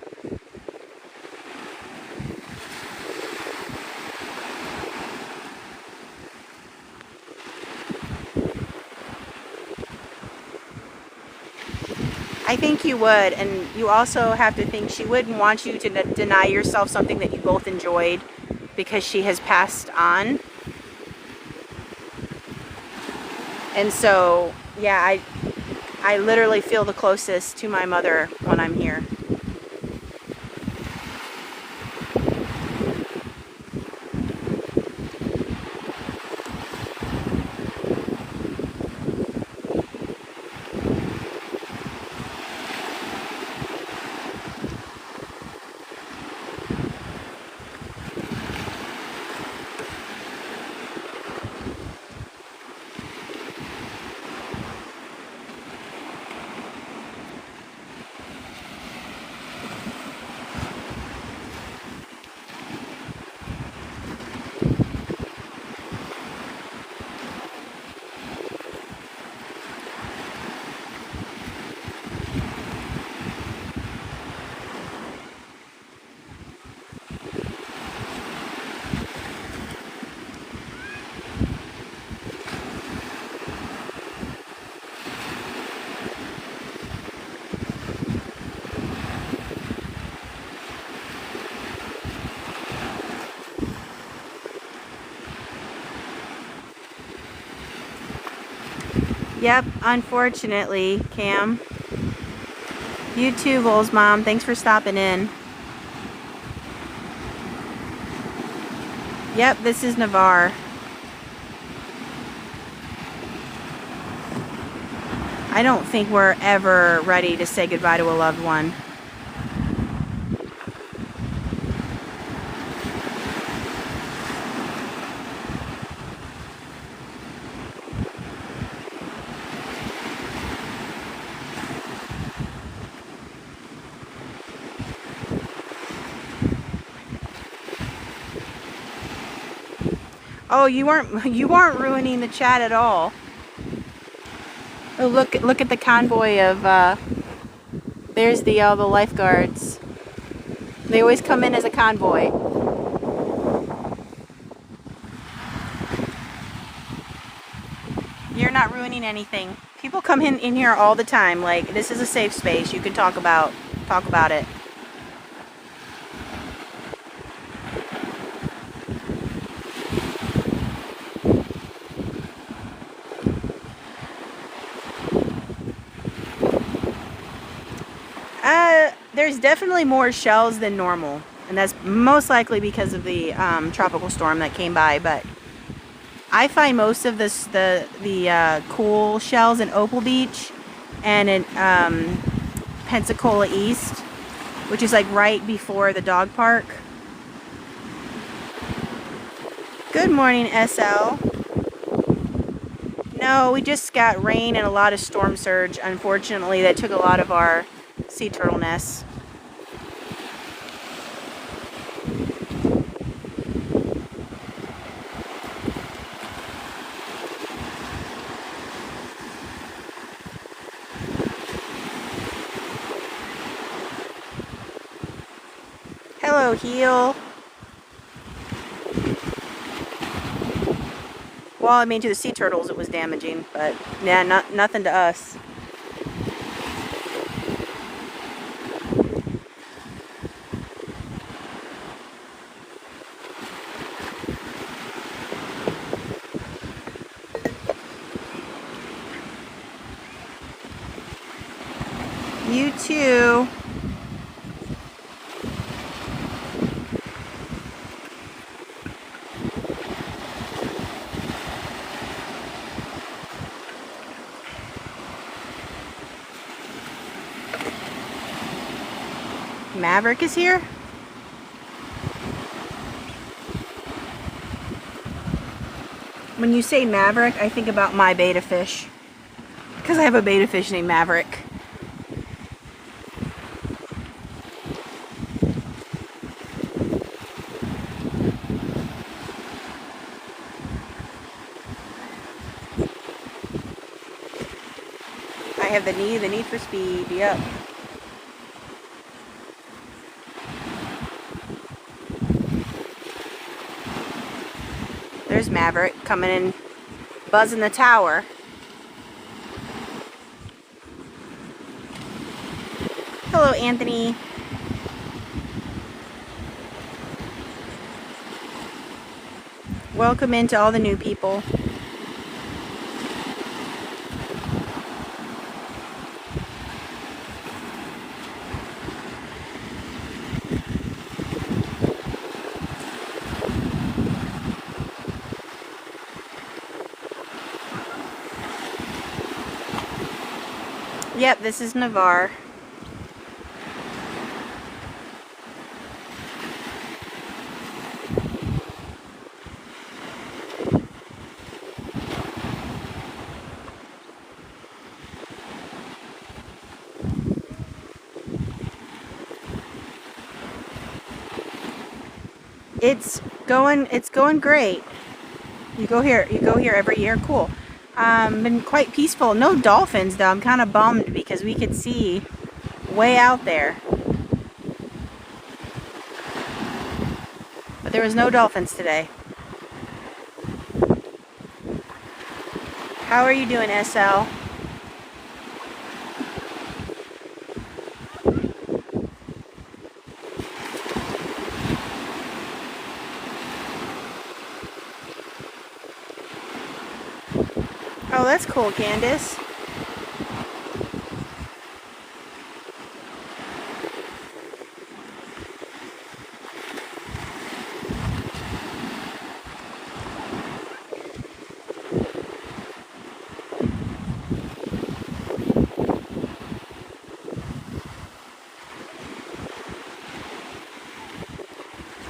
I think you would, and you also have to think she wouldn't want you to deny yourself something that you both enjoyed because she has passed on. And so, yeah, I literally feel the closest to my mother when I'm here. Yep, unfortunately, Cam. You too, Vols Mom. Thanks for stopping in. Yep, this is Navarre. I don't think we're ever ready to say goodbye to a loved one. Oh, you aren't ruining the chat at all. Oh, look at the convoy of there's the all the lifeguards. They always come in as a convoy. You're not ruining anything. People come in here all the time. Like, this is a safe space. You can talk about it. There's definitely more shells than normal, and that's most likely because of the tropical storm that came by. But I find most of the cool shells in Opal Beach and in Pensacola East, which is like right before the dog park. Good morning, SL. No, we just got rain and a lot of storm surge. Unfortunately, that took a lot of our sea turtle nests. Hello, Heel. Well, I mean, to the sea turtles it was damaging, but yeah, nothing to us. You too. Maverick is here? When you say Maverick, I think about my betta fish. Because I have a betta fish named Maverick. I have the need for speed, yep. There's Maverick coming in, buzzing the tower. Hello, Anthony. Welcome into all the new people. Yep, this is Navarre. It's going great. You go here every year, cool. Been quite peaceful. No dolphins though. I'm kind of bummed because we could see way out there. But there was no dolphins today. How are you doing, SL? Oh, that's cool, Candace.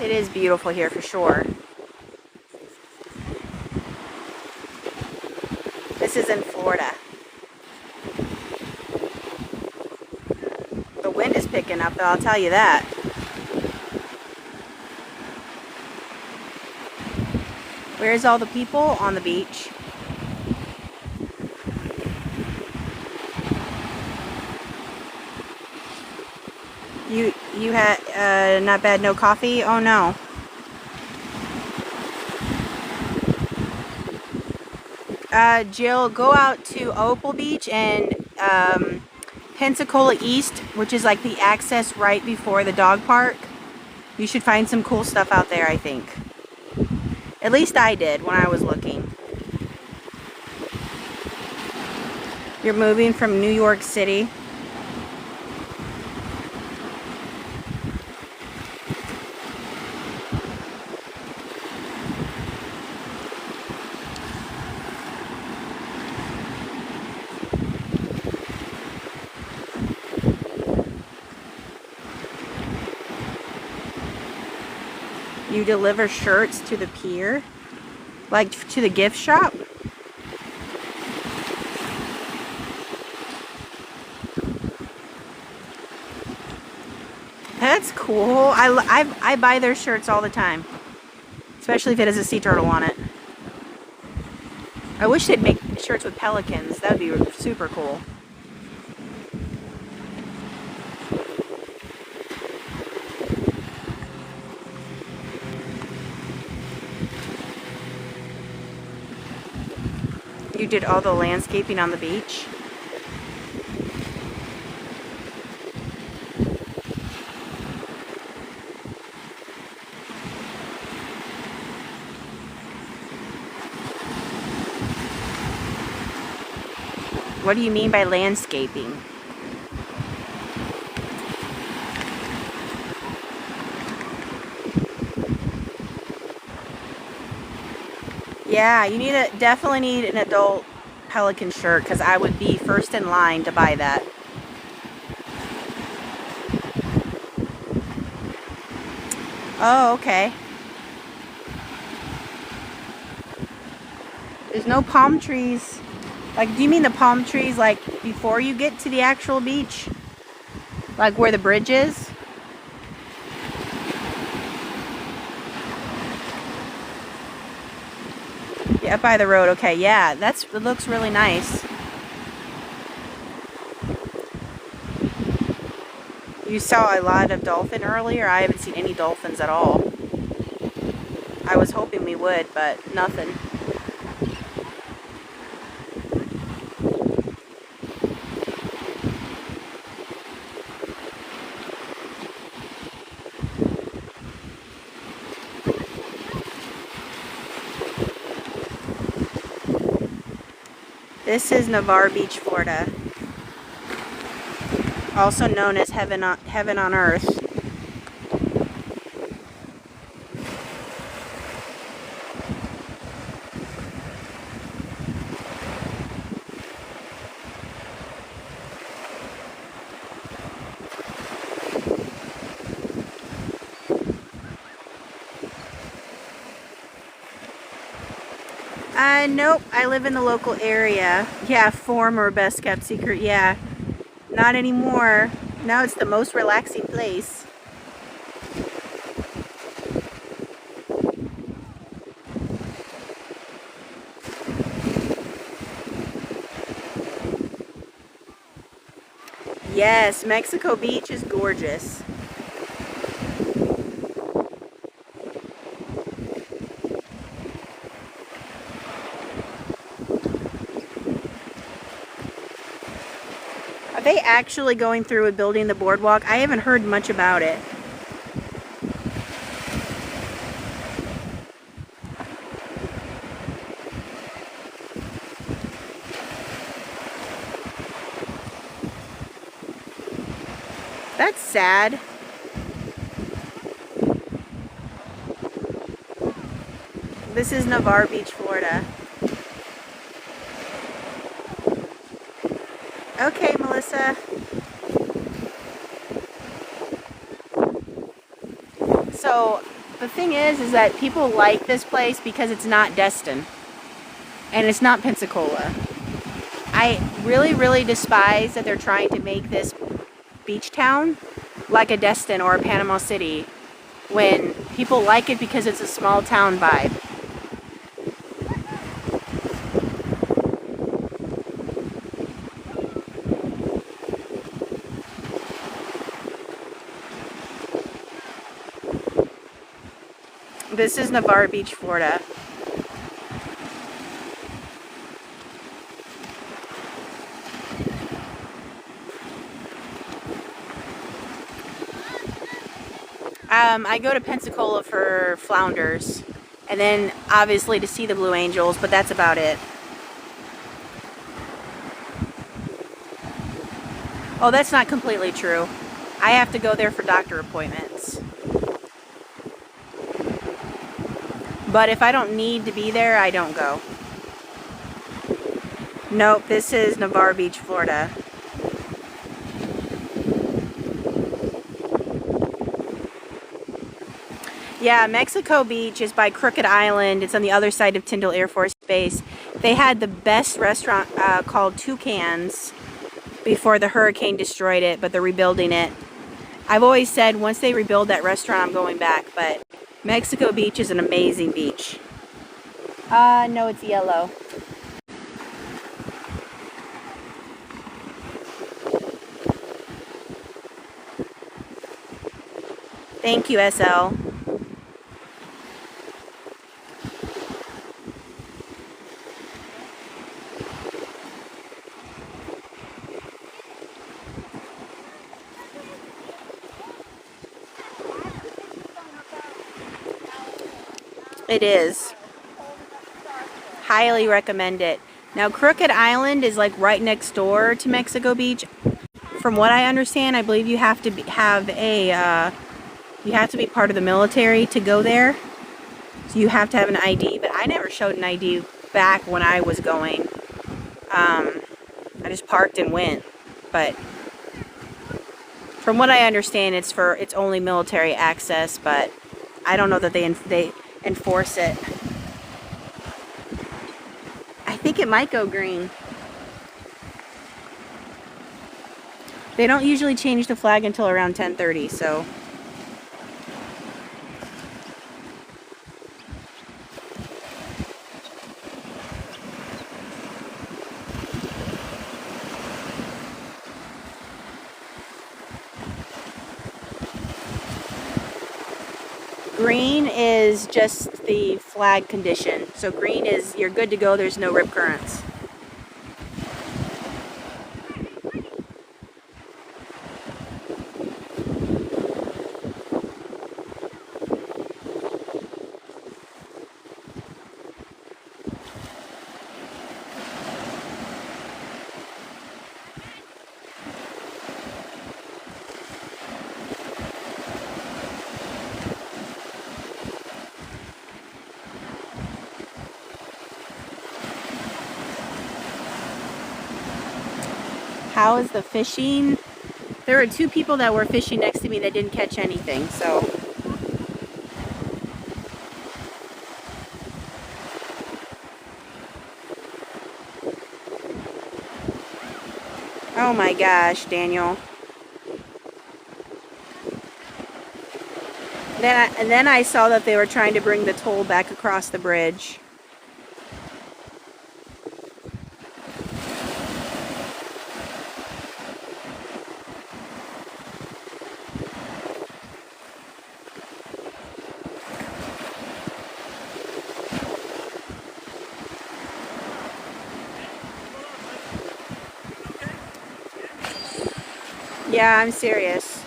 It is beautiful here for sure. This is in Florida. The wind is picking up though, I'll tell you that. Where's all the people? On the beach. You had not bad, no coffee? Oh no. Jill, go out to Opal Beach and Pensacola East, which is like the access right before the dog park. You should find some cool stuff out there, I think. At least I did when I was looking. You're moving from New York City. You deliver shirts to the pier? Like to the gift shop? That's cool. I buy their shirts all the time. Especially if it has a sea turtle on it. I wish they'd make shirts with pelicans. That would be super cool. You did all the landscaping on the beach? What do you mean by landscaping? Yeah, you definitely need an adult pelican shirt because I would be first in line to buy that. Oh, okay. There's no palm trees. Like, do you mean the palm trees like before you get to the actual beach? Like where the bridge is? Yeah, up by the road. Okay, yeah, it looks really nice. You saw a lot of dolphin earlier. I haven't seen any dolphins at all. I was hoping we would, but nothing. This is Navarre Beach, Florida. Also known as heaven on earth. Nope, I live in the local area. Yeah, former best kept secret, yeah. Not anymore. Now it's the most relaxing place. Yes, Mexico Beach is gorgeous. Are they actually going through and building the boardwalk? I haven't heard much about it. That's sad. This is Navarre Beach, Florida. Okay, Melissa. So the thing is that people like this place because it's not Destin and it's not Pensacola. I really, really despise that they're trying to make this beach town like a Destin or a Panama City when people like it because it's a small town vibe. This is Navarre Beach, Florida. I go to Pensacola for flounders, and then obviously to see the Blue Angels, but that's about it. Oh, that's not completely true. I have to go there for doctor appointments. But if I don't need to be there, I don't go. Nope, this is Navarre Beach, Florida. Yeah, Mexico Beach is by Crooked Island. It's on the other side of Tyndall Air Force Base. They had the best restaurant called Toucans before the hurricane destroyed it, but they're rebuilding it. I've always said once they rebuild that restaurant, I'm going back, but Mexico Beach is an amazing beach. No, it's yellow. Thank you, SL. It is. Highly recommend it. Now, Crooked Island is like right next door to Mexico Beach. From what I understand, I believe you have to you have to be part of the military to go there. So you have to have an ID, but I never showed an ID back when I was going. I just parked and went. But from what I understand, it's only military access, but I don't know that they enforce it. I think it might go green. They don't usually change the flag until around 10:30, so. Green is just the flag condition. So green is you're good to go, there's no rip currents. How is the fishing? There were two people that were fishing next to me that didn't catch anything, so. Oh my gosh, Daniel. Then I saw that they were trying to bring the toll back across the bridge. Yeah, I'm serious.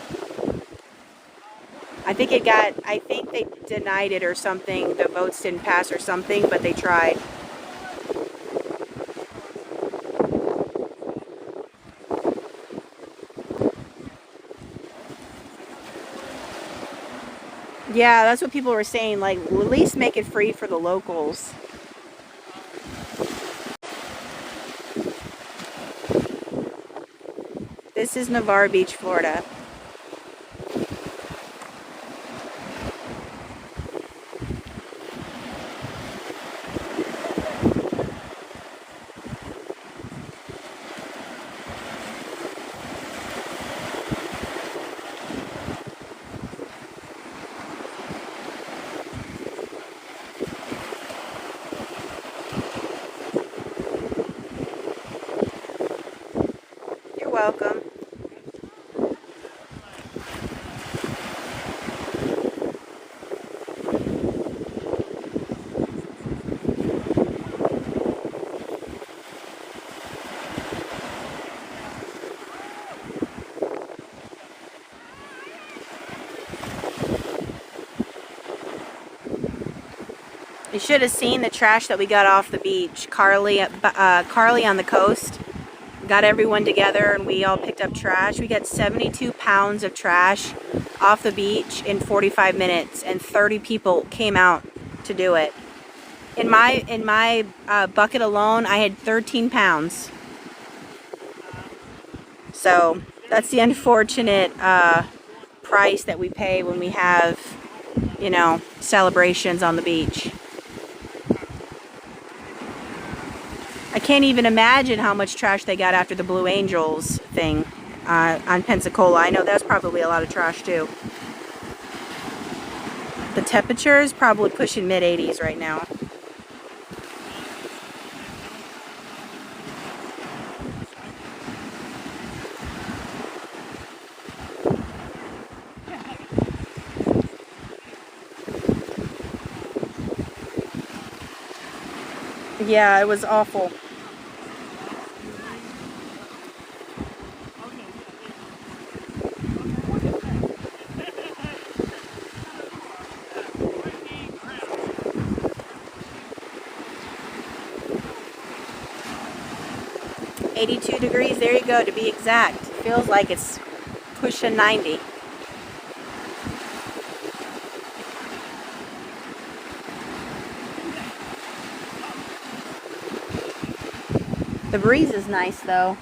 I think they denied it or something. The votes didn't pass or something, but they tried. Yeah, that's what people were saying. Like, at least make it free for the locals. This is Navarre Beach, Florida. You're welcome. You should have seen the trash that we got off the beach. Carly on the coast got everyone together and we all picked up trash. We got 72 pounds of trash off the beach in 45 minutes, and 30 people came out to do it. In my bucket alone, I had 13 pounds. So that's the unfortunate price that we pay when we have, you know, celebrations on the beach. I can't even imagine how much trash they got after the Blue Angels thing on Pensacola. I know that's probably a lot of trash too. The temperature is probably pushing mid-80s right now. Yeah, it was awful. $82 degrees, there you go, to be exact. Feels like it's pushing 90. The breeze is nice though.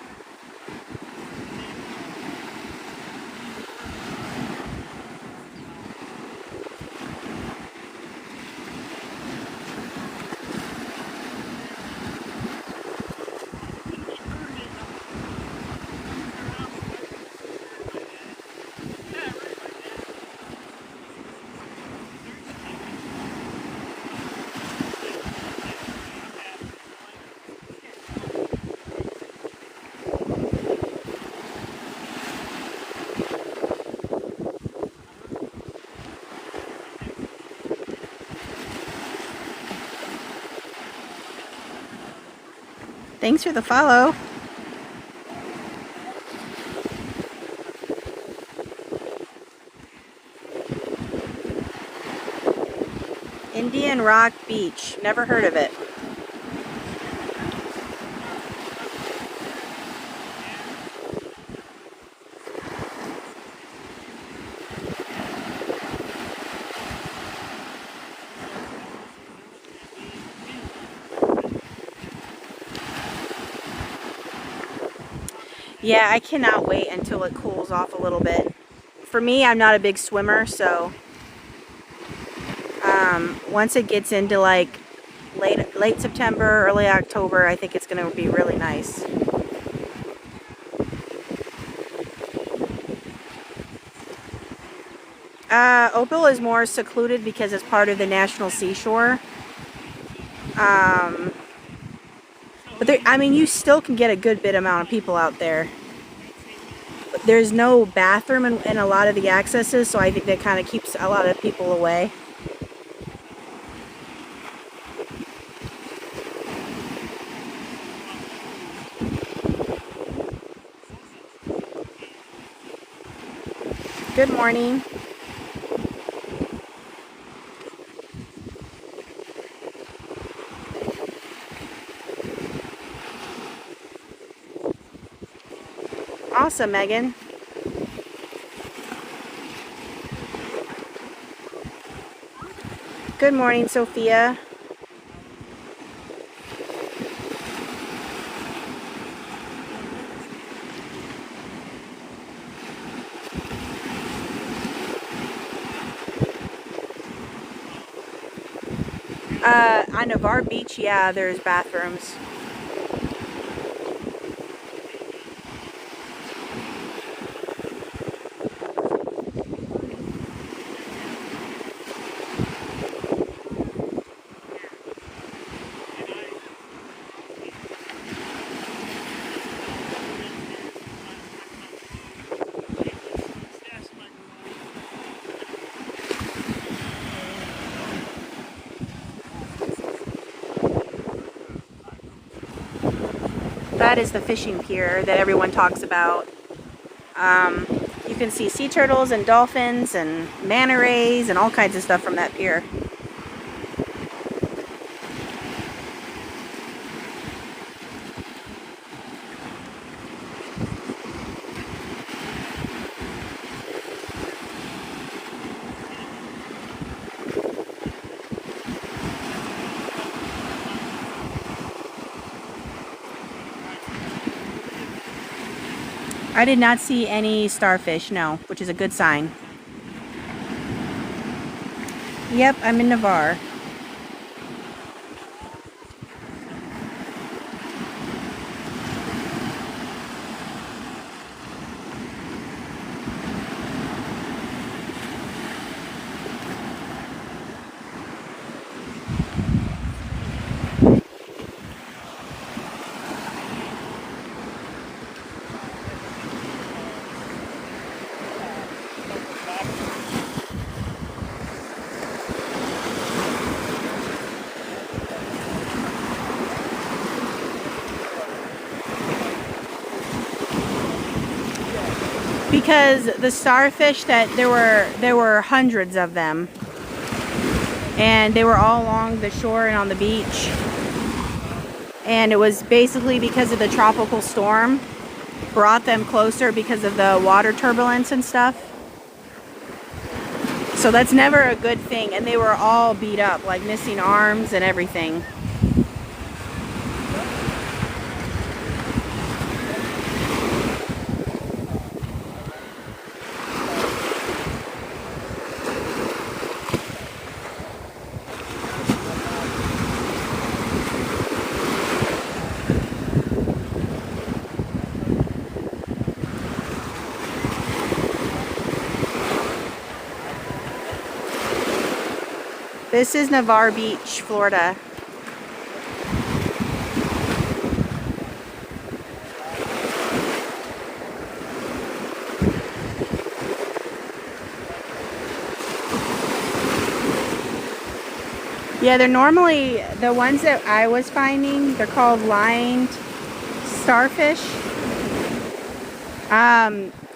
Thanks for the follow. Indian Rock Beach. Never heard of it. Yeah, I cannot wait until it cools off a little bit. For me, I'm not a big swimmer, so once it gets into like late September, early October, I think it's going to be really nice. Opal is more secluded because it's part of the National Seashore. But there, I mean, you still can get a good bit amount of people out there. But there's no bathroom in a lot of the accesses, so I think that kind of keeps a lot of people away. Good morning. Awesome, Megan. Good morning, Sophia. On Navarre Beach, yeah, there's bathrooms. That is the fishing pier that everyone talks about. You can see sea turtles and dolphins and manta rays and all kinds of stuff from that pier. I did not see any starfish, no, which is a good sign. Yep, I'm in Navarre. Because the starfish that there were hundreds of them, and they were all along the shore and on the beach, and it was basically because of the tropical storm brought them closer because of the water turbulence and stuff. So that's never a good thing, and they were all beat up, like missing arms and everything. This is Navarre Beach, Florida. Yeah, they're normally, the ones that I was finding, they're called lined starfish.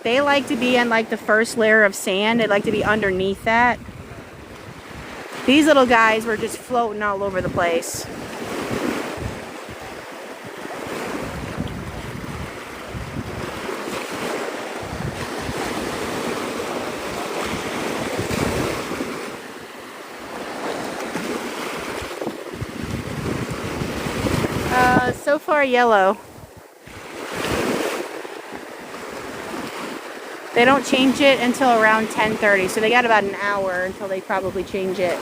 They like to be in like the first layer of sand. They like to be underneath that. These little guys were just floating all over the place. So far yellow. They don't change it until around 10:30, so they got about an hour until they probably change it.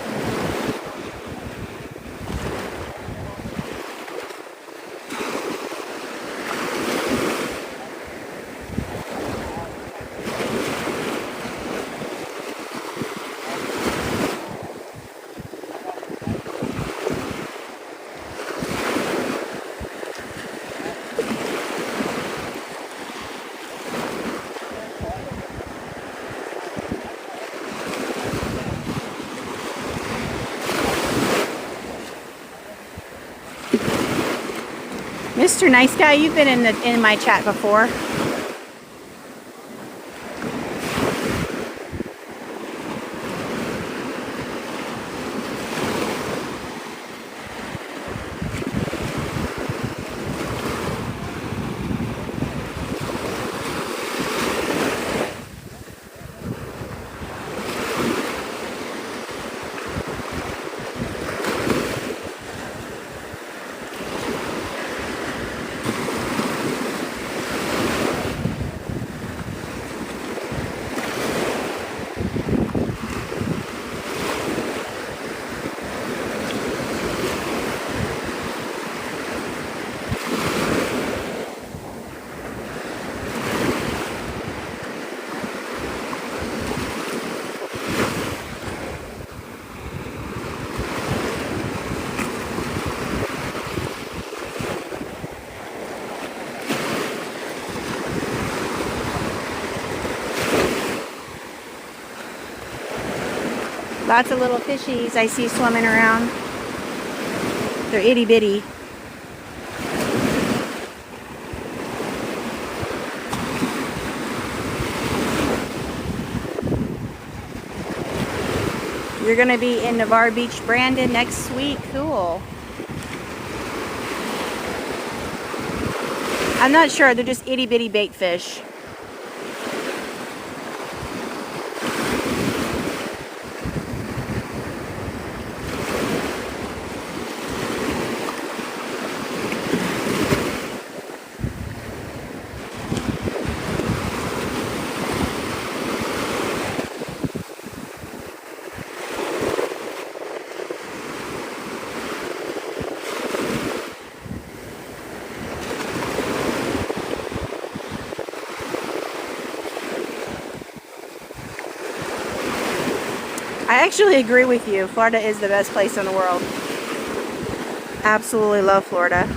Mr. Nice Guy, you've been in my chat before. Lots of little fishies I see swimming around. They're itty bitty. You're gonna be in Navarre Beach, Brandon next week. Cool. I'm not sure. They're just itty bitty bait fish. I actually agree with you. Florida is the best place in the world. Absolutely love Florida.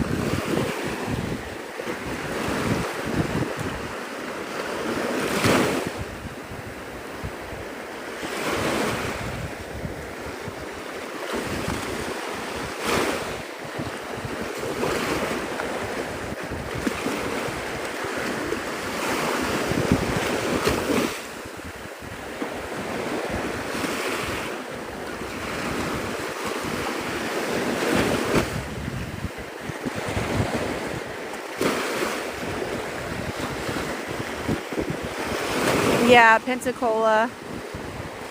Yeah, Pensacola.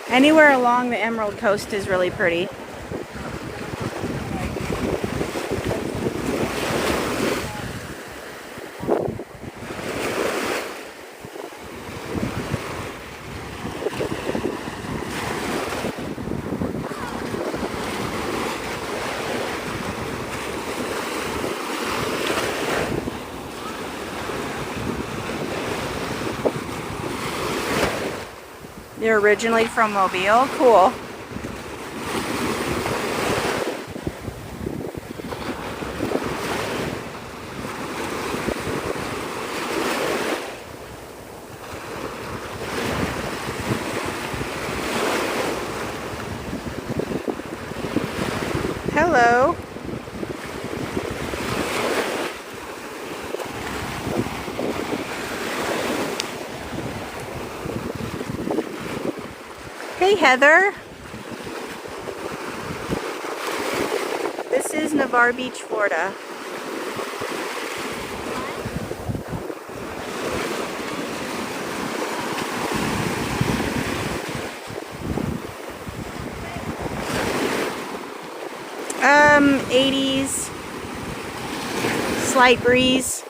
Anywhere along the Emerald Coast is really pretty. You're originally from Mobile? Cool. Hello. Hey Heather. This is Navarre Beach, Florida. Um, 80s. Slight breeze.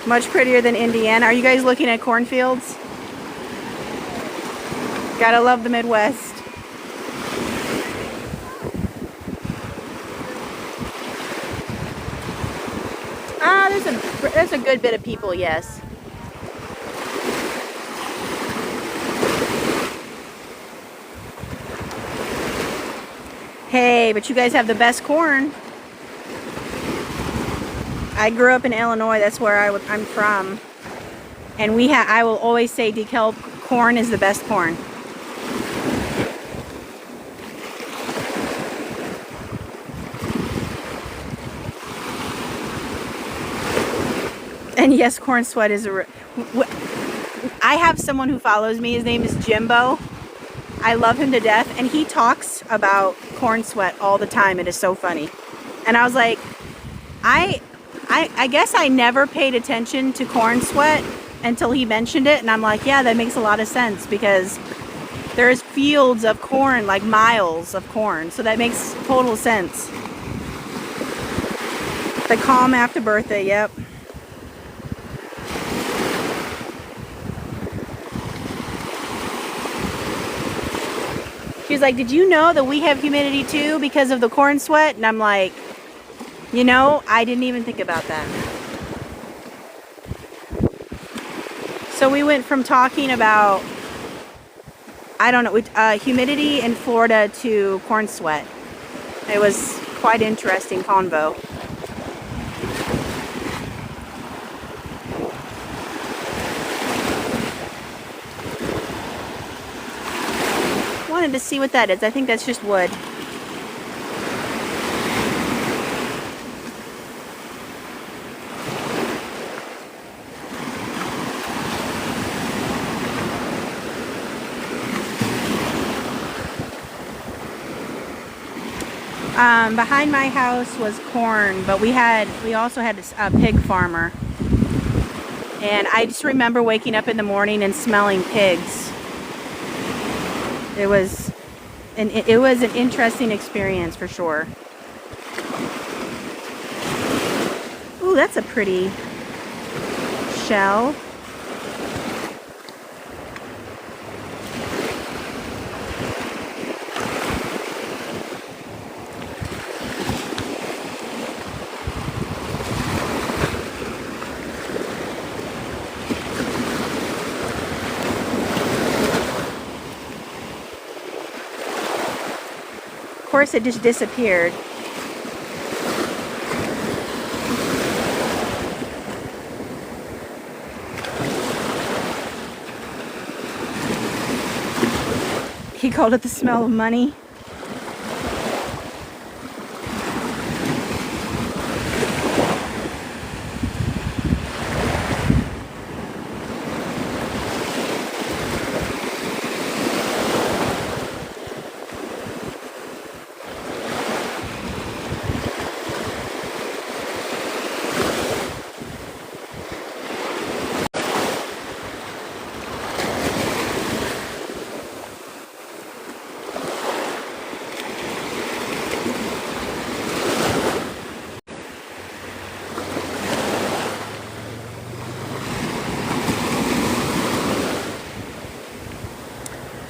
Much prettier than Indiana. Are you guys looking at cornfields? Gotta love the Midwest. Ah, there's a good bit of people, yes. Hey, but you guys have the best corn. I grew up in Illinois. That's where I'm from, and I will always say DeKalb corn is the best corn. And yes, corn sweat is I have someone who follows me. His name is Jimbo. I love him to death, and he talks about corn sweat all the time. It is so funny. And I was like, I guess I never paid attention to corn sweat until he mentioned it, and I'm like, yeah, that makes a lot of sense because there's fields of corn, like miles of corn, so that makes total sense. The calm after birthday, yep. She's like, did you know that we have humidity too because of the corn sweat? And I'm like, you know, I didn't even think about that. So we went from talking about, I don't know, humidity in Florida to corn sweat. It was quite interesting convo. to see what that is. I think that's just wood. Behind my house was corn, but we also had a pig farmer. And I just remember waking up in the morning and smelling pigs. It was an interesting experience for sure. Ooh, that's a pretty shell. Of course, it just disappeared. He called it the smell of money.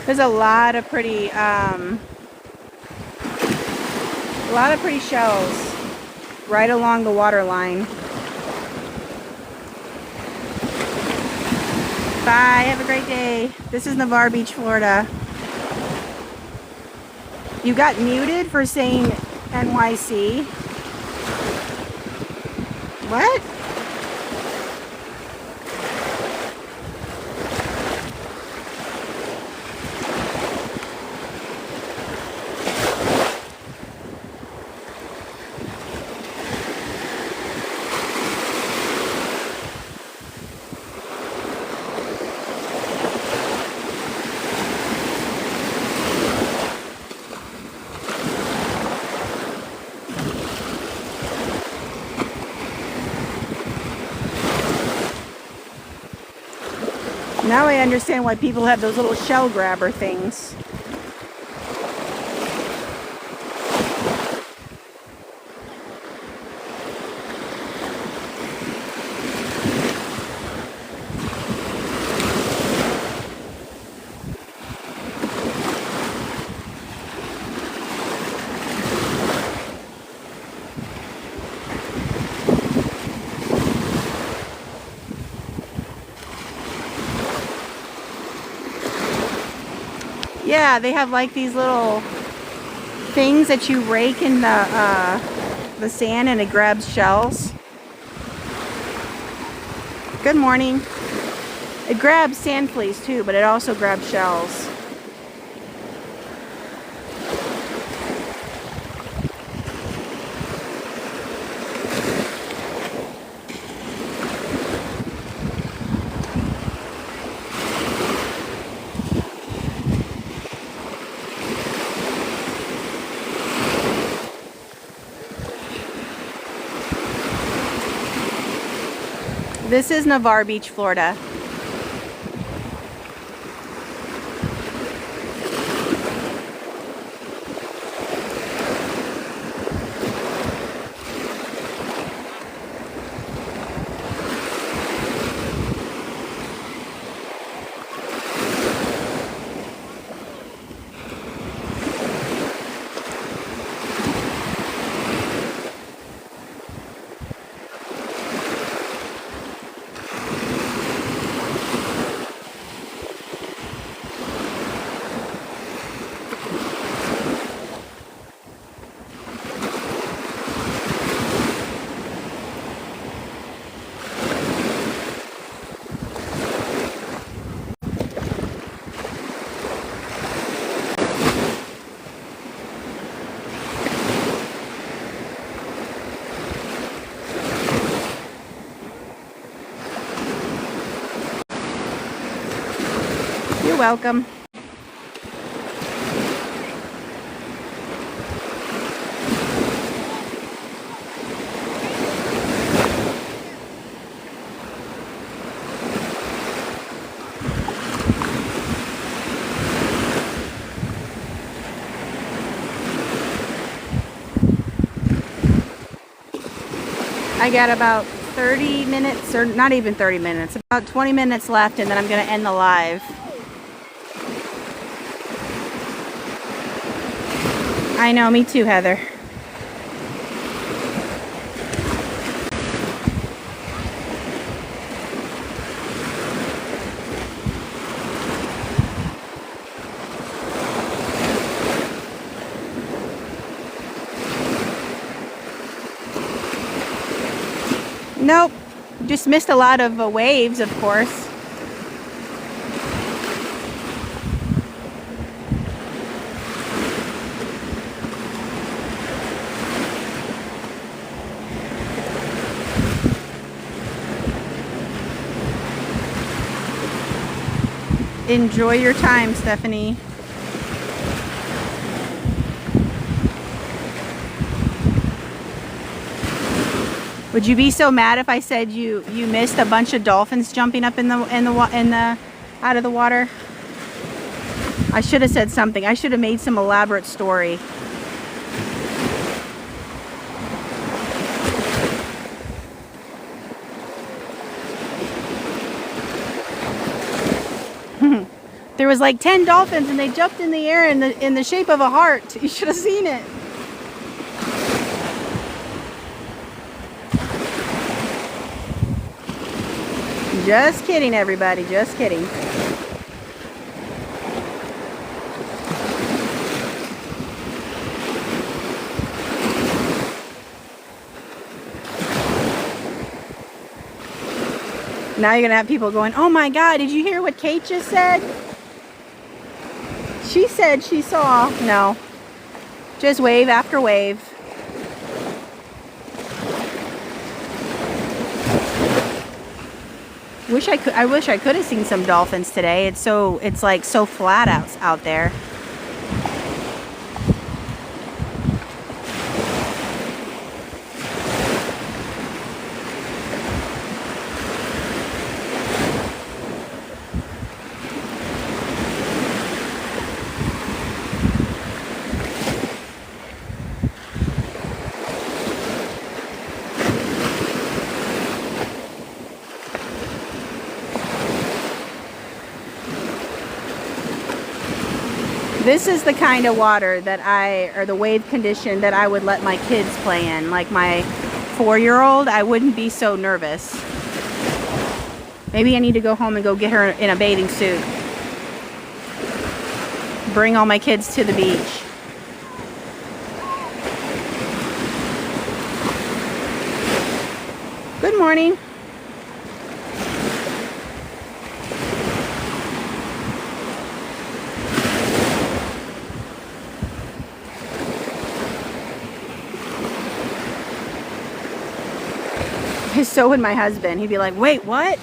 There's a lot of pretty shells right along the water line. Bye, have a great day. This is Navarre Beach, Florida. You got muted for saying NYC. What? Now I understand why people have those little shell grabber things. Yeah, they have like these little things that you rake in the sand and it grabs shells. Good morning. It grabs sand fleas too, but it also grabs shells. This is Navarre Beach, Florida. welcome. I got about 30 minutes, or not even 30 minutes, about 20 minutes left, and then I'm going to end the live. I know, me too, Heather. Nope, just missed a lot of waves, of course. Enjoy your time, Stephanie. Would you be so mad if I said you missed a bunch of dolphins jumping up out of the water? I should have said something. I should have made some elaborate story. There was like 10 dolphins and they jumped in the air in the shape of a heart. You should have seen it. Just kidding, everybody. Just kidding. Now you're going to have people going, oh my God, did you hear what Kate just said? She said she saw. No. Just wave after wave. I wish I could have seen some dolphins today. It's like so flat out there. This is the kind of water or the wave condition that I would let my kids play in. Like my 4-year-old, I wouldn't be so nervous. Maybe I need to go home and go get her in a bathing suit. Bring all my kids to the beach. Good morning. So would my husband. He'd be like, wait, what?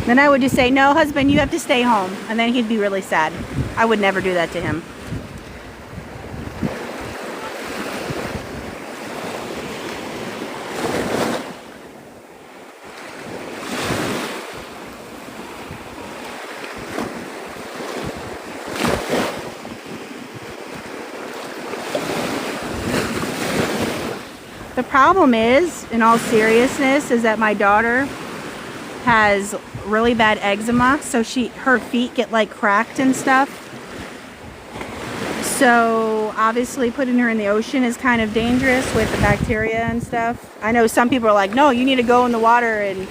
Then I would just say, no, husband, you have to stay home. And then he'd be really sad. I would never do that to him. The problem is, in all seriousness, is that my daughter has really bad eczema, so her feet get like cracked and stuff. So obviously putting her in the ocean is kind of dangerous with the bacteria and stuff. I know some people are like, no, you need to go in the water, and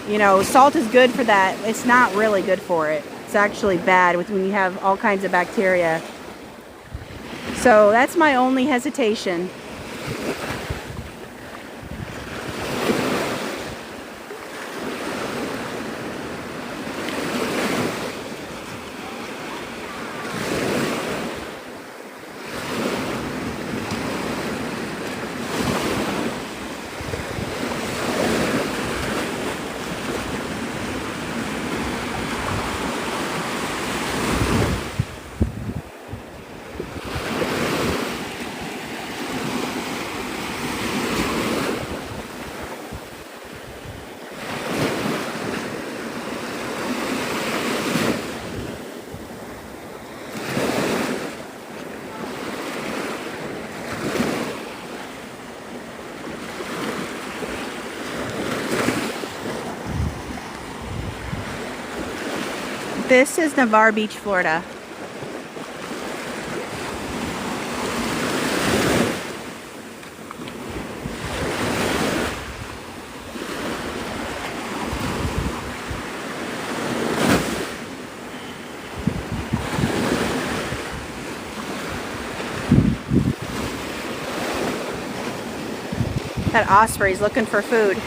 you know, salt is good for that. It's not really good for it. It's actually bad when you have all kinds of bacteria. So that's my only hesitation. This is Navarre Beach, Florida. That osprey's looking for food.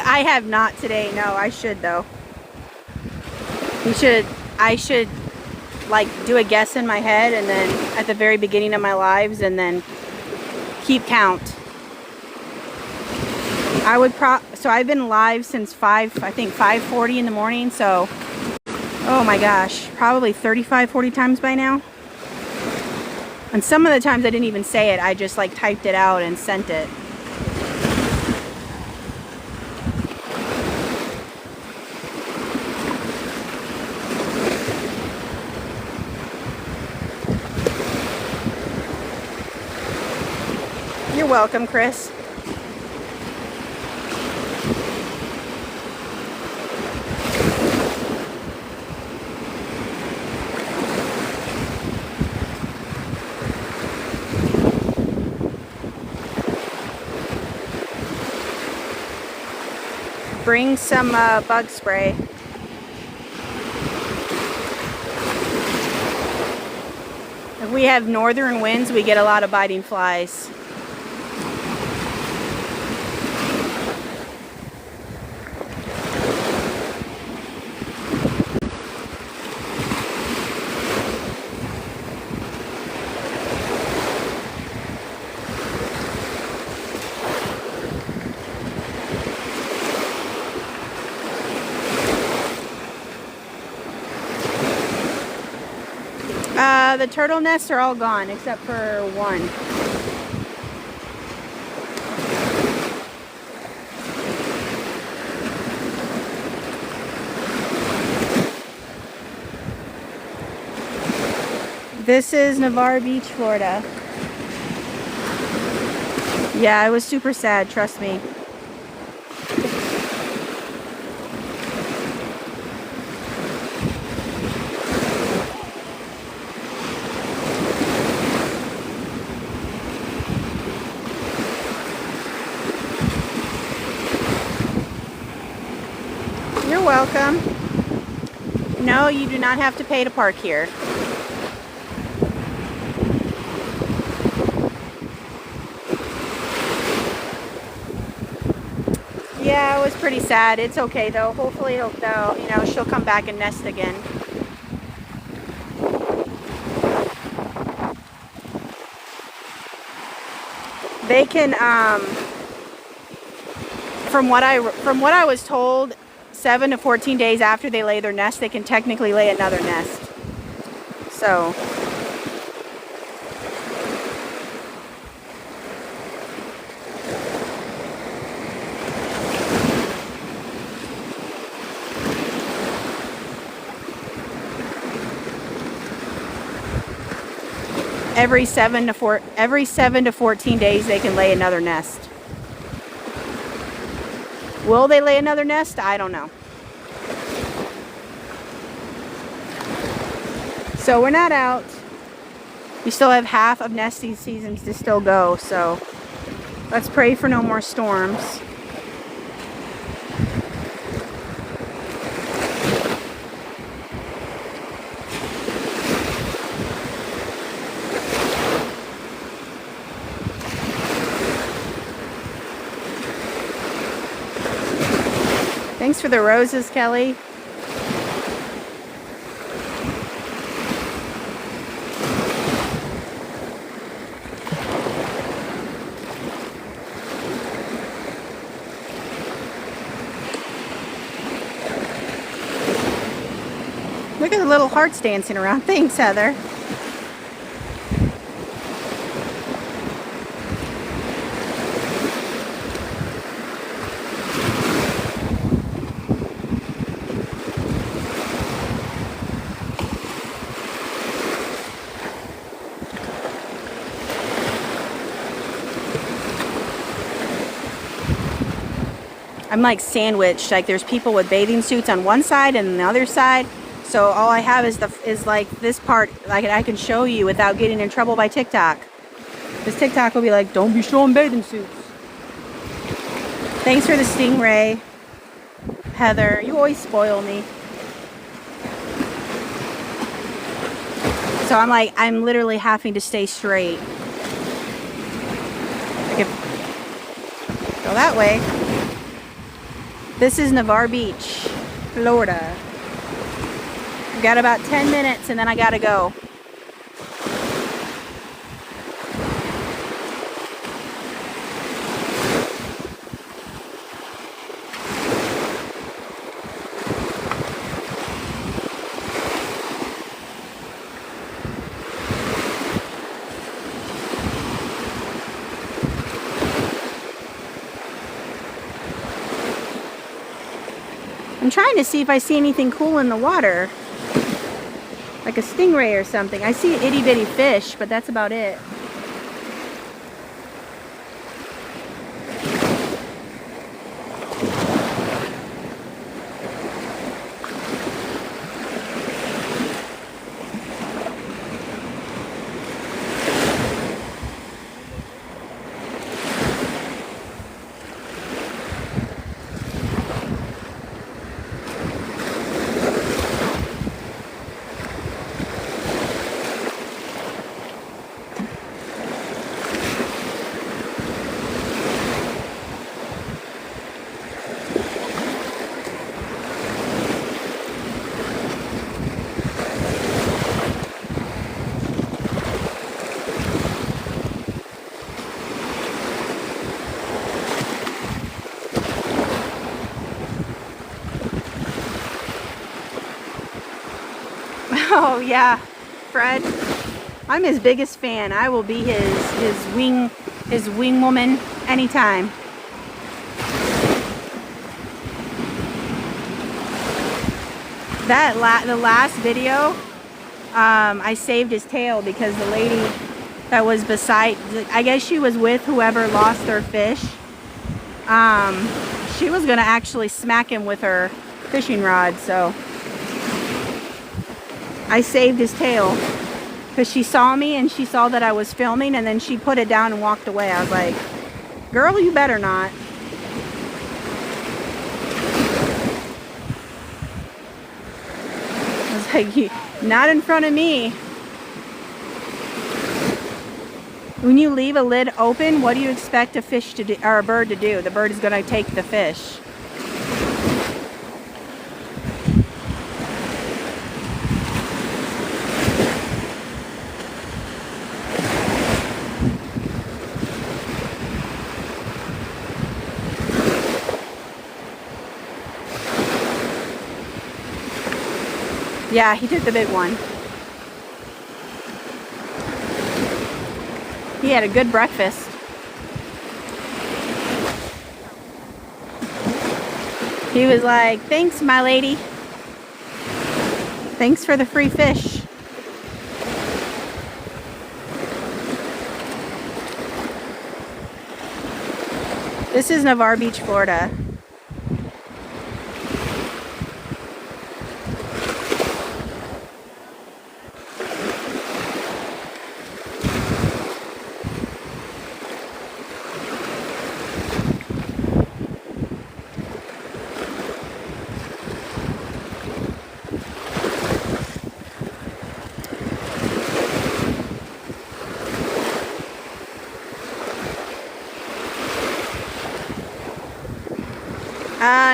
I have not today. No, I should though. I should like do a guess in my head and then at the very beginning of my lives and then keep count. So I've been live since I think 5:40 in the morning, so oh my gosh, probably 35-40 times by now. And some of the times I didn't even say it, I just like typed it out and sent it. You're welcome, Chris. Bring some bug spray. If we have northern winds, we get a lot of biting flies. The turtle nests are all gone except for one. This is Navarre Beach, Florida. Yeah, I was super sad, trust me. You're welcome. No, you do not have to pay to park here. Yeah, it was pretty sad. It's okay though. Hopefully she'll come back and nest again. They can from what I was told, 7 to 14 days after they lay their nest, they can technically lay another nest. So every 7 to 14 days they can lay another nest. Will they lay another nest? I don't know. So we're not out. We still have half of nesting seasons to still go, so let's pray for no more storms. Thanks for the roses, Kelly. Look at the little hearts dancing around. Thanks, Heather. I'm like sandwiched. Like there's people with bathing suits on one side and on the other side. So all I have is like this part. Like I can show you without getting in trouble by TikTok. Because TikTok will be like, don't be showing bathing suits. Thanks for the stingray, Heather. You always spoil me. So I'm literally having to stay straight. I could go that way. This is Navarre Beach, Florida. I've got about 10 minutes and then I gotta go. I'm trying to see if I see anything cool in the water. Like a stingray or something. I see itty bitty fish, but that's about it. Oh yeah, Fred. I'm his biggest fan. I will be his wing woman anytime. The last video, I saved his tail because the lady that was beside, I guess she was with whoever lost their fish. She was gonna actually smack him with her fishing rod, so I saved his tail because she saw me and she saw that I was filming and then she put it down and walked away. I was like, girl, you better not. I was like, not in front of me. When you leave a lid open, what do you expect a fish to do, or a bird to do? The bird is going to take the fish. Yeah, he took the big one. He had a good breakfast. He was like, thanks, my lady. Thanks for the free fish. This is Navarre Beach, Florida.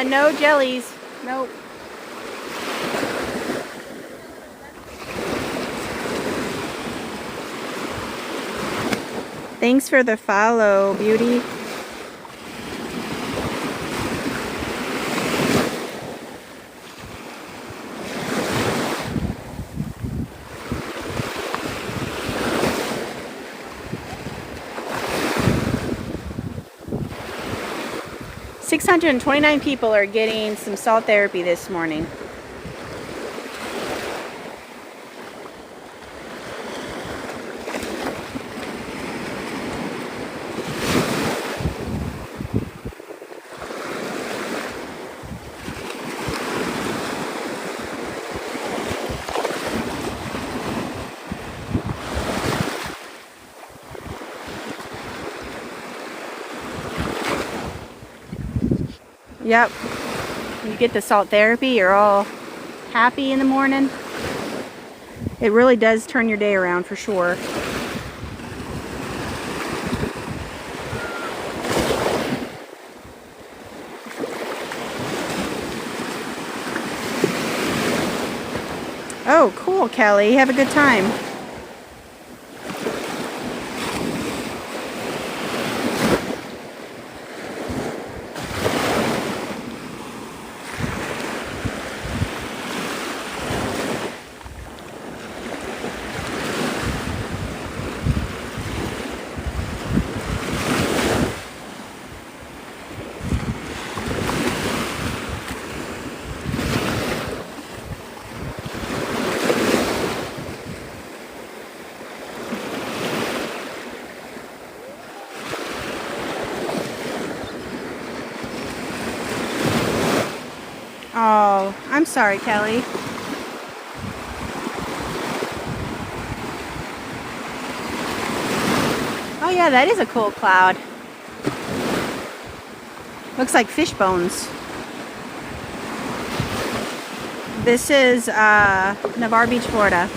No jellies. Nope. Thanks for the follow, beauty. 629 people are getting some salt therapy this morning. Yep. You get the salt therapy, you're all happy in the morning. It really does turn your day around for sure. Oh, cool, Kelly. Have a good time. Oh, I'm sorry, Kelly. Oh yeah, that is a cool cloud. Looks like fish bones. This is Navarre Beach, Florida.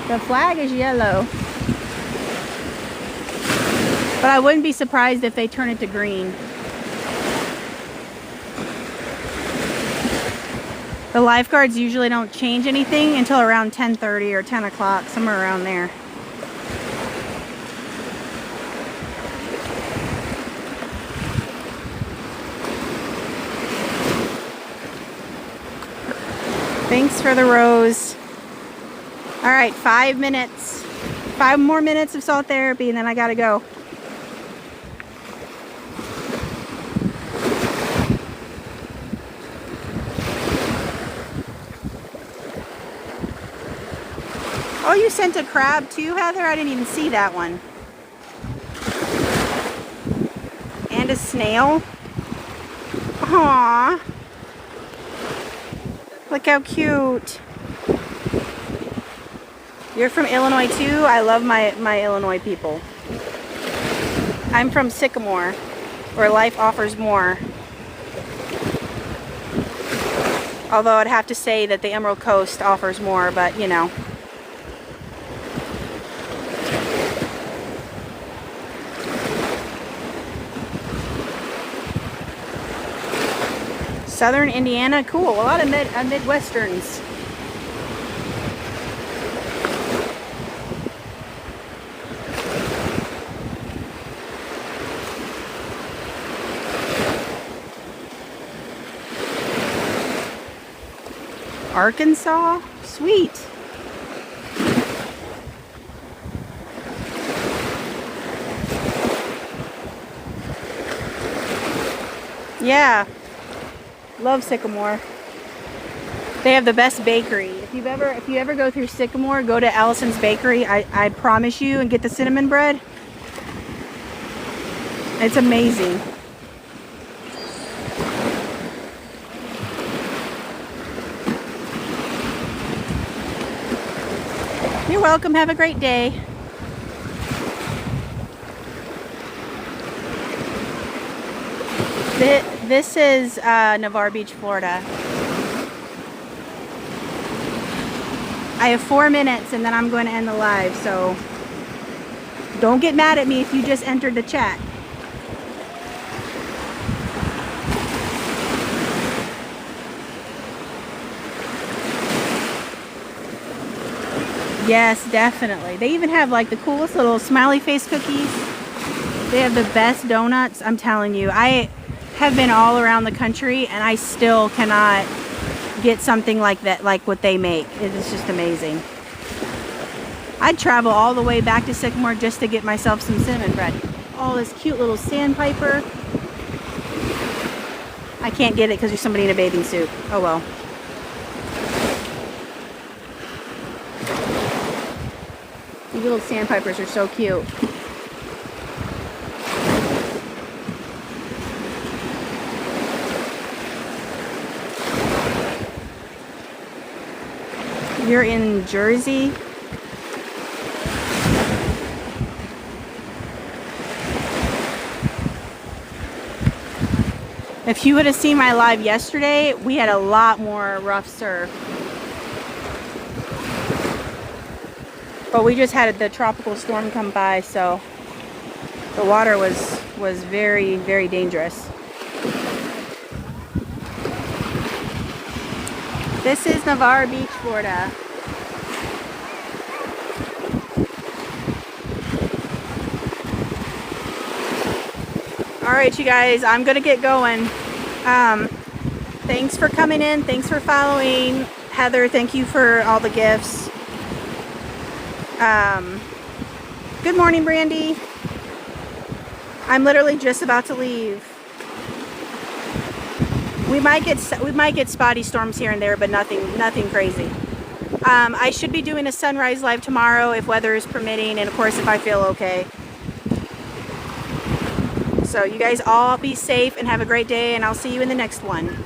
The flag is yellow. But I wouldn't be surprised if they turn it to green. The lifeguards usually don't change anything until around 10:30 or 10 o'clock, somewhere around there. Thanks for the rose. All right, 5 minutes. 5 more minutes of salt therapy and then I gotta go. Oh, you sent a crab too, Heather? I didn't even see that one. And a snail. Aww. Look how cute. You're from Illinois too? I love my Illinois people. I'm from Sycamore, where life offers more. Although I'd have to say that the Emerald Coast offers more, but you know. Southern Indiana, cool. A lot of Midwesterns. Arkansas? Sweet. Yeah. Love Sycamore. They have the best bakery. If you ever go through Sycamore, go to Allison's Bakery. I promise you, and get the cinnamon bread. It's amazing. You're welcome. Have a great day. This is Navarre Beach, Florida. I have 4 minutes and then I'm going to end the live, so don't get mad at me if you just entered the chat. Yes, definitely. They even have like the coolest little smiley face cookies. They have the best donuts. I'm telling you, I have been all around the country and I still cannot get something like that, like what they make. It is just amazing. I'd travel all the way back to Sycamore just to get myself some cinnamon bread. Oh, this cute little sandpiper. I can't get it because there's somebody in a bathing suit. Oh well. These little sandpipers are so cute. You're in Jersey? If you would have seen my live yesterday, we had a lot more rough surf. But we just had the tropical storm come by, so the water was very, very dangerous. This is Navarre Beach, Florida. All right, you guys, I'm gonna get going. Thanks for coming in. Thanks for following. Heather, thank you for all the gifts. Good morning, Brandy. I'm literally just about to leave. We might get spotty storms here and there, but nothing crazy. I should be doing a sunrise live tomorrow if weather is permitting, and of course if I feel okay. So you guys all be safe and have a great day, and I'll see you in the next one.